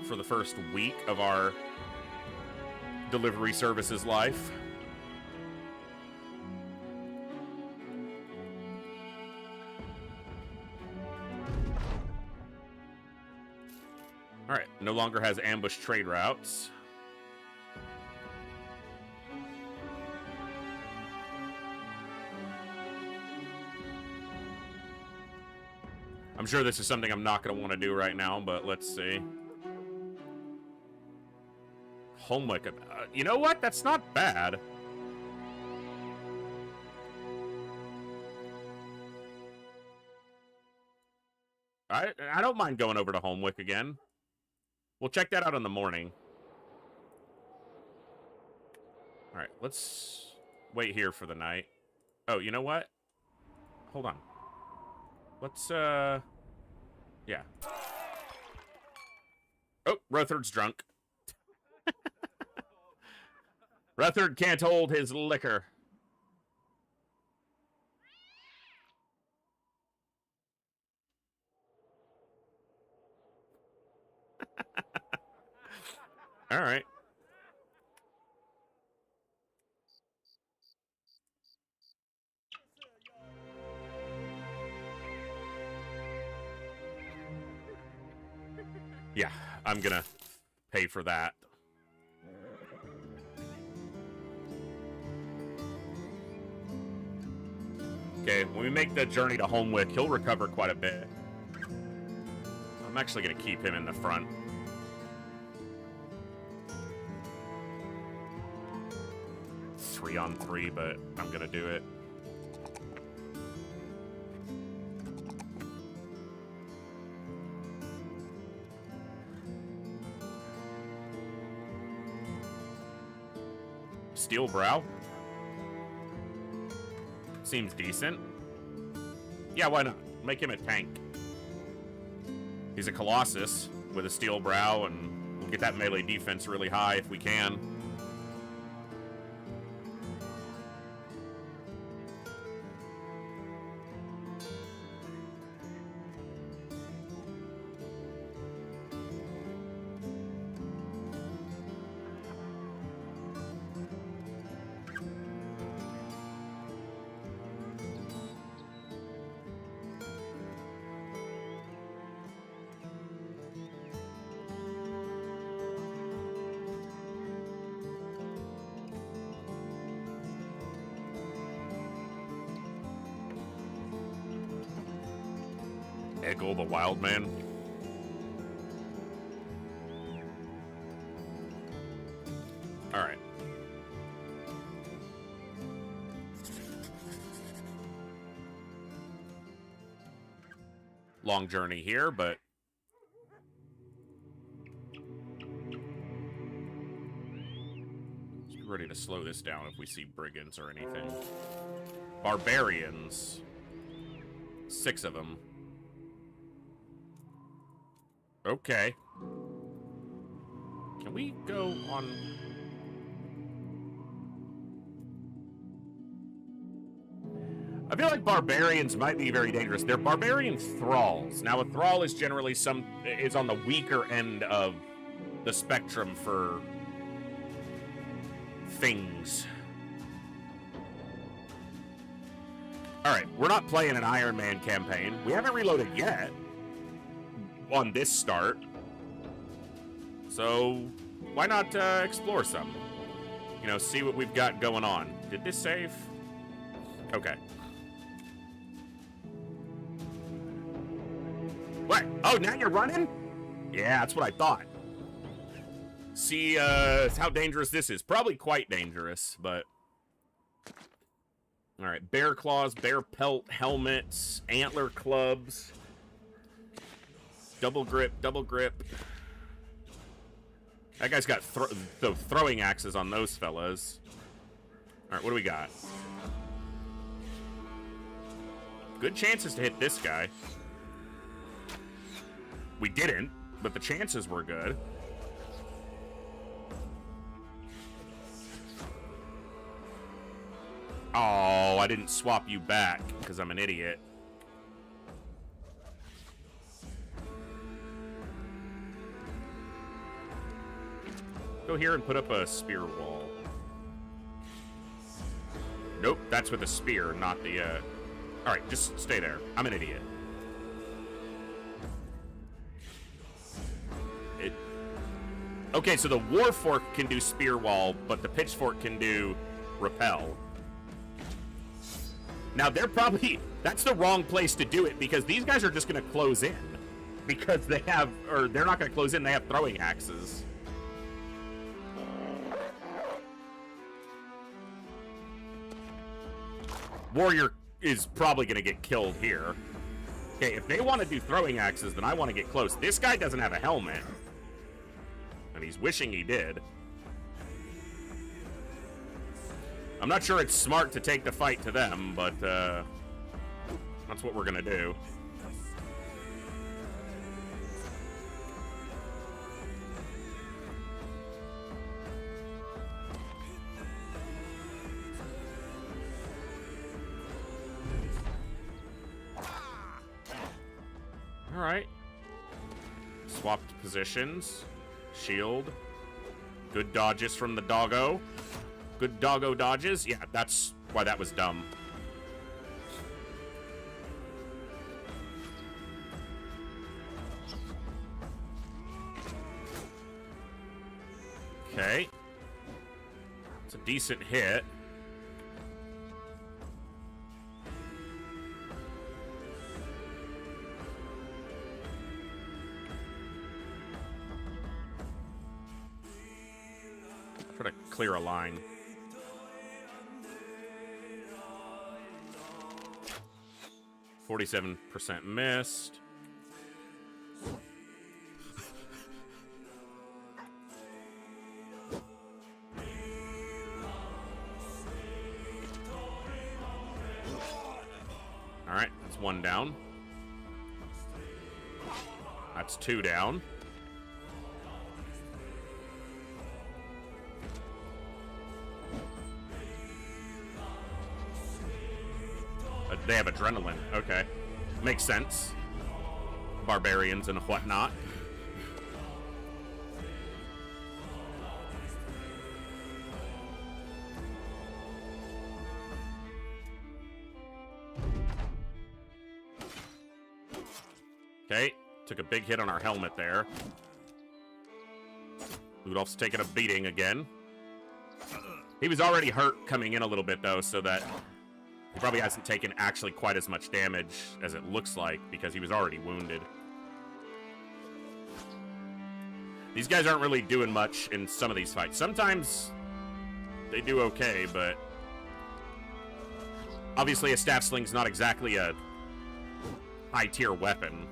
for the first week of our delivery services life. Alright, no longer has ambush trade routes. I'm sure this is something I'm not going to want to do right now, but let's see. Homework. You know what? That's not bad. I don't mind going over to Homewick again. We'll check that out in the morning. All right, let's wait here for the night. Oh, you know what? Hold on. Let's, yeah. Oh, Rutherford's drunk. Rutherford can't hold his liquor. All right. Yeah, I'm gonna pay for that. Okay, when we make the journey to Homewick, he'll recover quite a bit. I'm actually gonna keep him in the front. Three on 3, but I'm gonna do it. Steel Brow? Seems decent. Yeah, why not? Make him a tank. He's a Colossus with a Steel Brow, and we'll get that melee defense really high if we can. Eggle the Wild Man. Alright. Long journey here, but let's be ready to slow this down if we see brigands or anything. Barbarians. 6 of them. Okay. Can we go on... I feel like barbarians might be very dangerous. They're barbarian thralls. Now, a thrall is generally is on the weaker end of the spectrum for things. All right, we're not playing an Iron Man campaign. We haven't reloaded yet on this start. So why not explore some? You know, see what we've got going on. Did this save? Okay. What? Oh, now you're running? Yeah, that's what I thought. See how dangerous this is. Probably quite dangerous, but... All right, bear claws, bear pelt, helmets, antler clubs. Double grip, double grip. That guy's got the throwing axes on those fellas. All right, what do we got? Good chances to hit this guy. We didn't, but the chances were good. Oh, I didn't swap you back because I'm an idiot. Go here and put up a spear wall. Nope, that's with a spear, not the, All right, just stay there. I'm an idiot. Okay, so the Warfork can do spear wall, but the Pitchfork can do repel. Now, that's the wrong place to do it, because these guys are just going to close in. Because they're not going to close in, they have throwing axes. Warrior is probably going to get killed here. Okay, if they want to do throwing axes, then I want to get close. This guy doesn't have a helmet. And he's wishing he did. I'm not sure it's smart to take the fight to them, but that's what we're going to do. All right. Swapped positions. Shield. Good dodges from the doggo. Good doggo dodges. Yeah, that's why that was dumb. Okay. It's a decent hit. Try to clear a line. %47% missed. All right, that's one down. That's two down. They have adrenaline. Okay. Makes sense. Barbarians and whatnot. Okay. Took a big hit on our helmet there. Ludolf's taking a beating again. He was already hurt coming in a little bit, though, so that... He probably hasn't taken actually quite as much damage as it looks like because he was already wounded. These guys aren't really doing much in some of these fights. Sometimes they do okay, but obviously a staff sling's not exactly a high-tier weapon.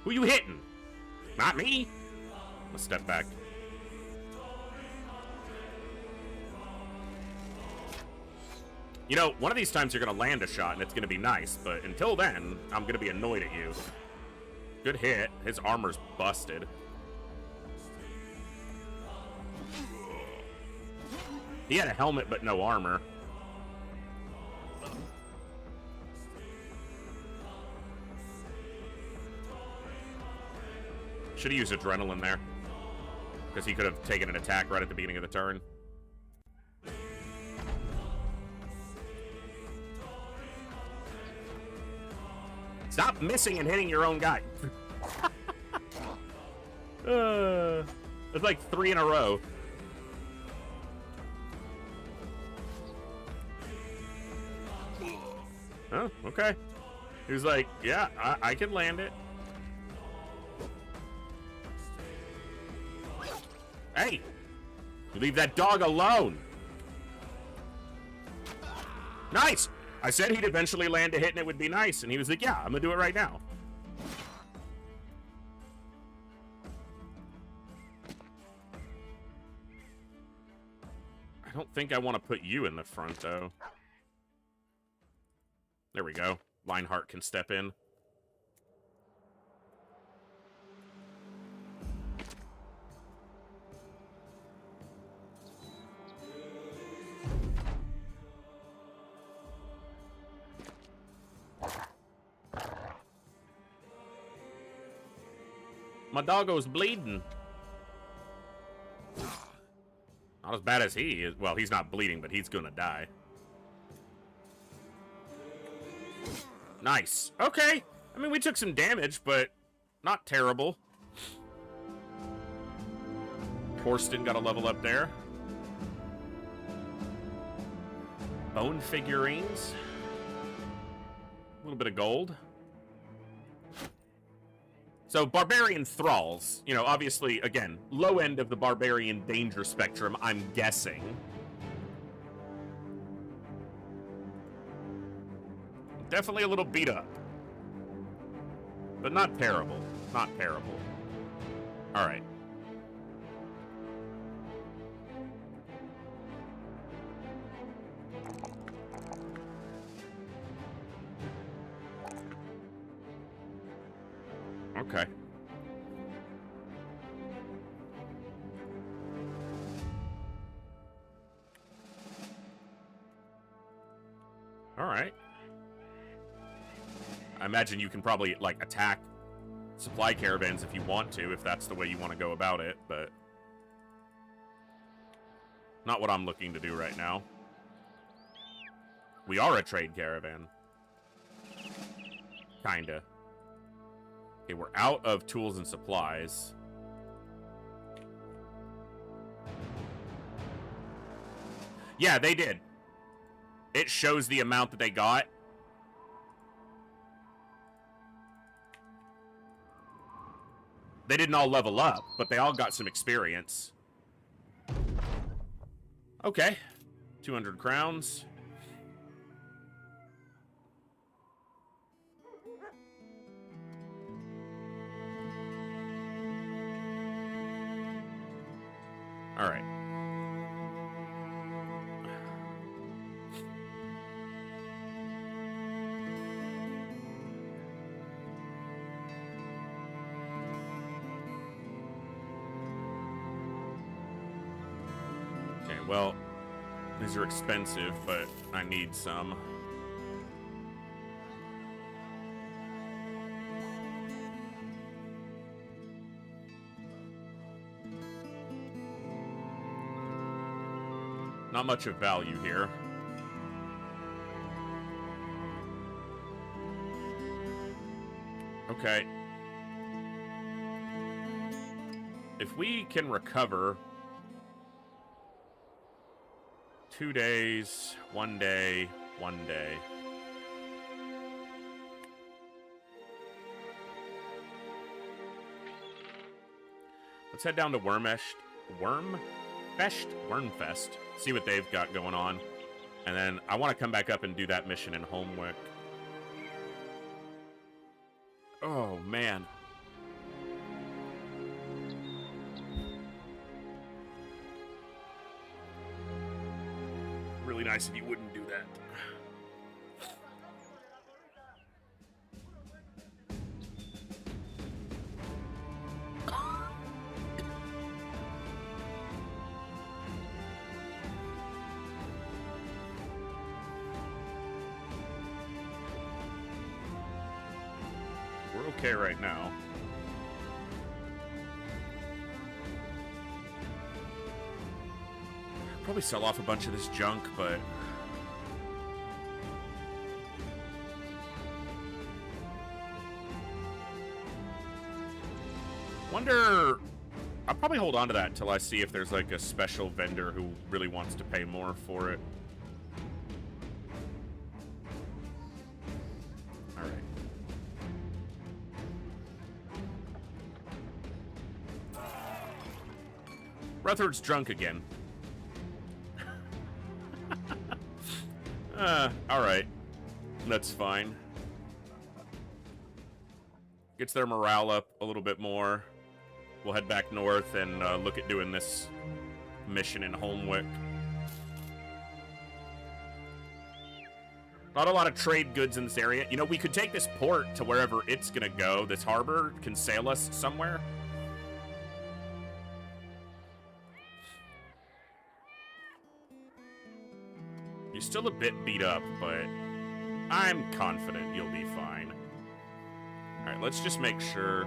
Who you hitting? Not me. Let's step back. You know, one of these times you're going to land a shot and it's going to be nice, but until then, I'm going to be annoyed at you. Good hit. His armor's busted. He had a helmet but no armor. Should have used adrenaline there, because he could have taken an attack right at the beginning of the turn. Stop missing and hitting your own guy. It's like 3 in a row. Oh, okay. He was like, yeah, I can land it. Hey, you leave that dog alone. Nice. I said he'd eventually land a hit and it would be nice. And he was like, yeah, I'm going to do it right now. I don't think I want to put you in the front, though. There we go. Lionheart can step in. My doggo's bleeding. Not as bad as he is. Well, he's not bleeding, but he's gonna die. Nice. Okay. I mean, we took some damage, but not terrible. Torsten got a level up there. Bone figurines. A little bit of gold. So, Barbarian Thralls. You know, obviously, again, low end of the Barbarian danger spectrum, I'm guessing. Definitely a little beat up. But not terrible. Not terrible. Alright. Okay. Alright. I imagine you can probably, like, attack supply caravans if you want to, if that's the way you want to go about it, but not what I'm looking to do right now. We are a trade caravan. Kinda. Okay, we're out of tools and supplies. Yeah, they did. It shows the amount that they got. They didn't all level up, but they all got some experience. Okay. 200 crowns. All right. Okay, well, these are expensive, but I need some. Not much of value here. Okay. If we can recover 2 days, 1 day, 1 day. Let's head down to Wormfest, see what they've got going on. And then I want to come back up and do that mission in Homewick. Oh, man. Really nice if you wouldn't do that. we're okay right now. Probably sell off a bunch of this junk, but... Wonder... I'll probably hold on to that until I see if there's like a special vendor who really wants to pay more for it. Alright. Rutherford's drunk again. Alright. That's fine. Gets their morale up a little bit more. We'll head back north and look at doing this mission in Holmwick. Not a lot of trade goods in this area. You know, we could take this port to wherever it's gonna go. This harbor can sail us somewhere. You're still a bit beat up, but I'm confident you'll be fine. Alright, let's just make sure.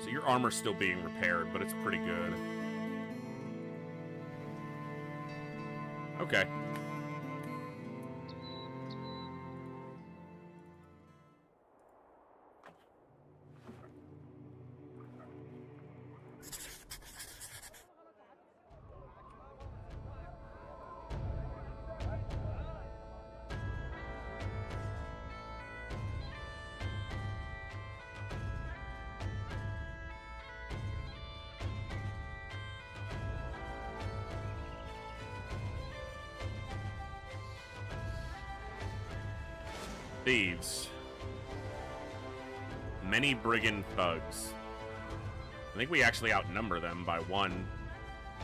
So your armor's still being repaired, but it's pretty good. Okay. Thieves. Many brigand thugs. I think we actually outnumber them by 1.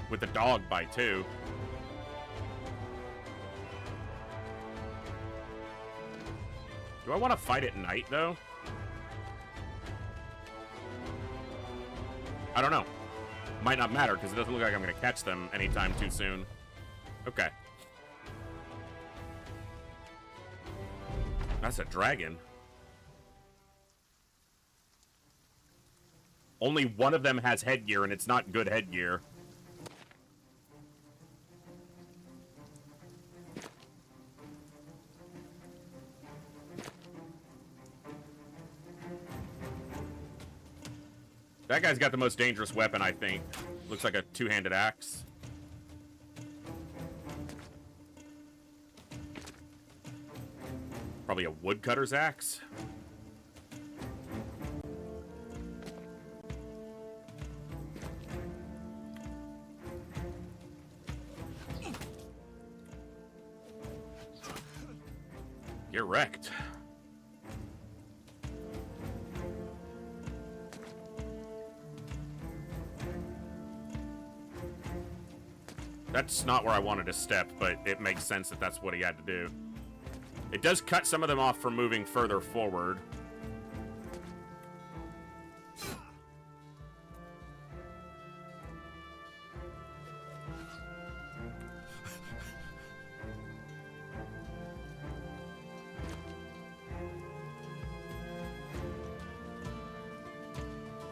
With the dog by 2. Do I want to fight at night, though? I don't know. Might not matter, because it doesn't look like I'm going to catch them anytime too soon. Okay. That's a dragon. Only one of them has headgear, and it's not good headgear. That guy's got the most dangerous weapon, I think. Looks like a two-handed axe. Probably a woodcutter's axe. Get wrecked. That's not where I wanted to step, but it makes sense that that's what he had to do. It does cut some of them off from moving further forward.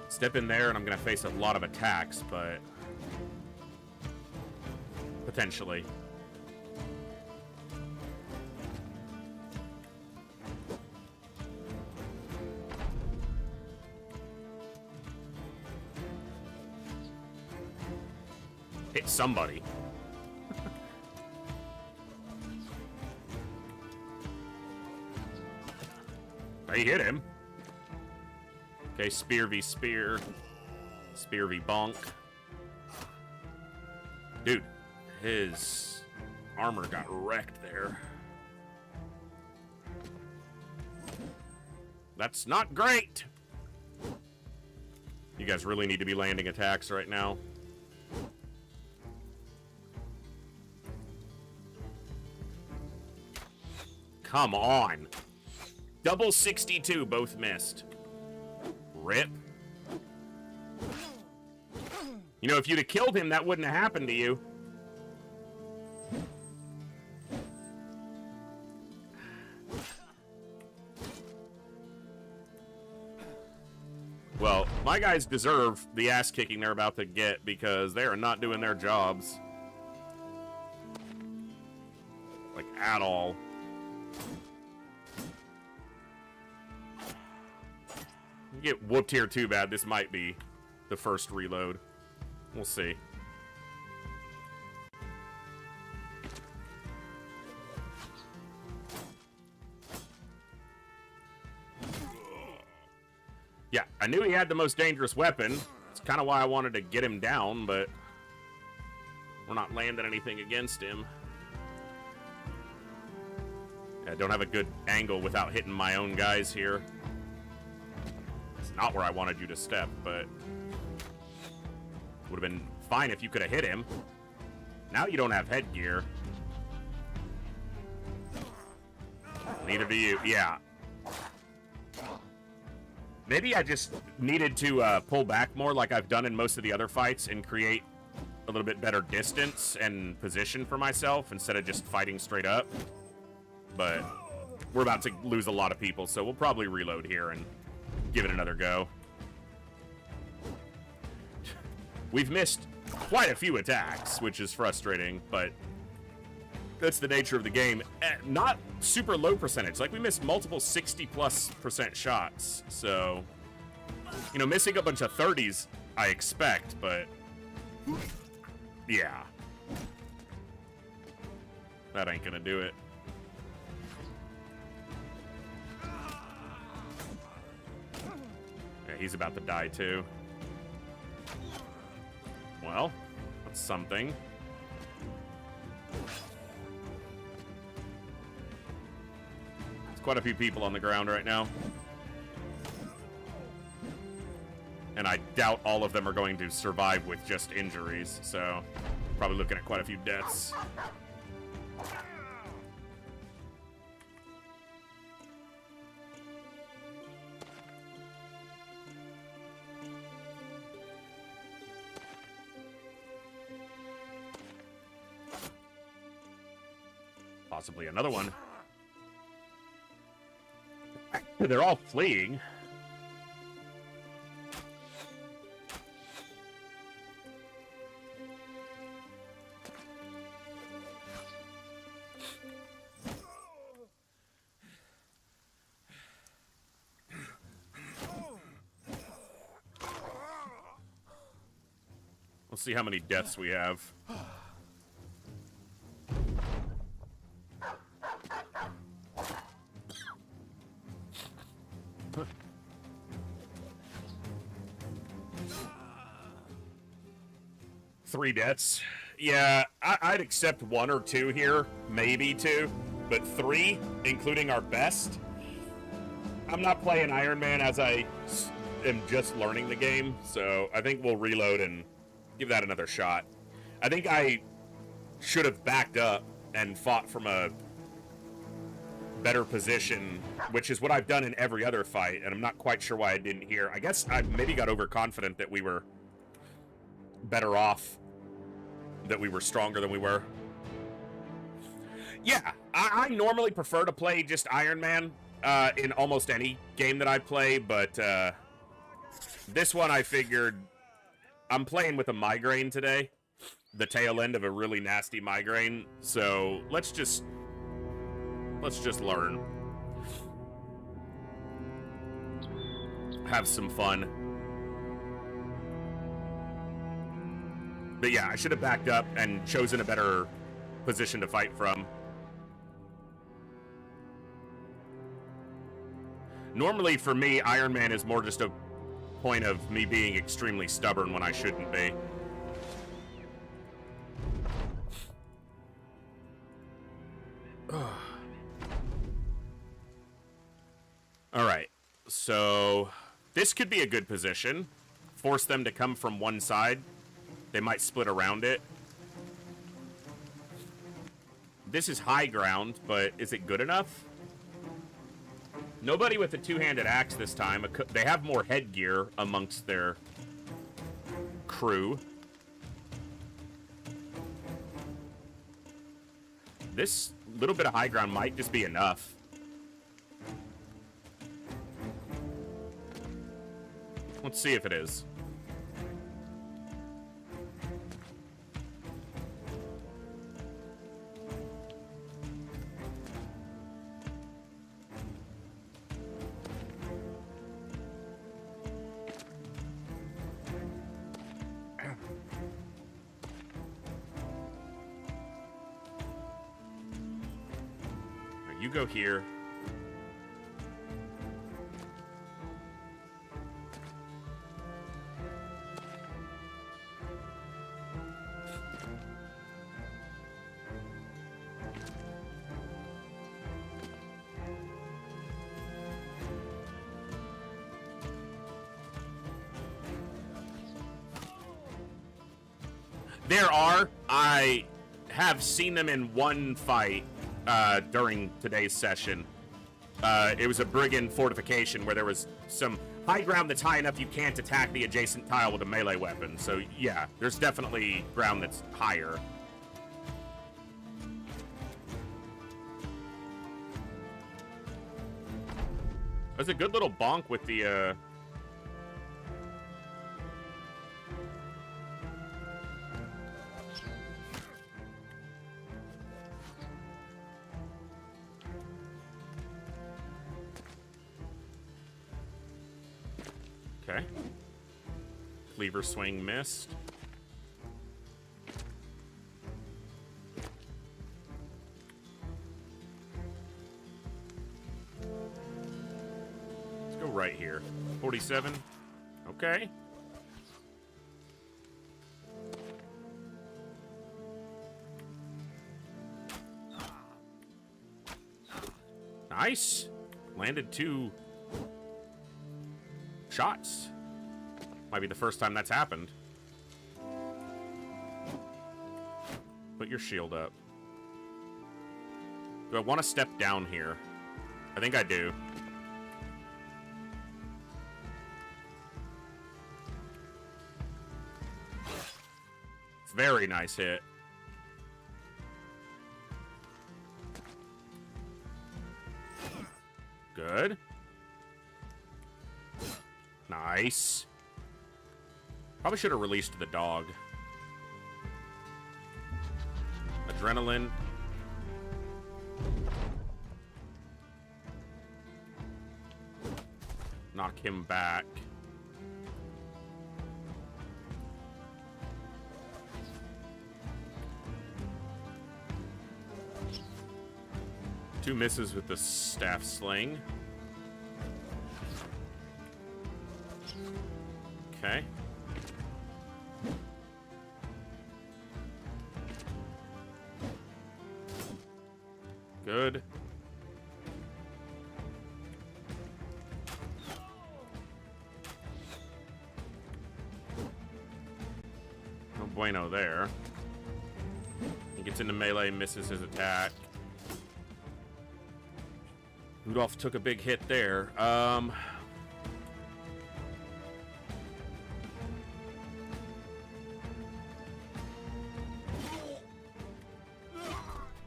Step in there and I'm going to face a lot of attacks, but potentially. Hit somebody. They hit him. Okay, spear v spear. Spear v bonk. Dude, his armor got wrecked there. That's not great. You guys really need to be landing attacks right now. Come on. Double 62, both missed. Rip. You know, if you'd have killed him, that wouldn't have happened to you. Well, my guys deserve the ass kicking they're about to get because they are not doing their jobs. Like, at all. You get whooped here too bad. This might be the first reload. We'll see. Yeah, I knew he had the most dangerous weapon. It's kind of why I wanted to get him down, but we're not landing anything against him. I don't have a good angle without hitting my own guys here. It's not where I wanted you to step, but would have been fine if you could have hit him. Now you don't have headgear. Neither do you. Yeah. Maybe I just needed to pull back more like I've done in most of the other fights and create a little bit better distance and position for myself instead of just fighting straight up. But we're about to lose a lot of people, so we'll probably reload here and give it another go. We've missed quite a few attacks, which is frustrating, but that's the nature of the game. Not super low percentage. Like, we missed multiple 60+% shots. So, you know, missing a bunch of 30s, I expect, but yeah. That ain't gonna do it. Yeah, he's about to die, too. Well, that's something. There's quite a few people on the ground right now. And I doubt all of them are going to survive with just injuries, so probably looking at quite a few deaths. Possibly another one. They're all fleeing. Let's see how many deaths we have. 3 deaths. Yeah, I'd accept 1 or 2 here, maybe 2, but 3, including our best. I'm not playing Iron Man as I am just learning the game, so I think we'll reload and give that another shot. I think I should have backed up and fought from a better position, which is what I've done in every other fight, and I'm not quite sure why I didn't here. I guess I maybe got overconfident that we were better off, that we were stronger than we were. Yeah, I normally prefer to play just Iron Man in almost any game that I play, but this one I figured I'm playing with a migraine today, the tail end of a really nasty migraine, so let's just learn. Have some fun. But yeah, I should have backed up and chosen a better position to fight from. Normally, for me, Iron Man is more just a point of me being extremely stubborn when I shouldn't be. Alright, so this could be a good position. Force them to come from one side. They might split around it. This is high ground, but is it good enough? Nobody with a two-handed axe this time. They have more headgear amongst their crew. This little bit of high ground might just be enough. Let's see if it is. You go here. There are. I have seen them in one fight during today's session. It was a brigand fortification where there was some high ground that's high enough you can't attack the adjacent tile with a melee weapon. So, yeah, there's definitely ground that's higher. There's a good little bonk with the, Okay. Cleaver swing missed. Let's go right here. 47. Okay. Nice. Landed 2 shots. Might be the first time that's happened. Put your shield up. Do I want to step down here? I think I do. Very nice hit. Good. Nice. Probably should have released the dog. Adrenaline. Knock him back. Two misses with the staff sling. Okay. Good. No bueno there. He gets into melee, misses his attack. Rudolph took a big hit there.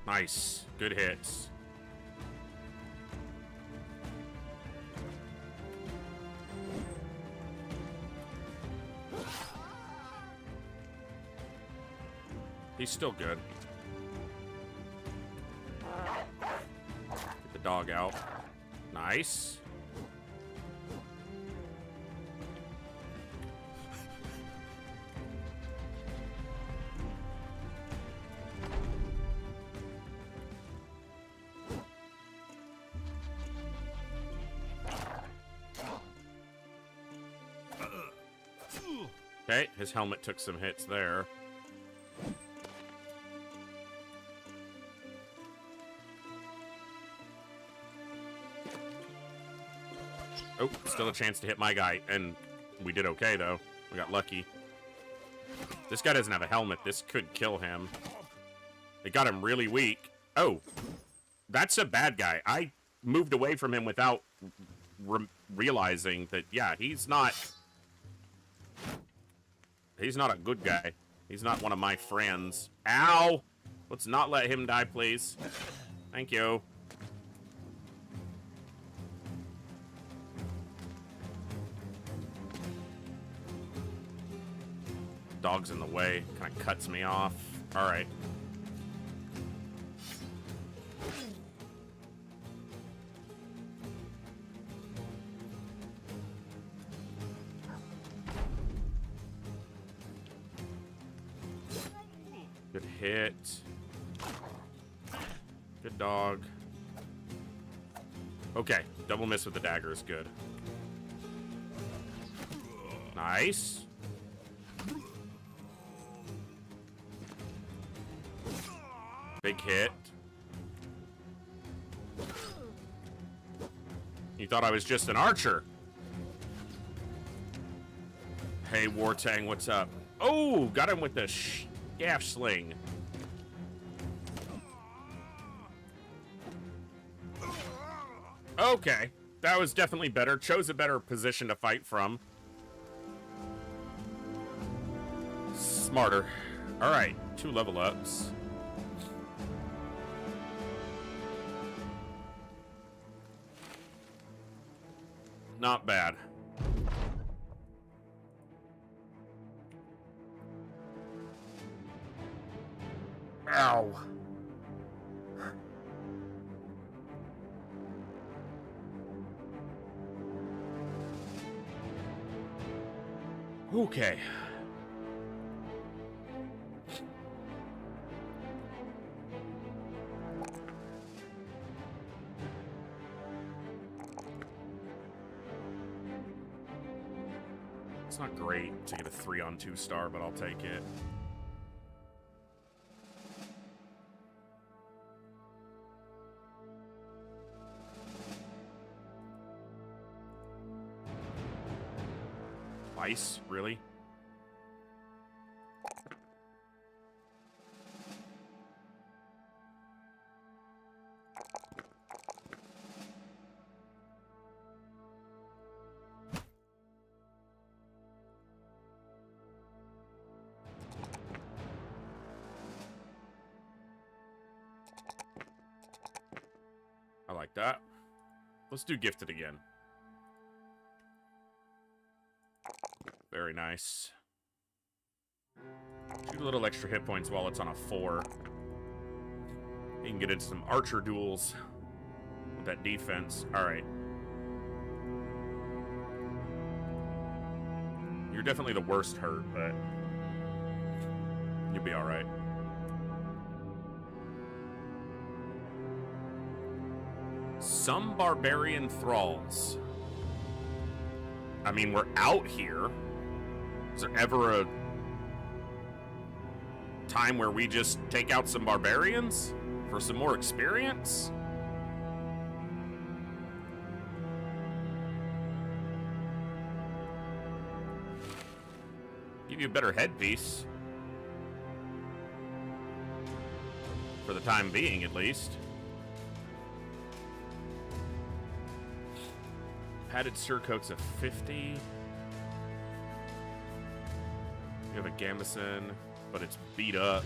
Nice. Good hits. He's still good. Get the dog out. Nice. Okay, his helmet took some hits there. Oh, still a chance to hit my guy, and we did okay, though. We got lucky. This guy doesn't have a helmet. This could kill him. It got him really weak. Oh, that's a bad guy. I moved away from him without realizing that, yeah, he's not a good guy. He's not one of my friends. Ow! Let's not let him die, please. Thank you. Dog's in the way. Kind of cuts me off. All right. Good hit. Good dog. Okay, double miss with the dagger is good. Nice. Big hit. You thought I was just an archer. Hey, Wartang, what's up? Oh, got him with the gaff sling. Okay, that was definitely better. Chose a better position to fight from. Smarter. All right, 2 level ups. Not bad. Ow. Okay. It's not great to get a 3-on-2 star, but I'll take it. Twice? Really? I like that. Let's do gifted again. Very nice. 2 little extra hit points while it's on a 4. You can get into some archer duels with that defense. Alright. You're definitely the worst hurt, but you'll be alright. Some barbarian thralls. I mean, we're out here. Is there ever a time where we just take out some barbarians for some more experience? Give you a better headpiece. For the time being, at least. Padded surcoats of 50. You have a gambeson, but it's beat up.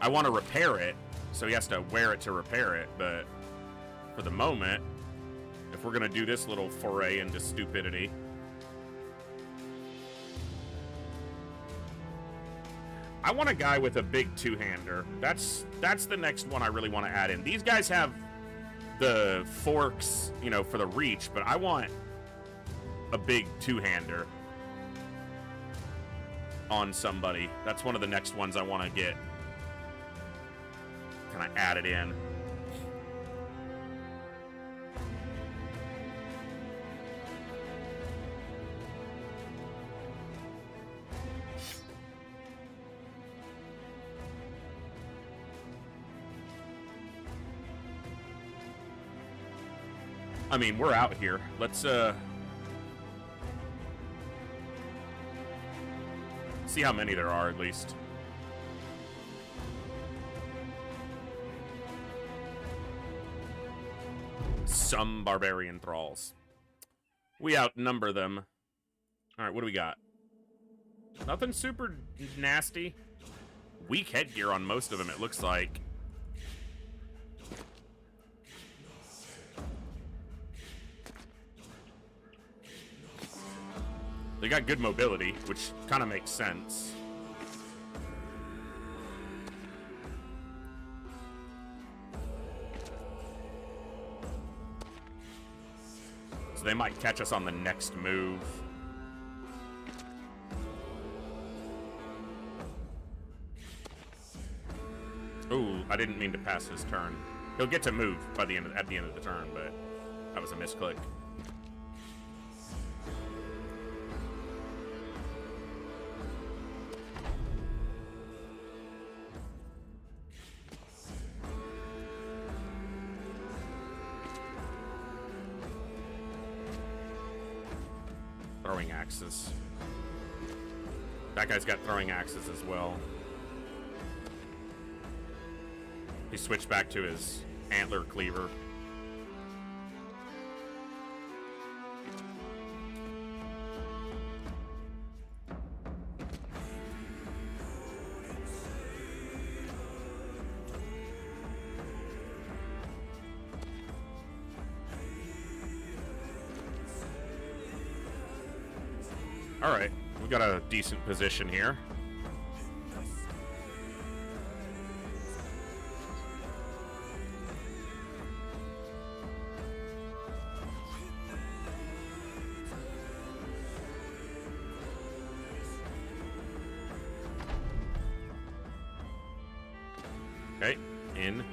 I want to repair it, so he has to wear it to repair it, but for the moment, if we're going to do this little foray into stupidity, I want a guy with a big two-hander. That's the next one I really want to add in. These guys have the forks, you know, for the reach, but I want a big two-hander on somebody. That's one of the next ones I want to get kind of added in. I mean, we're out here. Let's see how many there are, at least. Some barbarian thralls. We outnumber them. Alright, what do we got? Nothing super nasty. Weak headgear on most of them, it looks like. They got good mobility, which kind of makes sense. So they might catch us on the next move. Ooh, I didn't mean to pass his turn. He'll get to move by the end of, at the end of the turn, but that was a misclick. Throwing axes. That guy's got throwing axes as well. He switched back to his antler cleaver. All right, we got a decent position here. Okay, in.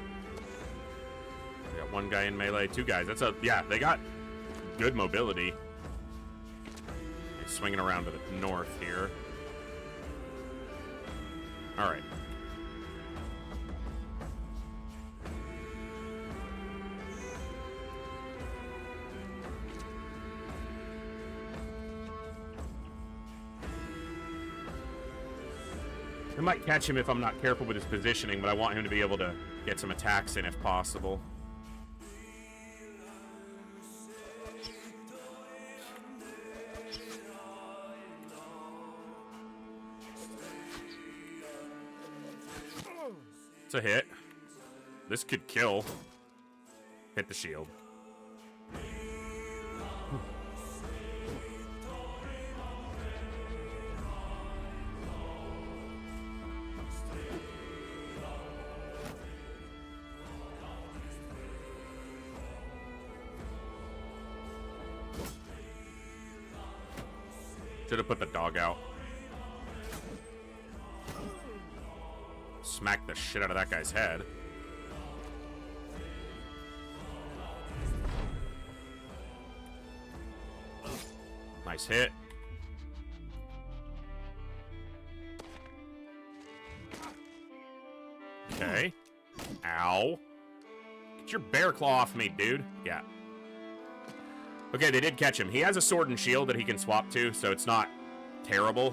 We got one guy in melee, two guys. That's a, yeah, they got good mobility. He's swinging around to the north here. All right. I might catch him if I'm not careful with his positioning, but I want him to be able to get some attacks in if possible. It's a hit. This could kill. Hit the shield. Should have put the dog out. Smack the shit out of that guy's head. Nice hit. Okay. Ow. Get your bear claw off me, dude. Yeah. Okay, they did catch him. He has a sword and shield that he can swap to, so it's not terrible.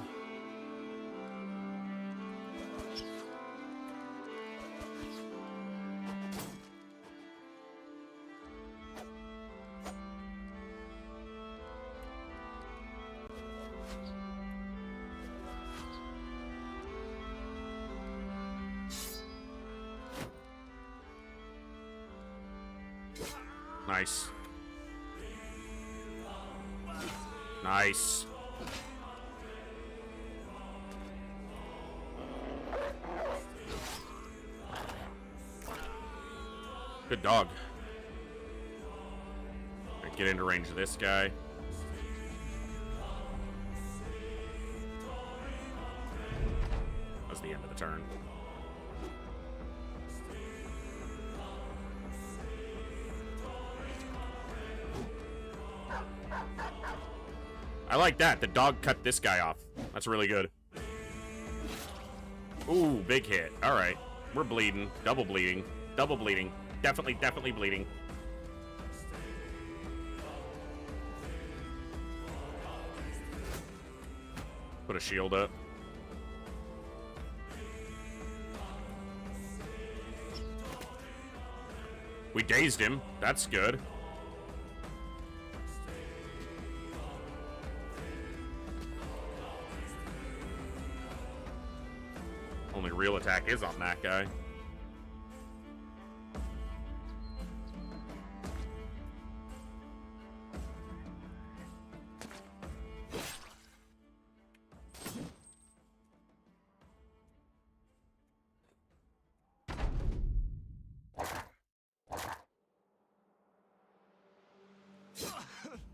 Nice. Nice. Good dog. Right, get into range of this guy. That was the end of the turn. I like that. The dog cut this guy off. That's really good. Ooh, big hit. All right. We're bleeding. Double bleeding. Double bleeding. Definitely bleeding. Put a shield up. We dazed him. That's good. Only real attack is on that guy.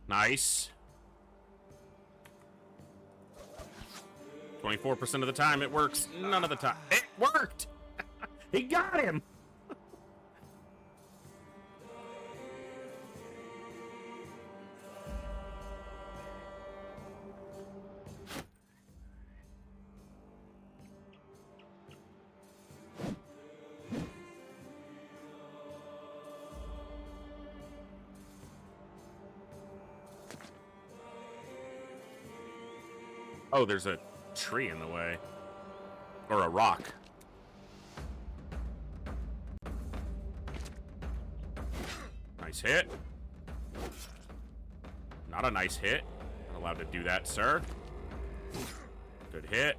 Nice. 24% of the time it works. None of the time. It worked! He got him! Oh, there's a tree in the way. Or a rock. Nice hit. Not a nice hit. Not allowed to do that, sir. Good hit.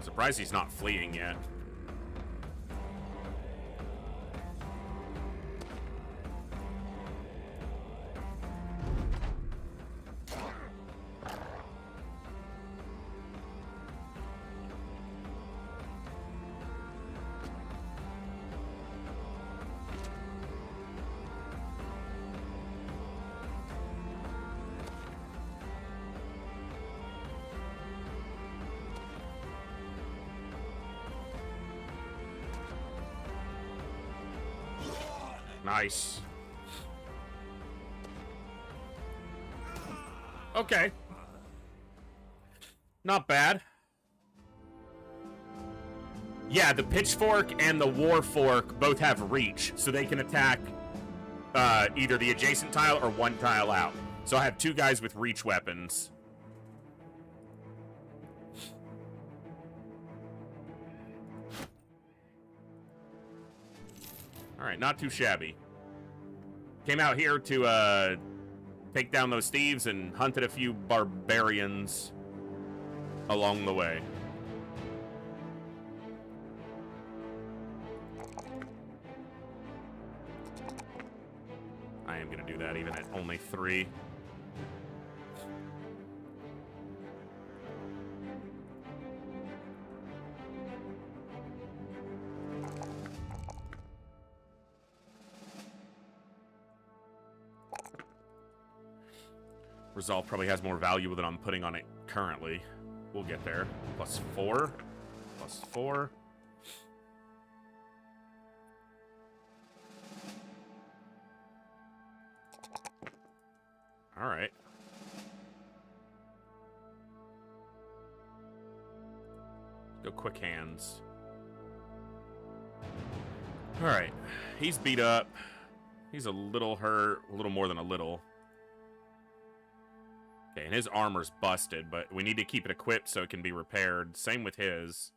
Surprised he's not fleeing yet. Nice. Okay. Not bad. Yeah, the pitchfork and the war fork both have reach, so they can attack either the adjacent tile or one tile out. So I have two guys with reach weapons. Alright, not too shabby. Came out here to take down those thieves and hunted a few barbarians along the way. I am going to do that even at only 3. Resolve probably has more value than I'm putting on it currently. We'll get there. +4. +4. All right. Go quick hands. All right. He's beat up. He's a little hurt. A little more than a little. Okay, and his armor's busted, but we need to keep it equipped so it can be repaired. Same with his.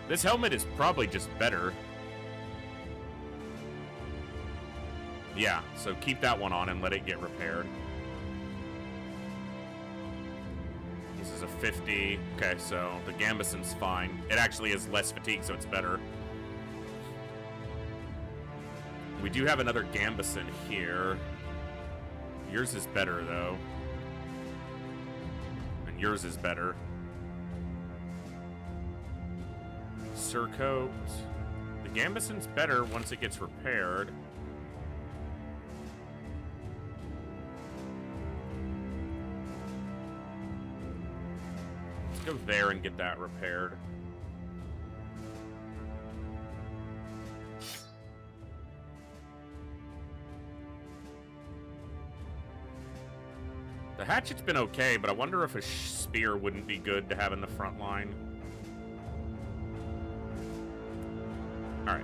This helmet is probably just better. Yeah, so keep that one on and let it get repaired. This is a 50. Okay, so the Gambeson's fine. It actually is less fatigue, so it's better. We do have another Gambeson here. Yours is better, though. And yours is better. Surcoat. The Gambeson's better once it gets repaired. Let's go there and get that repaired. The hatchet's been okay, but I wonder if a spear wouldn't be good to have in the front line. Alright.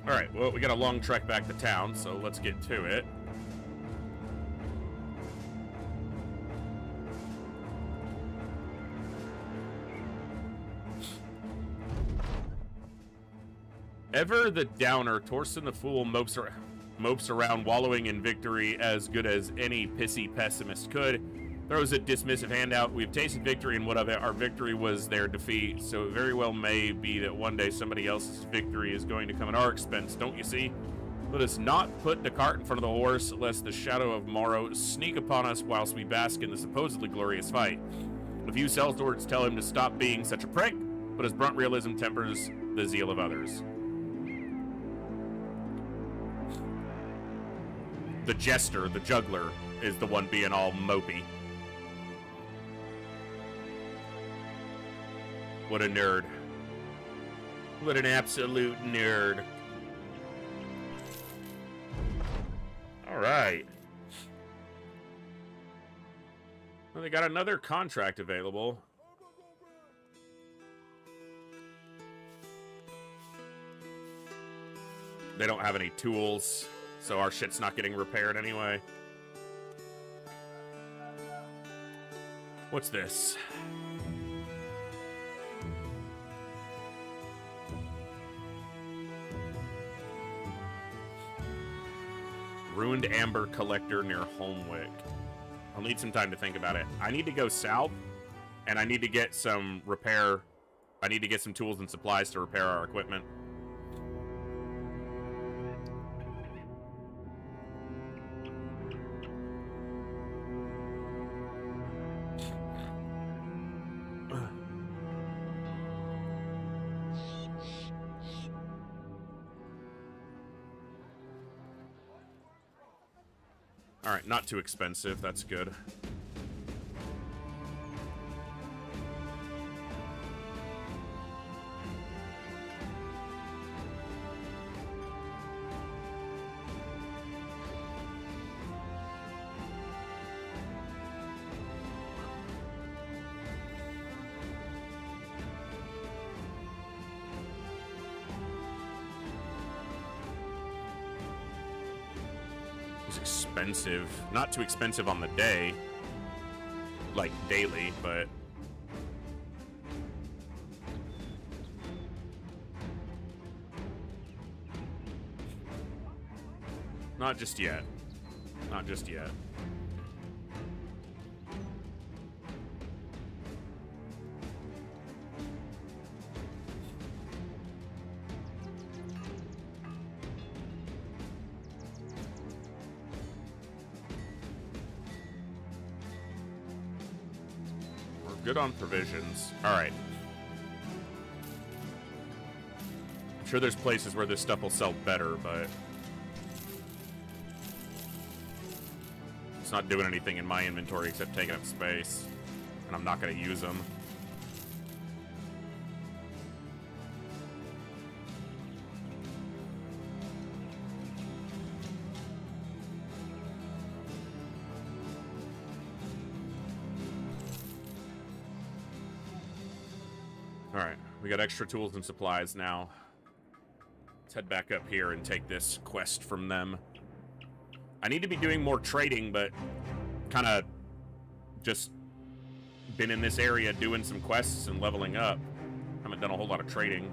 Alright, well, we got a long trek back to town, so let's get to it. Ever the downer, Torsten the Fool mopes around wallowing in victory as good as any pissy pessimist could. Throws a dismissive handout. We've tasted victory, and what of it? Our victory was their defeat, so it very well may be that one day somebody else's victory is going to come at our expense, don't you see? Let us not put the cart in front of the horse, lest the shadow of morrow sneak upon us whilst we bask in the supposedly glorious fight. A few sellswords tell him to stop being such a prick, but his blunt realism tempers the zeal of others. The jester, the juggler, is the one being all mopey. What a nerd. What an absolute nerd. Alright. Well, they got another contract available. They don't have any tools, so our shit's not getting repaired anyway. What's this? Ruined amber collector near Holmwick. I'll need some time to think about it. I need to go south, and I need to get some repair. I need to get some tools and supplies to repair our equipment. Alright, not too expensive. That's good. Expensive. Not too expensive on the day. Like, daily, but... Not just yet. Not just yet. Good on provisions. Alright. I'm sure there's places where this stuff will sell better, but... it's not doing anything in my inventory except taking up space. And I'm not going to use them. Alright, we got extra tools and supplies now. Let's head back up here and take this quest from them. I need to be doing more trading, but kind of just been in this area doing some quests and leveling up. Haven't done a whole lot of trading.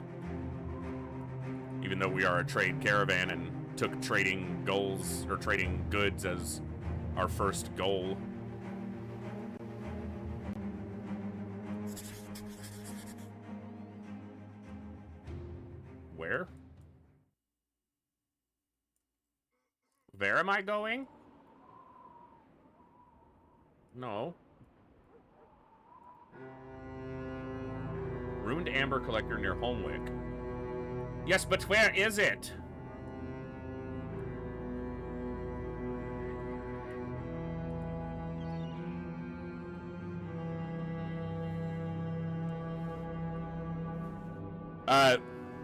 Even though we are a trade caravan and took trading goals, or trading goods as our first goal. Where? Where am I going? No. Ruined amber collector near Holmwick. Yes, but where is it?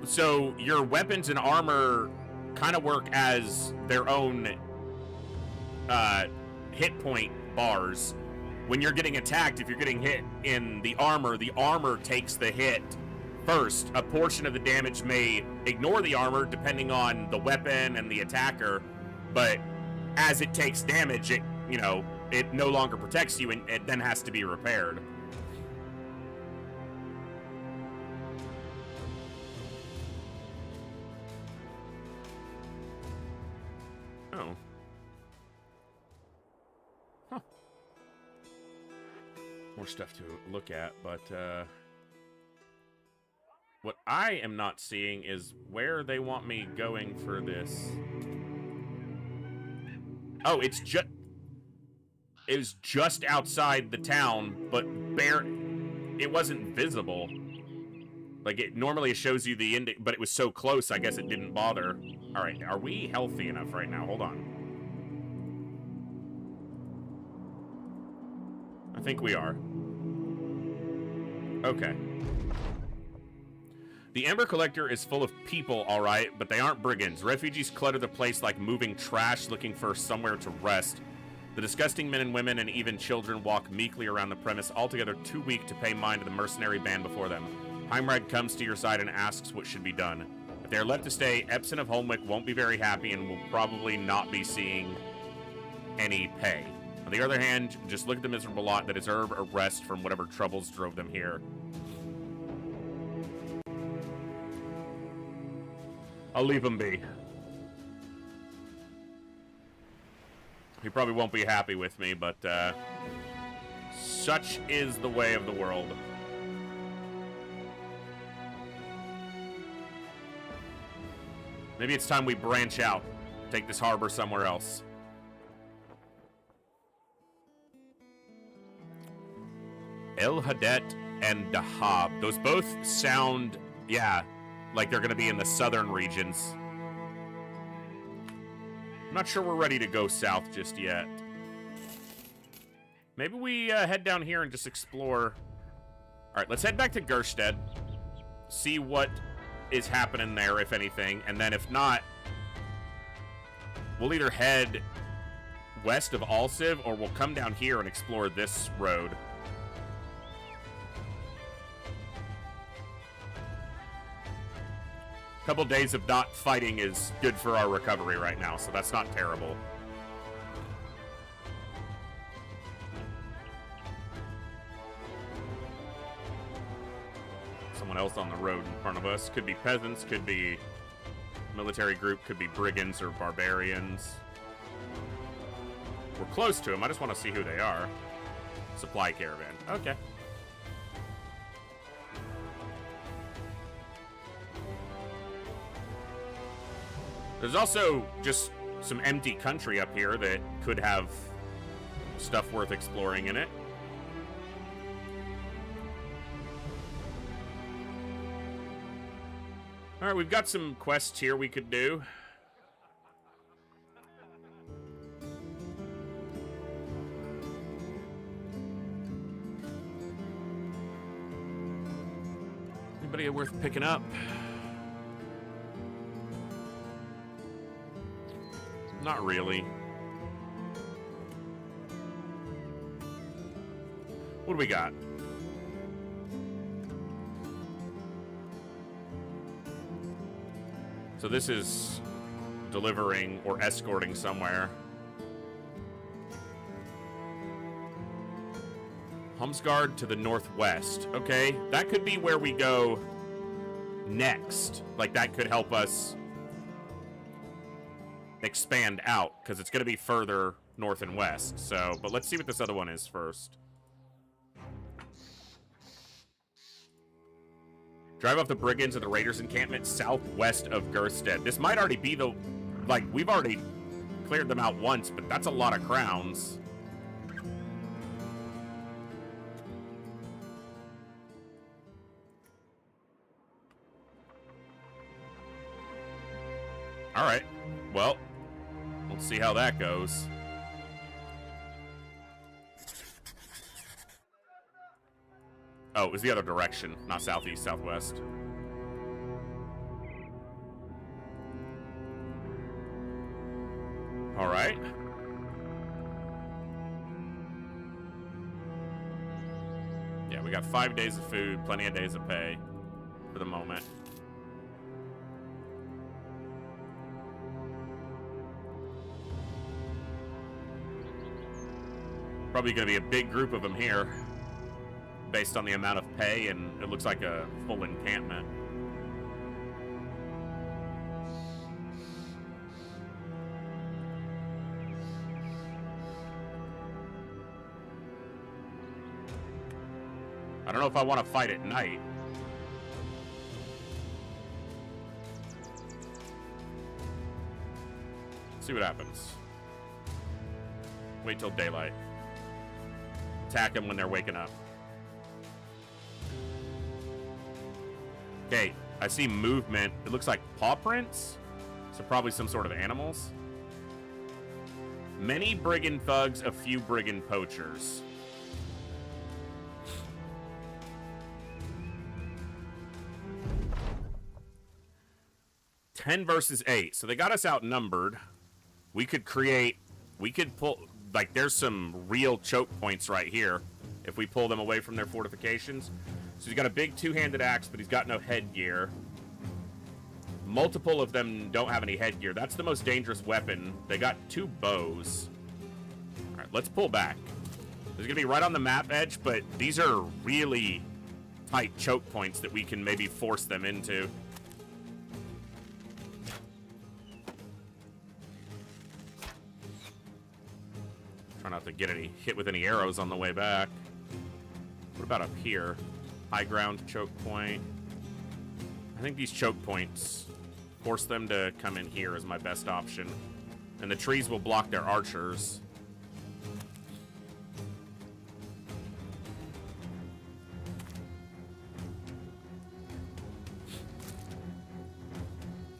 So your weapons and armor kind of work as their own hit point bars. When you're getting attacked, if you're getting hit in the armor takes the hit first. A portion of the damage may ignore the armor depending on the weapon and the attacker, but as it takes damage, it, you know, it no longer protects you and it then has to be repaired. Oh. Huh. More stuff to look at, but what I am not seeing is where they want me going for this. Oh, it was just outside the town, but it wasn't visible. Like, it normally shows you the but it was so close, I guess it didn't bother. All right, are we healthy enough right now? Hold on. I think we are. Okay. The Ember Collector is full of people, all right, but they aren't brigands. Refugees clutter the place like moving trash looking for somewhere to rest. The disgusting men and women and even children walk meekly around the premise, altogether too weak to pay mind to the mercenary band before them. Heimrad comes to your side and asks what should be done. If they are left to stay, Epson of Holmwick won't be very happy and will probably not be seeing any pay. On the other hand, just look at the miserable lot that deserve a rest from whatever troubles drove them here. I'll leave him be. He probably won't be happy with me, but such is the way of the world. Maybe it's time we branch out, take this harbor somewhere else. El Hadet and Dahab. Those both sound, yeah, like they're going to be in the southern regions. I'm not sure we're ready to go south just yet. Maybe we head down here and just explore. All right, let's head back to Gersted. See what is happening there, if anything. And then if not, we'll either head west of Alciv or we'll come down here and explore this road. A couple days of not fighting is good for our recovery right now, so that's not terrible. Someone else on the road in front of us. Could be peasants, could be military group, could be brigands or barbarians. We're close to them. I just want to see who they are. Supply caravan. Okay. There's also just some empty country up here that could have stuff worth exploring in it. All right, we've got some quests here we could do. Anybody worth picking up? Not really. What do we got? So this is delivering or escorting somewhere. Humsgard to the northwest. Okay, that could be where we go next. Like, that could help us expand out, because it's going to be further north and west. So, but let's see what this other one is first. Drive off the brigands of the raiders encampment southwest of Gersted. This might already be the, like, we've already cleared them out once, but that's a lot of crowns. All right, well, let's see how that goes. Oh, it was the other direction, not southeast, southwest. All right. Yeah, we got 5 days of food, plenty of days of pay for the moment. Probably going to be a big group of them here, based on the amount of pay, and it looks like a full encampment. I don't know if I want to fight at night. See what happens. Wait till daylight. Attack them when they're waking up. Okay, I see movement. It looks like paw prints. So probably some sort of animals. Many brigand thugs, a few brigand poachers. $10 versus 8. So they got us outnumbered. We could pull, like, there's some real choke points right here if we pull them away from their fortifications. So he's got a big two-handed axe, but he's got no headgear. Multiple of them don't have any headgear. That's the most dangerous weapon. They got 2 bows. All right, let's pull back. There's going to be right on the map edge, but these are really tight choke points that we can maybe force them into. Try not to get hit with any arrows on the way back. What about up here? High ground choke point. I think these choke points force them to come in here is my best option. And the trees will block their archers.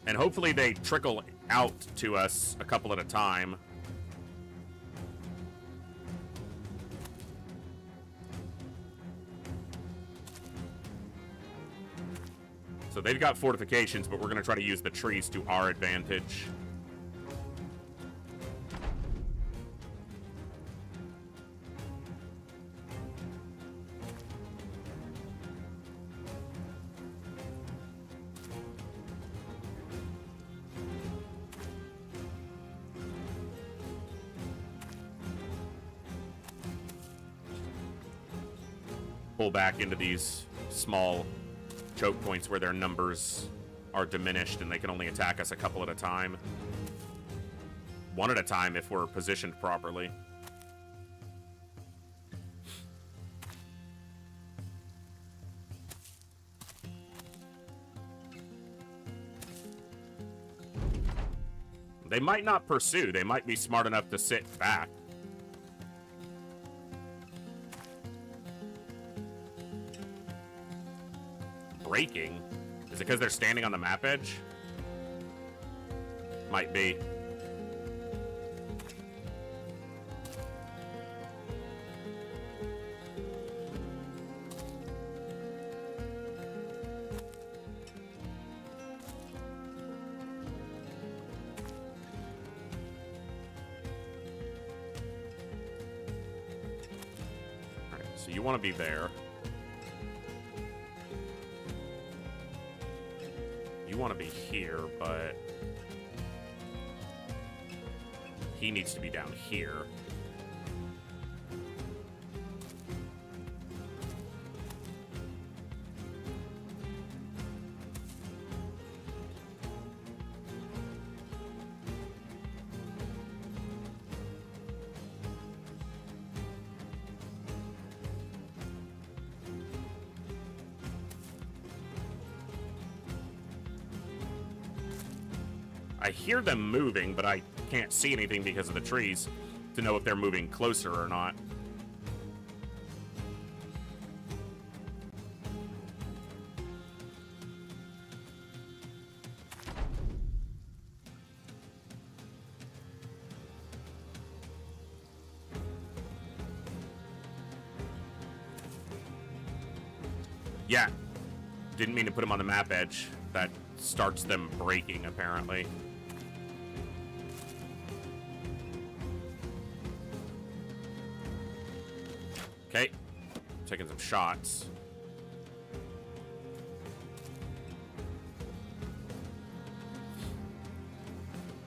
And hopefully they trickle out to us a couple at a time. So they've got fortifications, but we're going to try to use the trees to our advantage. Pull back into these small choke points where their numbers are diminished and they can only attack us a couple at a time. One at a time if we're positioned properly. They might not pursue. They might be smart enough to sit back. Breaking? Is it because they're standing on the map edge? Might be. Alright, so you want to be there. You want to be here, but he needs to be down here. I hear them moving, but I can't see anything because of the trees to know if they're moving closer or not. Yeah, didn't mean to put them on the map edge. That starts them breaking, apparently. Okay, taking some shots.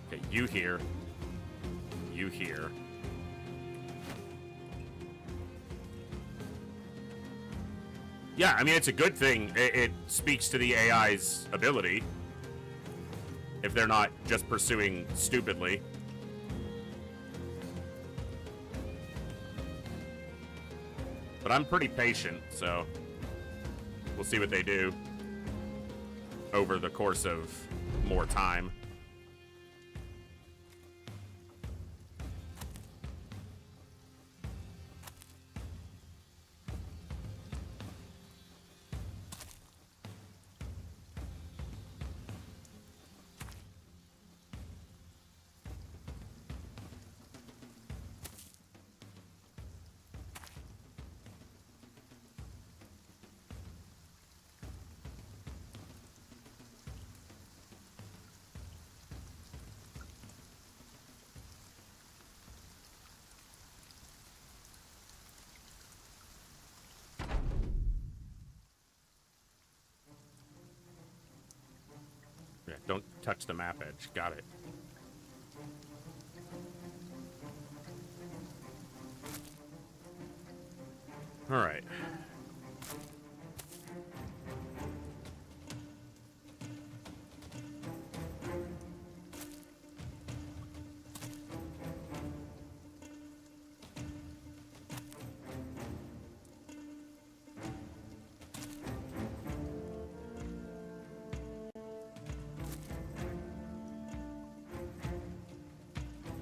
Okay, you here. You here. Yeah, I mean, it's a good thing. It speaks to the AI's ability. If they're not just pursuing stupidly. But I'm pretty patient, so we'll see what they do over the course of more time. Don't touch the map edge. Got it. All right.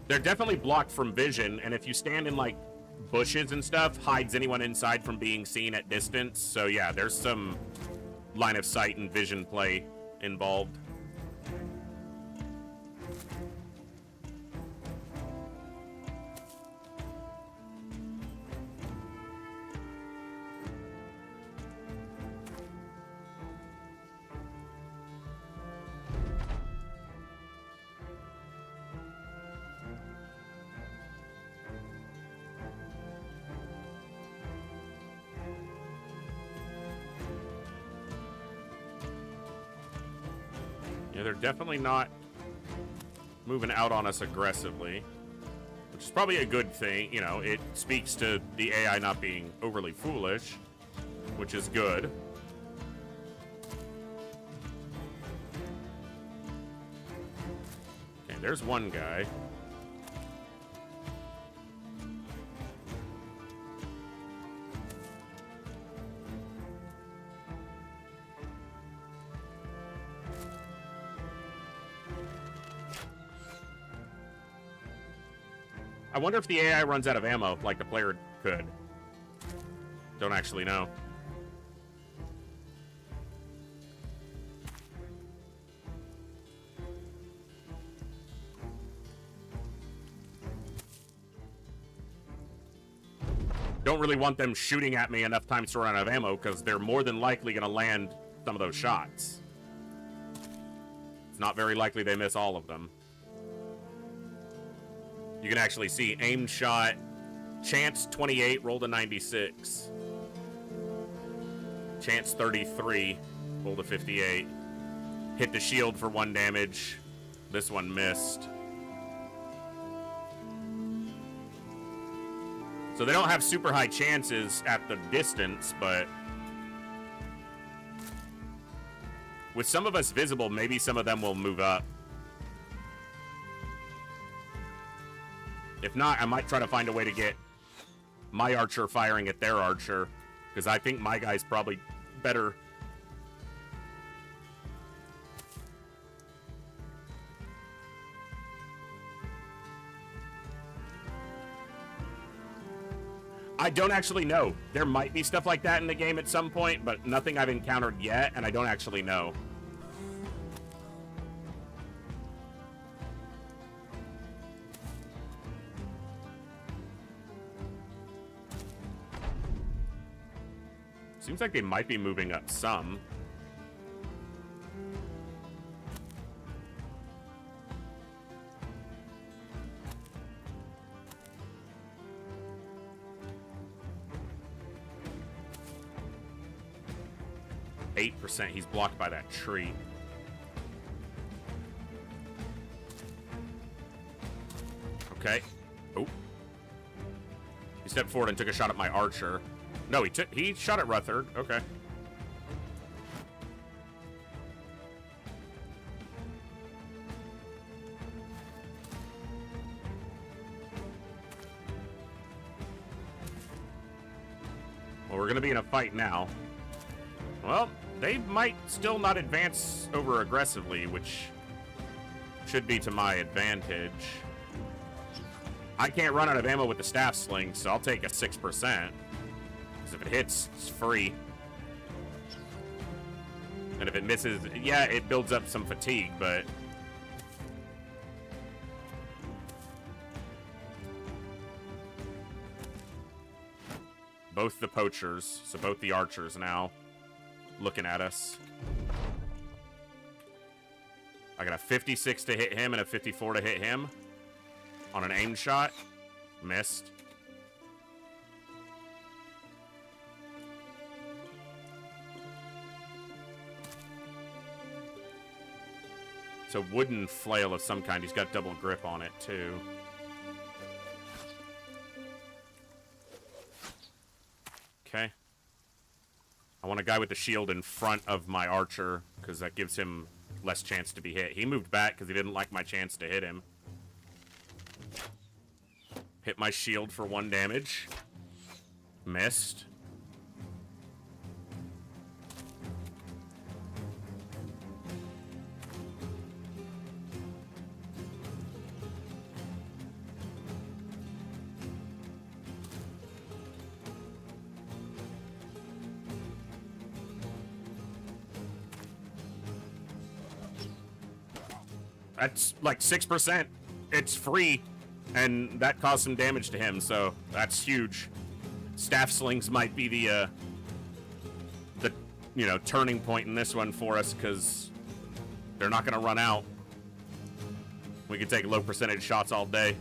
They're definitely blocked from vision, and if you stand in, like, bushes and stuff, hides anyone inside from being seen at distance. So, yeah, there's some line of sight and vision play involved. Yeah, they're definitely not moving out on us aggressively, which is probably a good thing. You know, it speaks to the AI not being overly foolish, which is good. Okay, there's one guy. I wonder if the AI runs out of ammo like the player could. Don't actually know. Don't really want them shooting at me enough times to run out of ammo, because they're more than likely going to land some of those shots. It's not very likely they miss all of them. You can actually see aimed shot, chance 28, roll to 96. Chance 33, roll to 58. Hit the shield for 1 damage. This one missed. So they don't have super high chances at the distance, but with some of us visible, maybe some of them will move up. If not, I might try to find a way to get my archer firing at their archer, because I think my guy's probably better. I don't actually know. There might be stuff like that in the game at some point, but nothing I've encountered yet, and I don't actually know. Seems like they might be moving up some. %. He's blocked by that tree. Okay. Oh. He stepped forward and took a shot at my archer. No, he shot at Rutherford. Okay. Well, we're gonna be in a fight now. Well, they might still not advance over aggressively, which should be to my advantage. I can't run out of ammo with the staff sling, so I'll take a 6%. Because if it hits, it's free. And if it misses, yeah, it builds up some fatigue, but... both the poachers, so both the archers now, looking at us. I got a 56 to hit him and a 54 to hit him. On an aim shot. Missed. It's a wooden flail of some kind. He's got double grip on it, too. Okay. I want a guy with the shield in front of my archer, because that gives him less chance to be hit. He moved back because he didn't like my chance to hit him. Hit my shield for 1 damage. Missed. That's like 6%. It's free, and that caused some damage to him, so that's huge. Staff slings might be the turning point in this one for us, because they're not going to run out. We can take low percentage shots all day.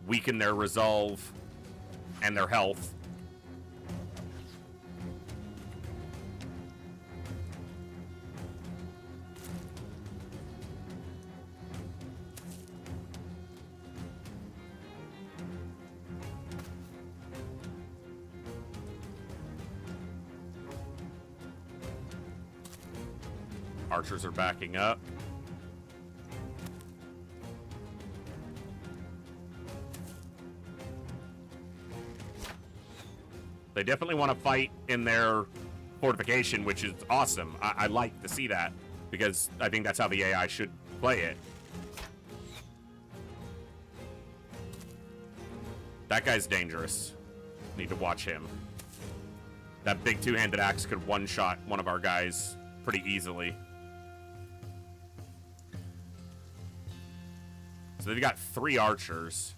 Weaken their resolve and their health. Archers are backing up. They definitely want to fight in their fortification, which is awesome. I like to see that, because I think that's how the AI should play it. That guy's dangerous. Need to watch him. That big two-handed axe could one-shot one of our guys pretty easily. So they've got 3 archers.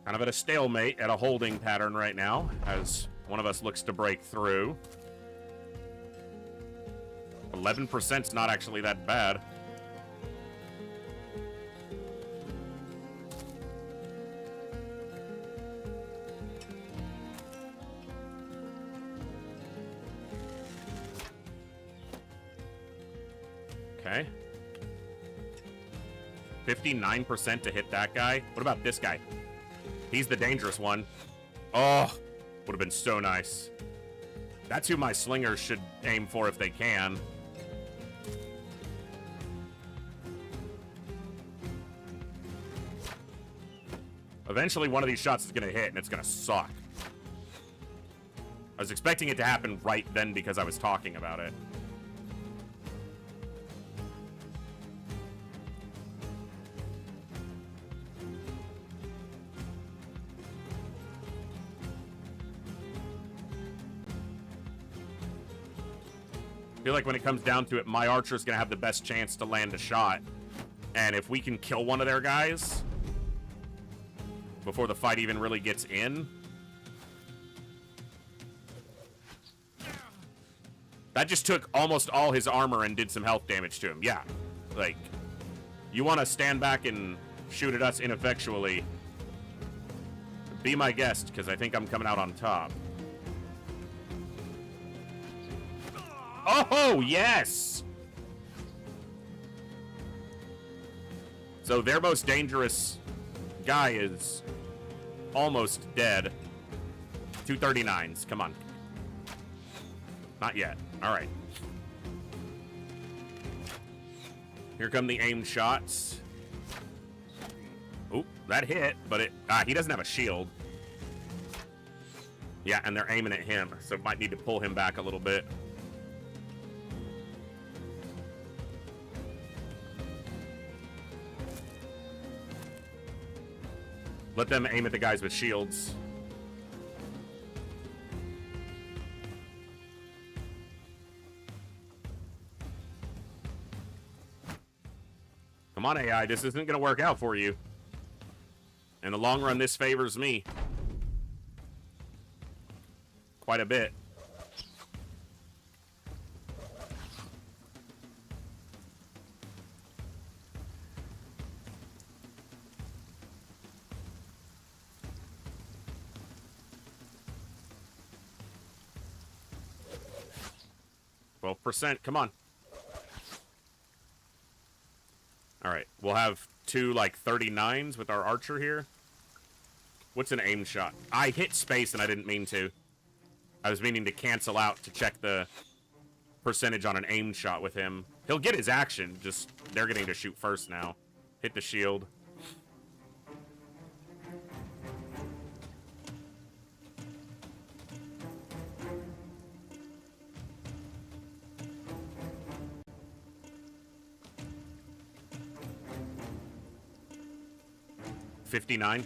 Kind of at a stalemate, at a holding pattern right now, as one of us looks to break through. 11%'s not actually that bad. Okay. 59% to hit that guy. What about this guy? He's the dangerous one. Oh, would have been so nice. That's who my slingers should aim for if they can. Eventually, one of these shots is going to hit, and it's going to suck. I was expecting it to happen right then because I was talking about it. I feel like when it comes down to it, my archer's gonna have the best chance to land a shot. And if we can kill one of their guys before the fight even really gets in. That just took almost all his armor and did some health damage to him. Yeah, like, you want to stand back and shoot at us ineffectually, be my guest, because I think I'm coming out on top. Oh, yes! So their most dangerous guy is almost dead. 239s, come on. Not yet. All right. Here come the aimed shots. Oop, that hit, but he doesn't have a shield. Yeah, and they're aiming at him, so might need to pull him back a little bit. Let them aim at the guys with shields. Come on, AI, this isn't going to work out for you. In the long run, this favors me quite a bit. 12%. Come on. All right. We'll have two, like, 39s with our archer here. What's an aim shot? I hit space and I didn't mean to. I was meaning to cancel out to check the percentage on an aim shot with him. He'll get his action, just they're getting to shoot first now. Hit the shield. $59.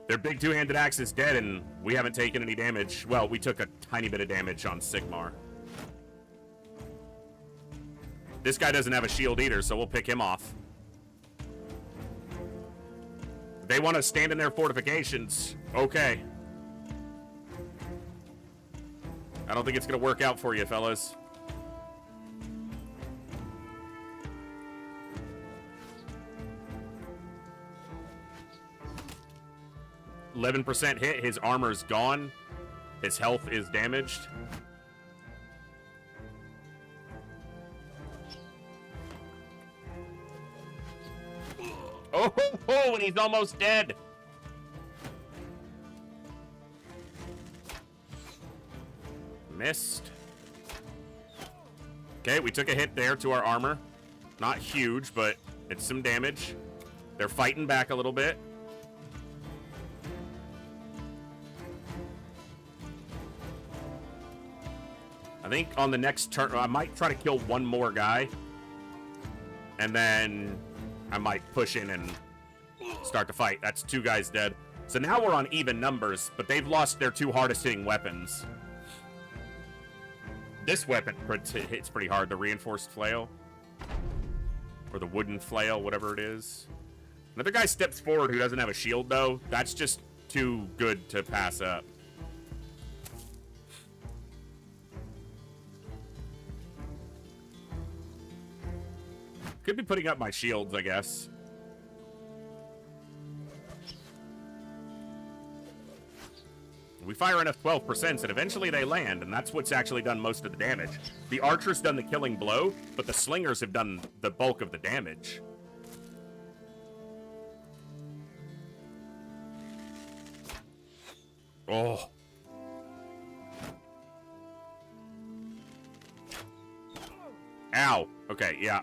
Their big two-handed axe is dead, and we haven't taken any damage. Well, we took a tiny bit of damage on Sigmar. This guy doesn't have a shield either, so we'll pick him off. They want to stand in their fortifications. Okay. I don't think it's going to work out for you, fellas. %, hit. His armor's gone. His health is damaged. Oh, and he's almost dead. Missed. Okay, we took a hit there to our armor. Not huge, but it's some damage. They're fighting back a little bit. I think on the next turn, I might try to kill one more guy. And then I might push in and start the fight. That's 2 guys dead. So now we're on even numbers, but they've lost their 2 hardest hitting weapons. This weapon hits pretty hard, the reinforced flail. Or the wooden flail, whatever it is. Another guy steps forward who doesn't have a shield, though. That's just too good to pass up. Could be putting up my shields, I guess. We fire enough 12%, and eventually they land, and that's what's actually done most of the damage. The archer's done the killing blow, but the slingers have done the bulk of the damage. Oh. Ow. Okay, yeah.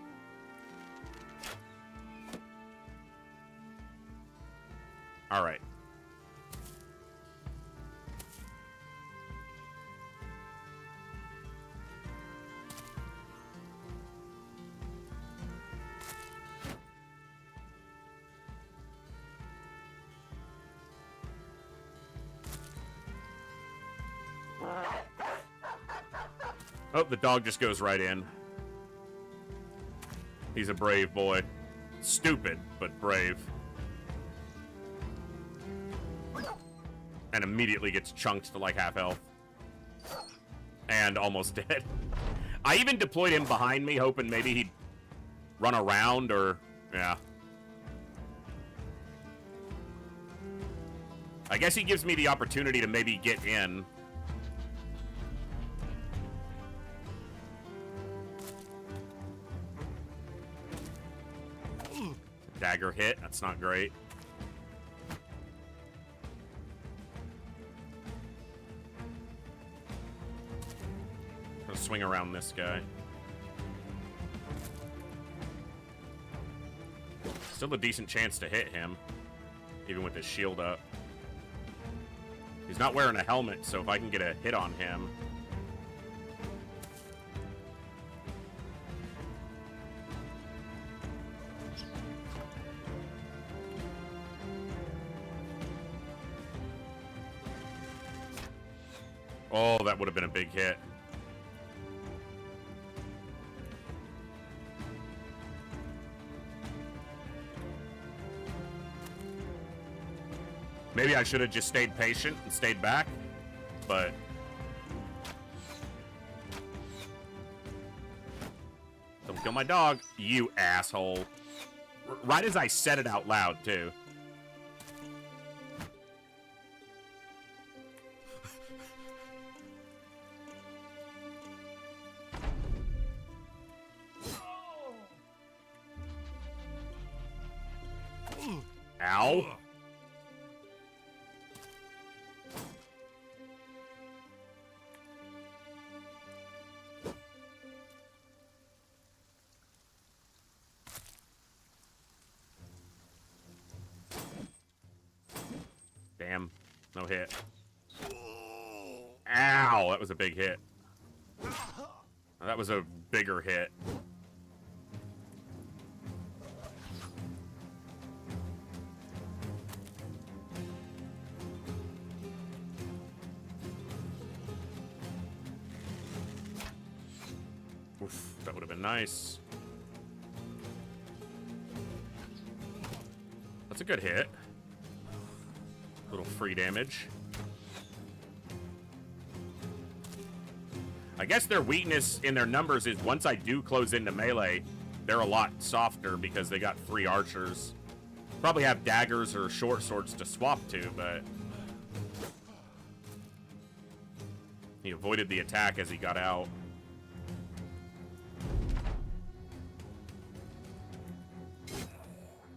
All right. Oh, the dog just goes right in. He's a brave boy. Stupid, but brave. And immediately gets chunked to like half health. And almost dead. I even deployed him behind me, hoping maybe he'd run around or... yeah. I guess he gives me the opportunity to maybe get in. Dagger hit. That's not great. Swing around this guy. Still a decent chance to hit him, even with his shield up. He's not wearing a helmet, so if I can get a hit on him... Oh, that would have been a big hit. Maybe I should have just stayed patient and stayed back, but... Don't kill my dog, you asshole. Right as I said it out loud, too. Ow. Damn. No hit. Ow, that was a big hit. That was a bigger hit. Oof, that would have been nice. That's a good hit. Little free damage. I guess their weakness in their numbers is once I do close into melee, they're a lot softer because they got free archers. Probably have daggers or short swords to swap to, but he avoided the attack as he got out.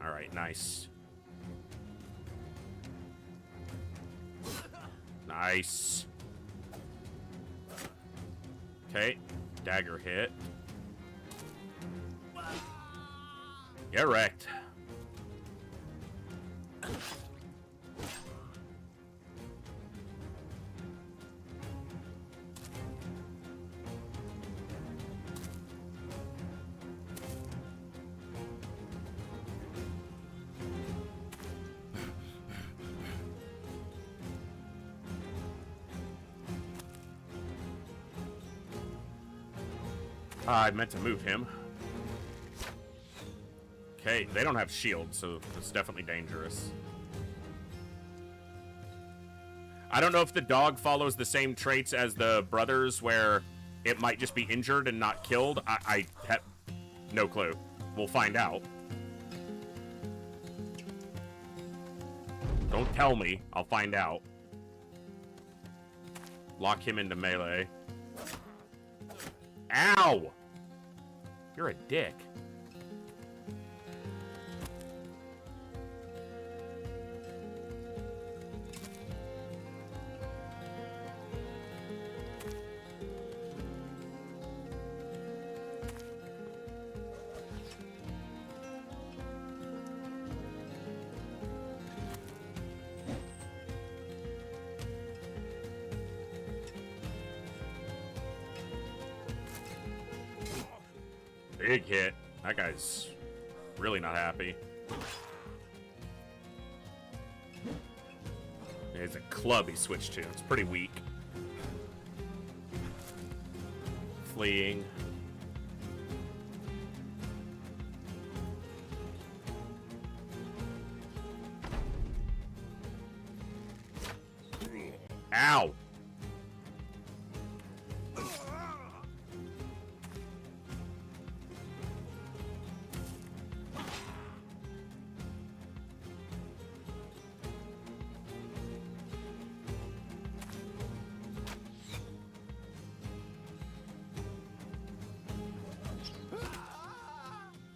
All right, nice. Nice. Okay, dagger hit. Get wrecked. I meant to move him. Okay, they don't have shields, so it's definitely dangerous. I don't know if the dog follows the same traits as the brothers, where it might just be injured and not killed. I have no clue. We'll find out. Don't tell me. I'll find out. Lock him into melee. Ow! You're a dick. Big hit. That guy's really not happy. It's a club he switched to. It's pretty weak. Fleeing. Ow!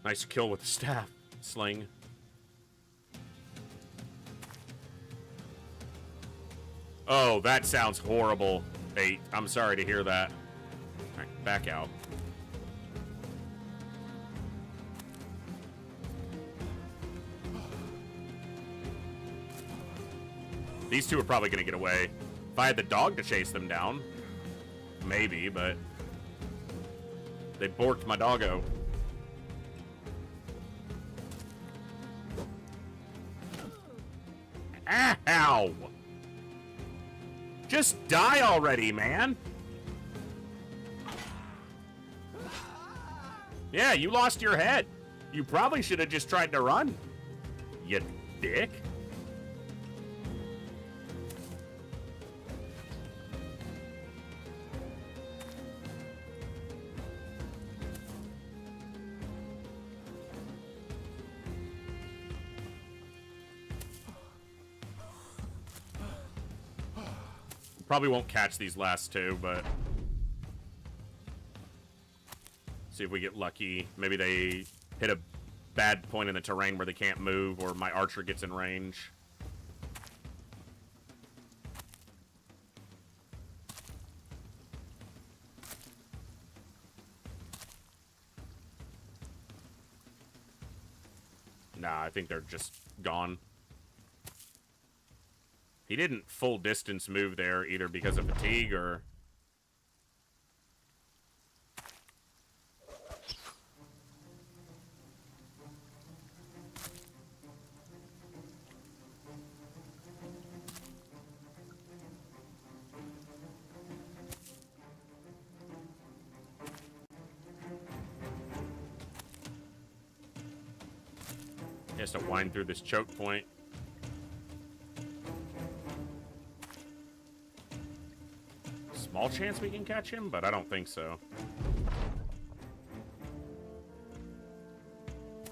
Nice kill with the staff sling. Oh, that sounds horrible, 8. I'm sorry to hear that. All right, back out. These two are probably going to get away. If I had the dog to chase them down, maybe, but they borked my doggo. Ow! Just die already, man! Yeah, you lost your head. You probably should have just tried to run. You dick. Probably won't catch these last two, but see if we get lucky. Maybe they hit a bad point in the terrain where they can't move or my archer gets in range. Nah, I think they're just gone. He didn't full distance move there either because of fatigue or... He has to wind through this choke point. Small chance we can catch him, but I don't think so.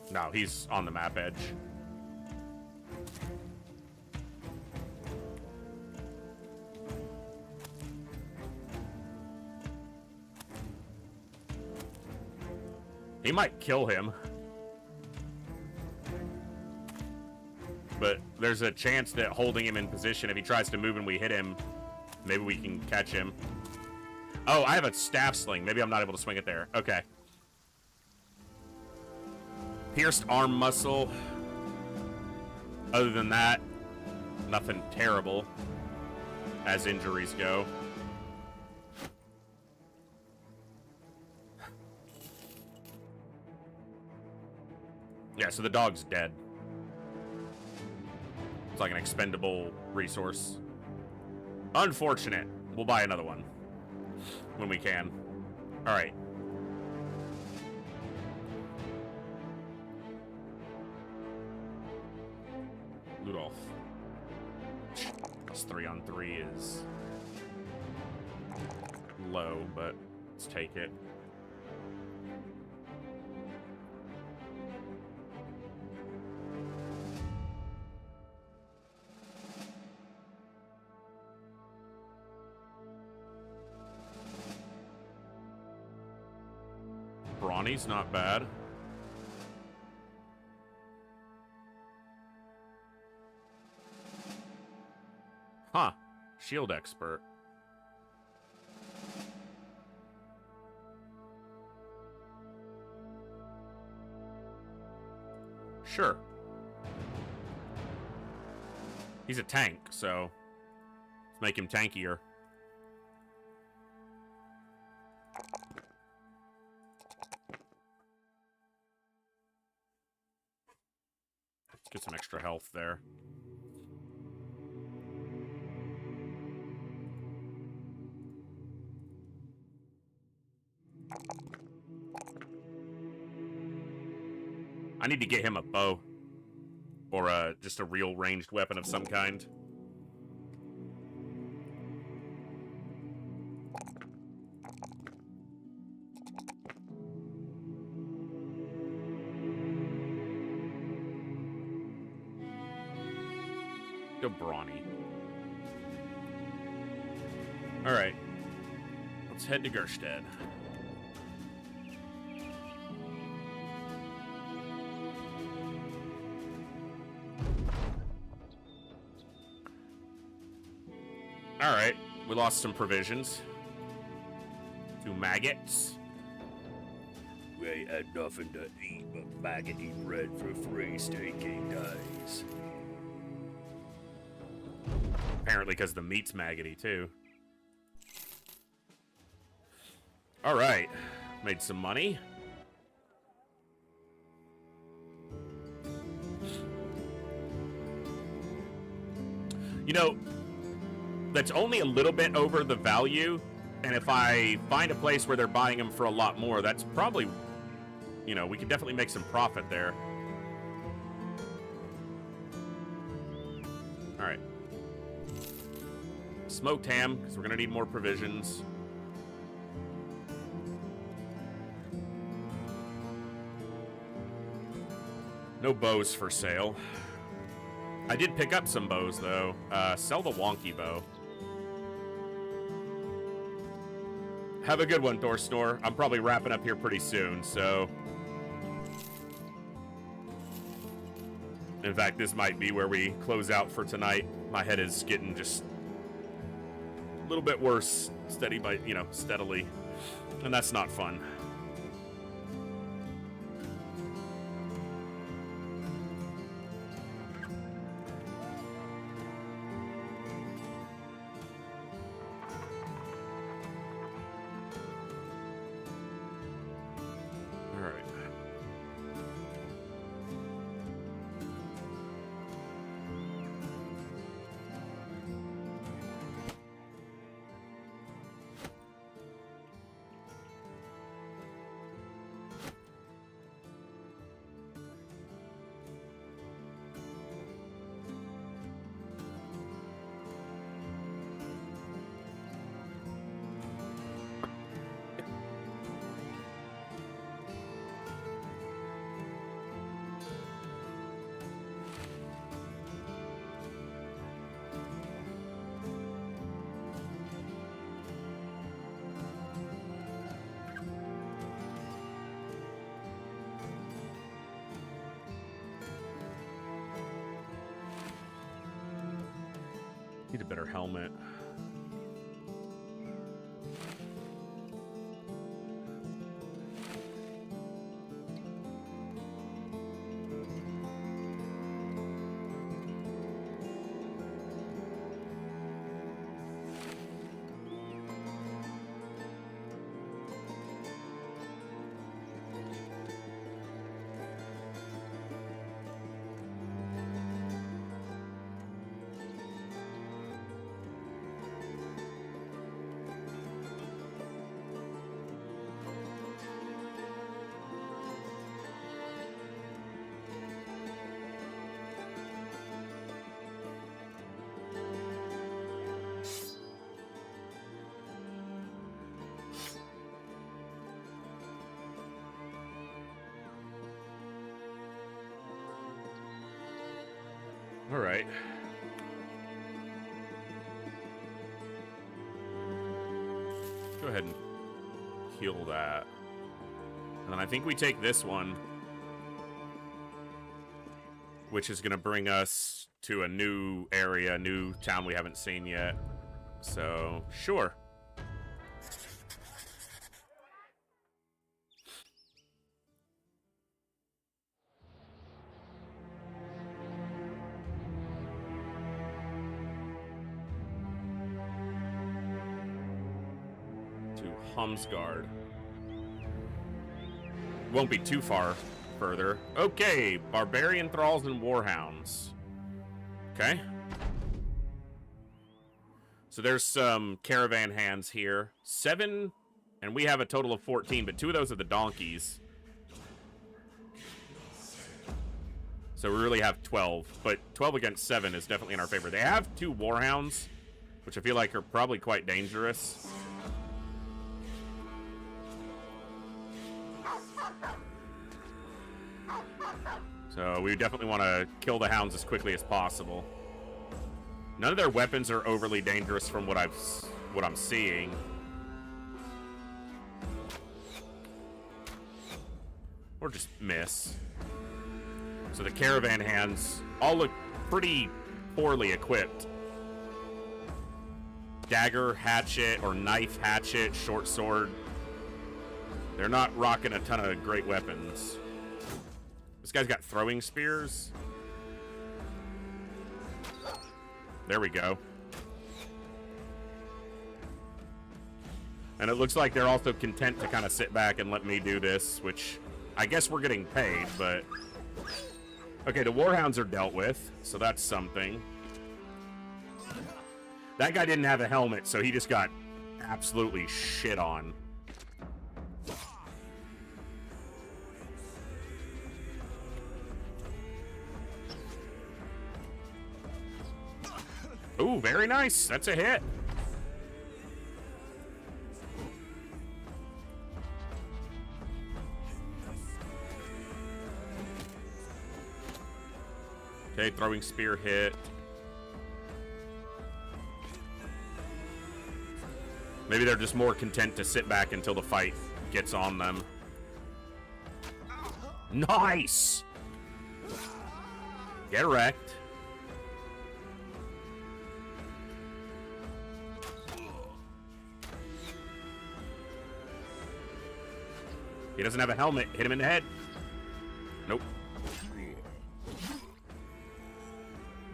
No, he's on the map edge. He might kill him. But there's a chance that holding him in position, if he tries to move and we hit him, maybe we can catch him. Oh, I have a staff sling. Maybe I'm not able to swing it there. Okay. Pierced arm muscle. Other than that, nothing terrible as injuries go. Yeah, so the dog's dead. It's like an expendable resource. Unfortunate. We'll buy another one when we can. All right. Ludolf. This 3-on-3 is low, but let's take it. Brawny's not bad. Huh. Shield expert. Sure. He's a tank, so let's make him tankier. Let's get some extra health there. I need to get him a bow. Or just a real ranged weapon of some kind. Go Brawny. Alright. Let's head to Gerstead. Alright, we lost some provisions. 2 maggots.
We ain't had nothing to eat but maggoty bread for 3 stinking days.
Apparently because the meat's maggoty, too. Alright, made some money. You know, that's only a little bit over the value, and if I find a place where they're buying them for a lot more, that's probably, you know, we could definitely make some profit there. Alright. Smoked ham, because we're going to need more provisions. No bows for sale. I did pick up some bows, though. Sell the wonky bow. Have a good one, Thor Store. I'm probably wrapping up here pretty soon, so... In fact, this might be where we close out for tonight. My head is getting just a little bit worse, steadily. And that's not fun. Need a better helmet. All right. Go ahead and heal that. And then I think we take this one, which is going to bring us to a new area, a new town we haven't seen yet. So, sure. Humsguard. Won't be too far further. Okay, barbarian thralls and warhounds. Okay. So there's some caravan hands here. 7, and we have a total of 14, but 2 of those are the donkeys. So we really have 12, but 12 against 7 is definitely in our favor. They have 2 warhounds, which I feel like are probably quite dangerous. So we definitely want to kill the hounds as quickly as possible. None of their weapons are overly dangerous from what I'm seeing. Or just miss. So the caravan hands all look pretty poorly equipped. Dagger, hatchet, or knife, hatchet, short sword. They're not rocking a ton of great weapons. This guy's got throwing spears. There we go. And it looks like they're also content to kind of sit back and let me do this, which I guess we're getting paid, but... Okay, the warhounds are dealt with, so that's something. That guy didn't have a helmet, so he just got absolutely shit on. Ooh, very nice. That's a hit. Okay, throwing spear hit. Maybe they're just more content to sit back until the fight gets on them. Nice! Get wrecked. He doesn't have a helmet. Hit him in the head. Nope.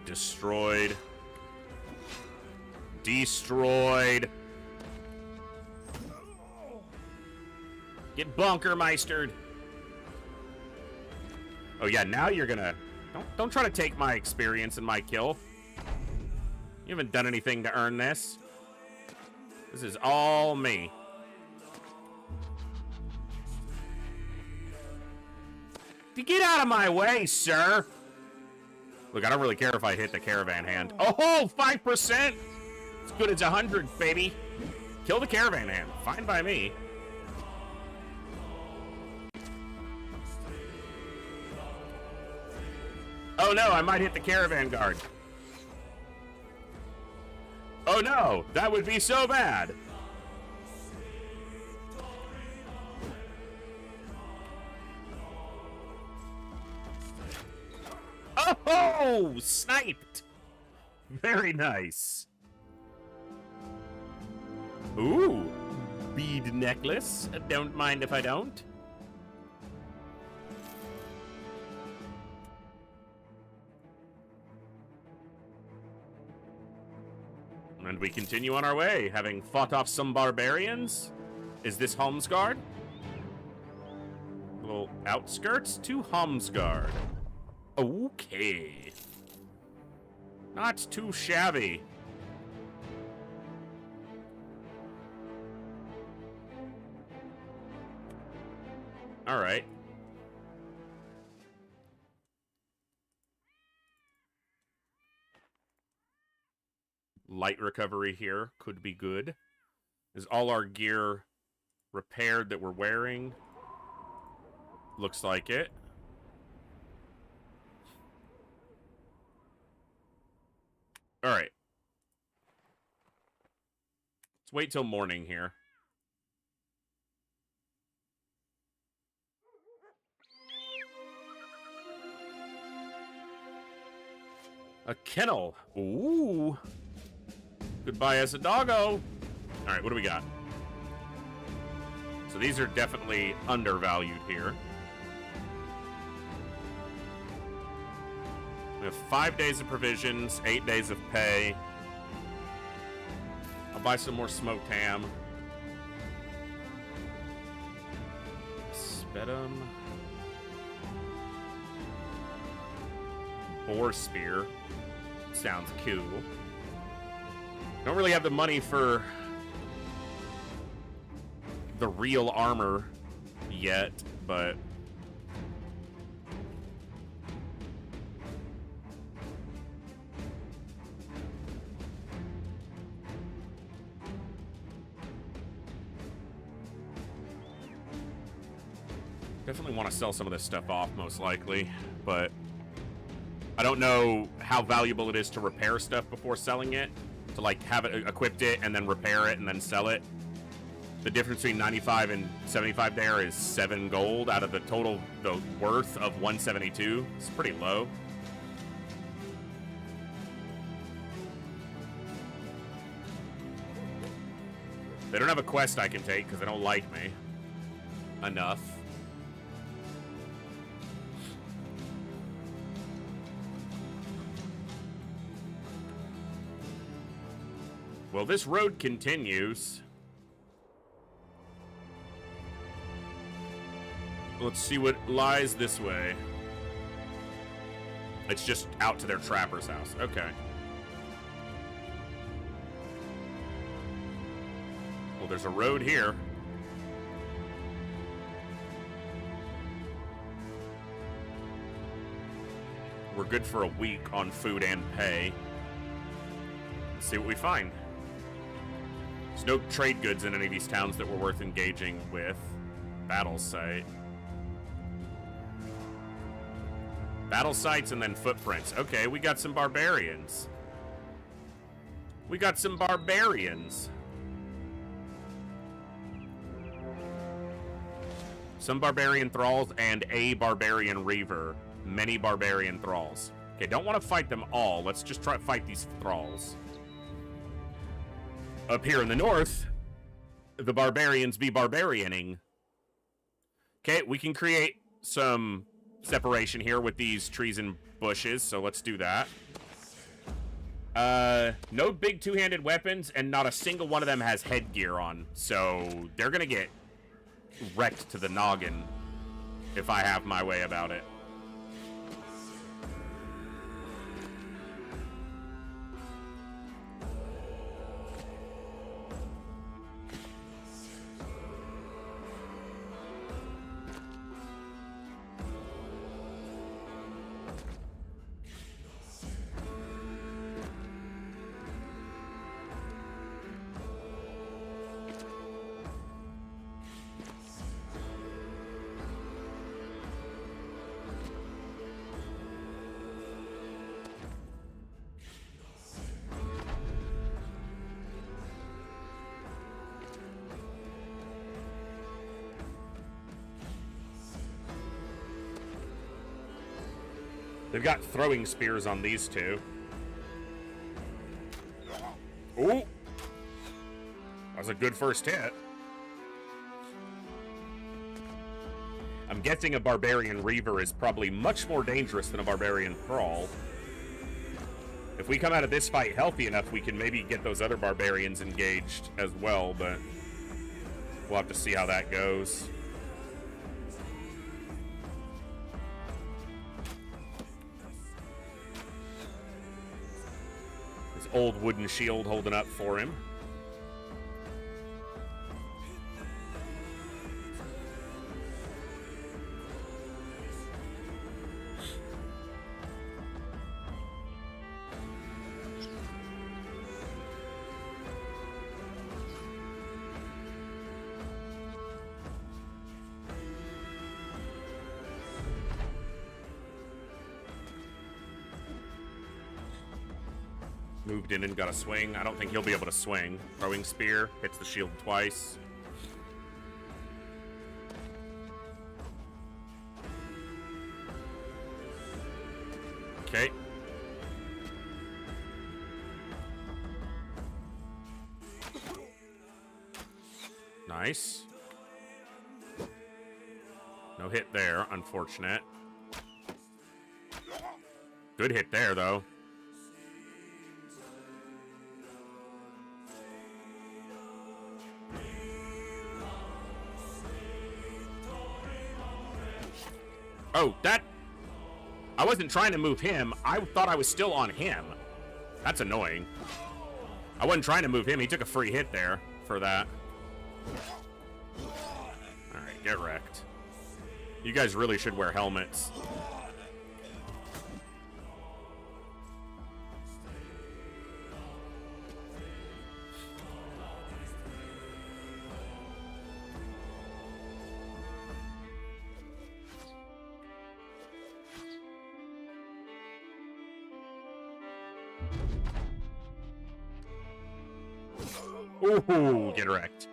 Destroyed. Destroyed. Get bunkermeistered. Oh yeah, now you're gonna... Don't try to take my experience and my kill. You haven't done anything to earn this. This is all me. Get out of my way, sir. Look, I don't really care if I hit the caravan hand. Oh, 5%. As good as 100, baby. Kill the caravan hand. Fine by me. Oh no, I might hit the caravan guard. Oh no, that would be so bad. Oh, sniped. Very nice. Ooh, bead necklace. Don't mind if I don't. And we continue on our way, having fought off some barbarians. Is this Holmsgard? Little outskirts to Holmsgard. Okay. Not too shabby. All right. Light recovery here could be good. Is all our gear repaired that we're wearing? Looks like it. All right. Let's wait till morning here. A kennel. Ooh. Goodbye as a doggo. All right, what do we got? So these are definitely undervalued here. We have 5 days of provisions, 8 days of pay. I'll buy some more smoked ham. Spetum. Boar spear. Sounds cool. Don't really have the money for the real armor yet, but definitely want to sell some of this stuff off, most likely, but I don't know how valuable it is to repair stuff before selling it. To like have it equipped it and then repair it and then sell it. The difference between 95 and 75 there is 7 gold out of the total the worth of 172. It's pretty low. They don't have a quest I can take because they don't like me enough. Well, this road continues. Let's see what lies this way. It's just out to their trapper's house. Okay. Well, there's a road here. We're good for a week on food and pay. Let's see what we find. There's no trade goods in any of these towns that were worth engaging with. Battle site. Battle sites and then footprints. Okay, we got some barbarians. We got some barbarians. Some barbarian thralls and a barbarian reaver. Many barbarian thralls. Okay, don't want to fight them all. Let's just try to fight these thralls. Up here in the north, the barbarians be barbarianing. Okay, we can create some separation here with these trees and bushes, so let's do that. No big two-handed weapons, and not a single one of them has headgear on, so they're gonna get wrecked to the noggin if I have my way about it. They've got throwing spears on these two. Ooh! That was a good first hit. I'm guessing a barbarian reaver is probably much more dangerous than a barbarian thrall. If we come out of this fight healthy enough, we can maybe get those other barbarians engaged as well, but we'll have to see how that goes. Old wooden shield holding up for him. Moved in and got a swing. I don't think he'll be able to swing. Throwing spear hits the shield twice. Okay. Nice. No hit there, unfortunate. Good hit there, though. Oh, that... I wasn't trying to move him. I thought I was still on him. That's annoying. I wasn't trying to move him. He took a free hit there for that. Alright, get wrecked. You guys really should wear helmets. Ooh, get wrecked.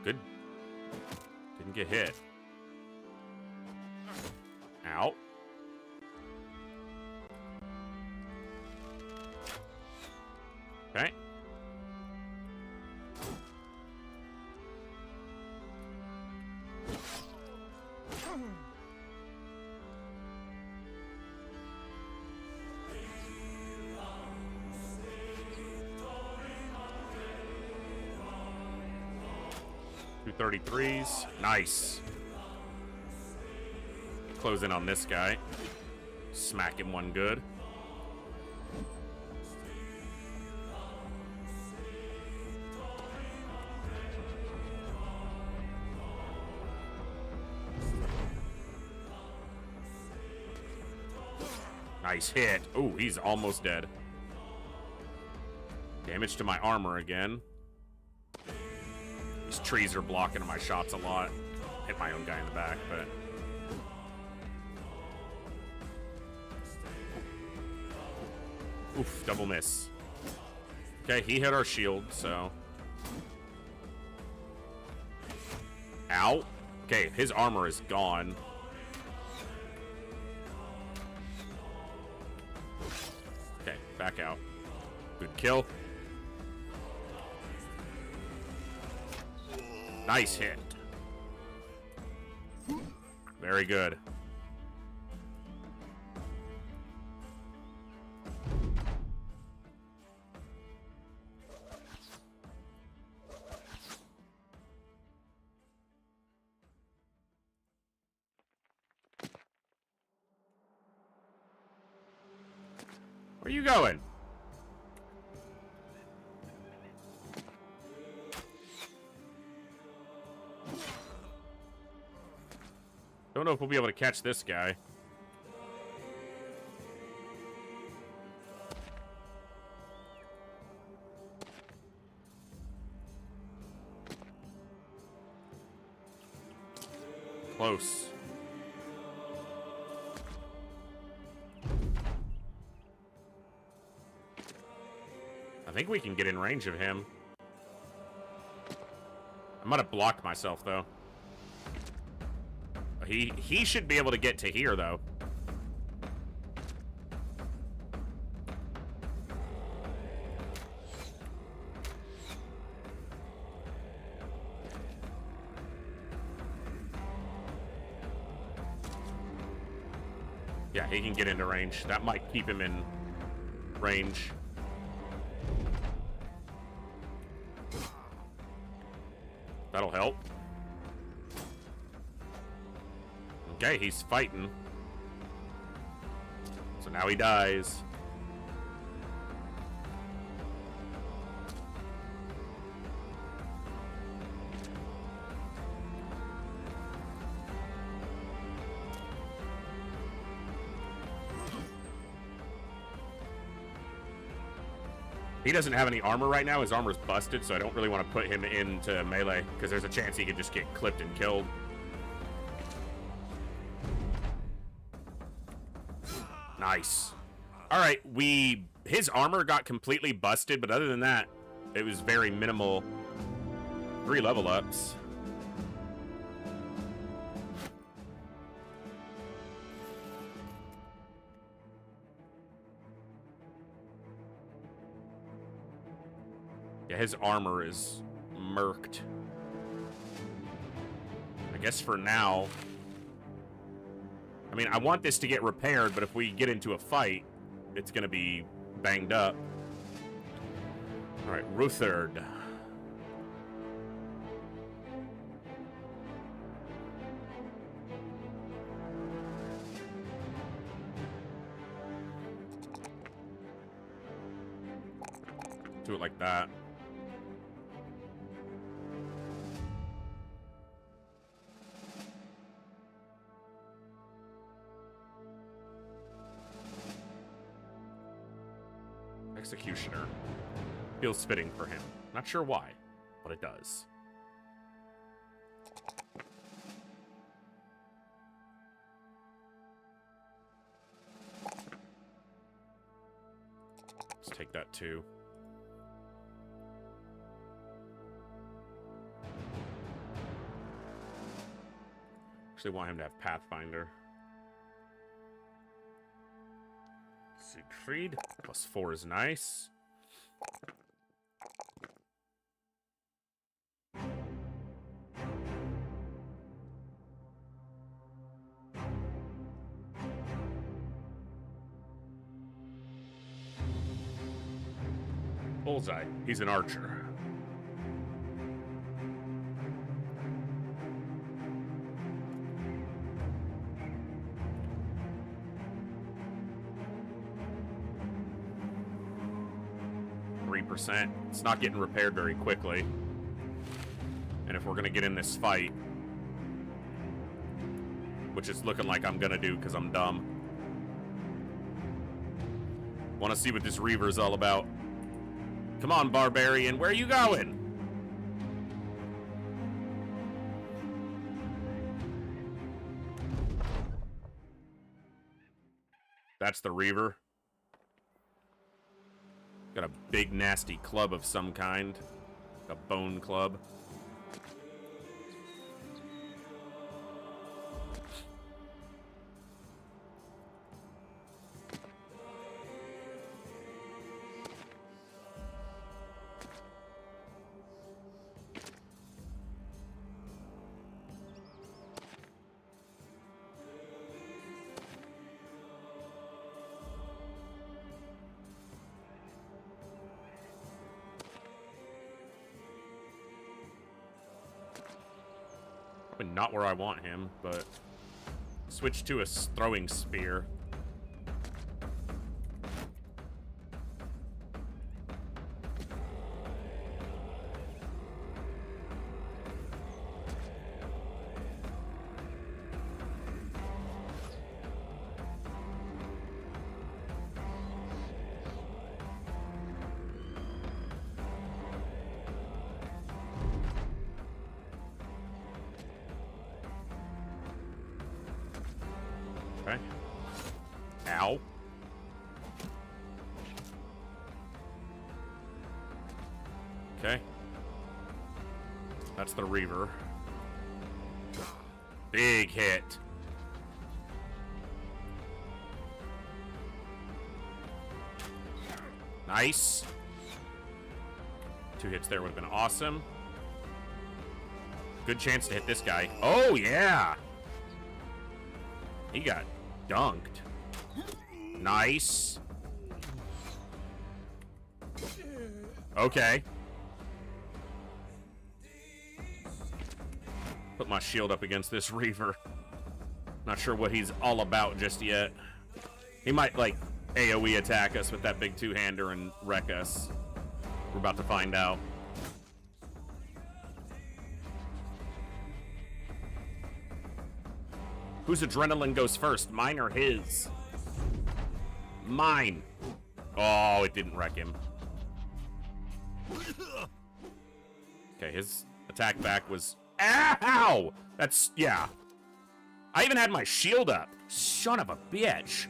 Good. Didn't get hit. Ow. Okay. Two 33s. Nice. Close in on this guy. Smack him one good. Nice hit. Ooh, he's almost dead. Damage to my armor again. These trees are blocking my shots a lot. Hit my own guy in the back, but... Oof, double miss. Okay, he hit our shield, so... Ow. Okay, his armor is gone. Okay, back out. Good kill. Nice hit. Very good. Where are you going? Don't know if we'll be able to catch this guy. Close. I think we can get in range of him. I might have blocked myself, though. He should be able to get to here, though. Yeah, he can get into range. That might keep him in range. That'll help. Okay, he's fighting. So now he dies. He doesn't have any armor right now. His armor's busted, so I don't really want to put him into melee, because there's a chance he could just get clipped and killed. Nice. All right, his armor got completely busted, but other than that, it was very minimal. 3 level ups. Yeah, his armor is murked. I guess for now. I mean, I want this to get repaired, but if we get into a fight, it's going to be banged up. All right, Rutherd. Do it like that. Executioner. Feels fitting for him. Not sure why, but it does. Let's take that too. Actually want him to have Pathfinder. Siegfried. +4 is nice. Bullseye. He's an archer. It's not getting repaired very quickly. And if we're going to get in this fight, which is looking like I'm going to do because I'm dumb, want to see what this Reaver's all about. Come on, Barbarian, where are you going? That's the Reaver. Got a big, nasty club of some kind. A bone club. Probably not where I want him, but switch to a throwing spear. Okay. Ow. Okay. That's the Reaver. Big hit. Nice. 2 hits there would have been awesome. Good chance to hit this guy. Oh, yeah. He got dunked. Nice. Okay. Put my shield up against this Reaver. Not sure what he's all about just yet. He might, like, AoE attack us with that big 2-hander and wreck us. We're about to find out. Whose adrenaline goes first? Mine or his? Mine. Oh, it didn't wreck him. Okay, his attack back was... Ow! That's... yeah. I even had my shield up. Son of a bitch.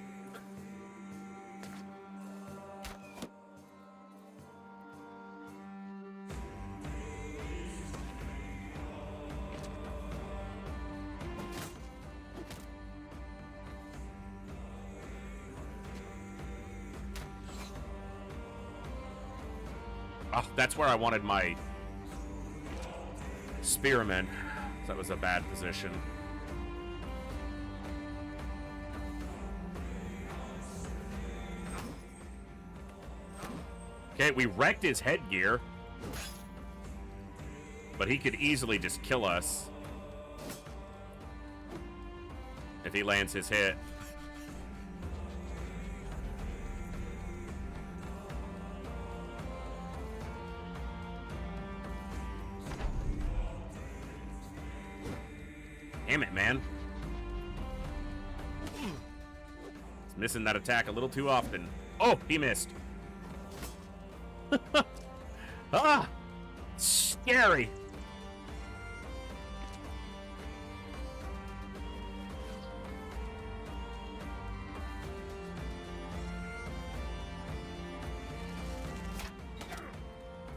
Oh, that's where I wanted my spearman. That was a bad position. Okay, we wrecked his headgear. But he could easily just kill us if he lands his hit. Damn it, man. He's missing that attack a little too often. Oh, he missed. Ah! Scary.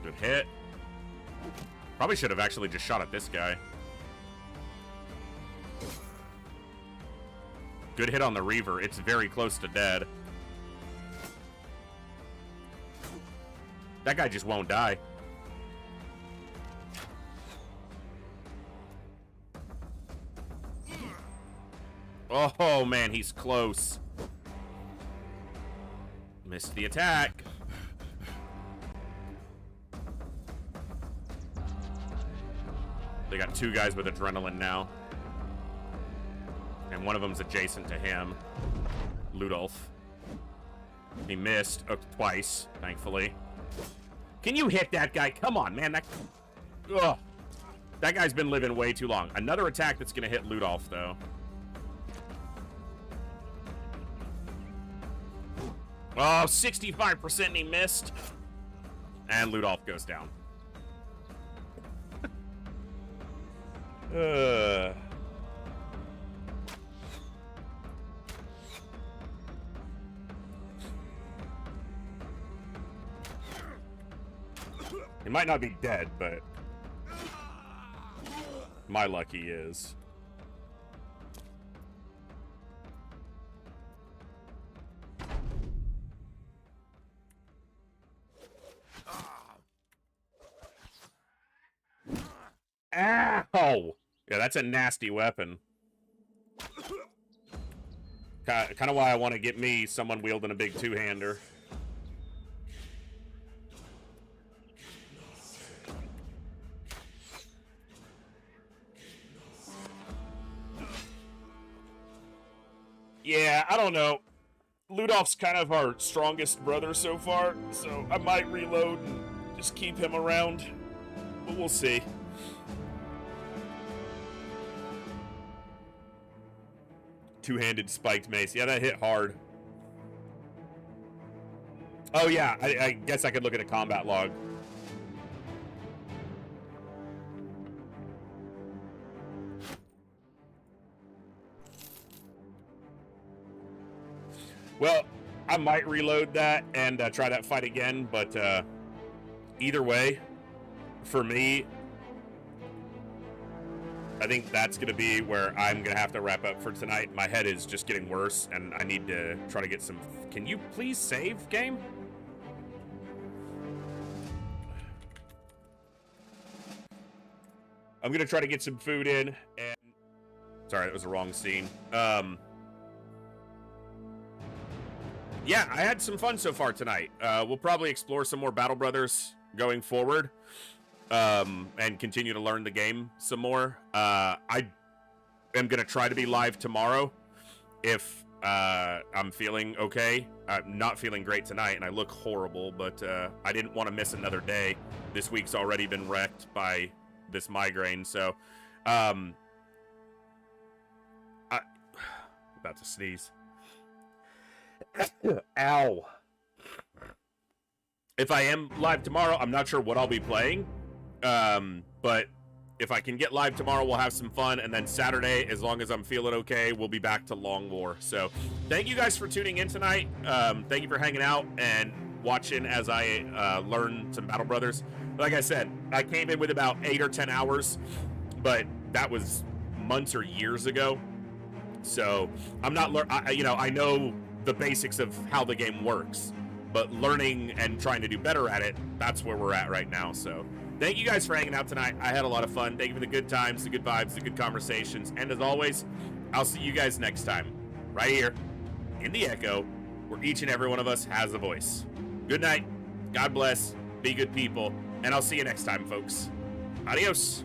Good hit. Probably should have actually just shot at this guy. Good hit on the Reaver. It's very close to dead. That guy just won't die. Oh, man, he's close. Missed the attack. They got 2 guys with adrenaline now. And one of them's adjacent to him. Ludolf. He missed twice, thankfully. Can you hit that guy? Come on, man. Ugh. That guy's been living way too long. Another attack that's going to hit Ludolf, though. Oh, 65% and he missed. And Ludolf goes down. He might not be dead, but my luck he is. Ow! Yeah, that's a nasty weapon. Kind of why I want to get me someone wielding a big 2-hander. Yeah, I don't know. Ludolf's kind of our strongest brother so far, so I might reload and just keep him around. But we'll see. Two-handed spiked mace. Yeah, that hit hard. Oh, yeah. I guess I could look at a combat log. Well, I might reload that and try that fight again, but either way, for me, I think that's going to be where I'm going to have to wrap up for tonight. My head is just getting worse, and I need to try to get some... Can you please save, game? I'm going to try to get some food in, and... Sorry, that was the wrong scene. Yeah, I had some fun so far tonight. We'll probably explore some more Battle Brothers going forward. And continue to learn the game some more. I am going to try to be live tomorrow if I'm feeling okay. I'm not feeling great tonight, and I look horrible, but I didn't want to miss another day. This week's already been wrecked by this migraine, so I'm about to sneeze. Ow. If I am live tomorrow, I'm not sure what I'll be playing. But if I can get live tomorrow, we'll have some fun. And then Saturday, as long as I'm feeling okay, we'll be back to Long War. So thank you guys for tuning in tonight. Thank you for hanging out and watching as I learn some Battle Brothers. Like I said, I came in with about 8 or 10 hours, but that was months or years ago. So I'm not, I know the basics of how the game works, but learning and trying to do better at it, that's where we're at right now. So thank you guys for hanging out tonight. I had a lot of fun. Thank you for the good times, the good vibes, the good conversations. And as always, I'll see you guys next time, right here in the Echo, where each and every one of us has a voice. Good night. God bless. Be good people. And I'll see you next time, folks. Adios.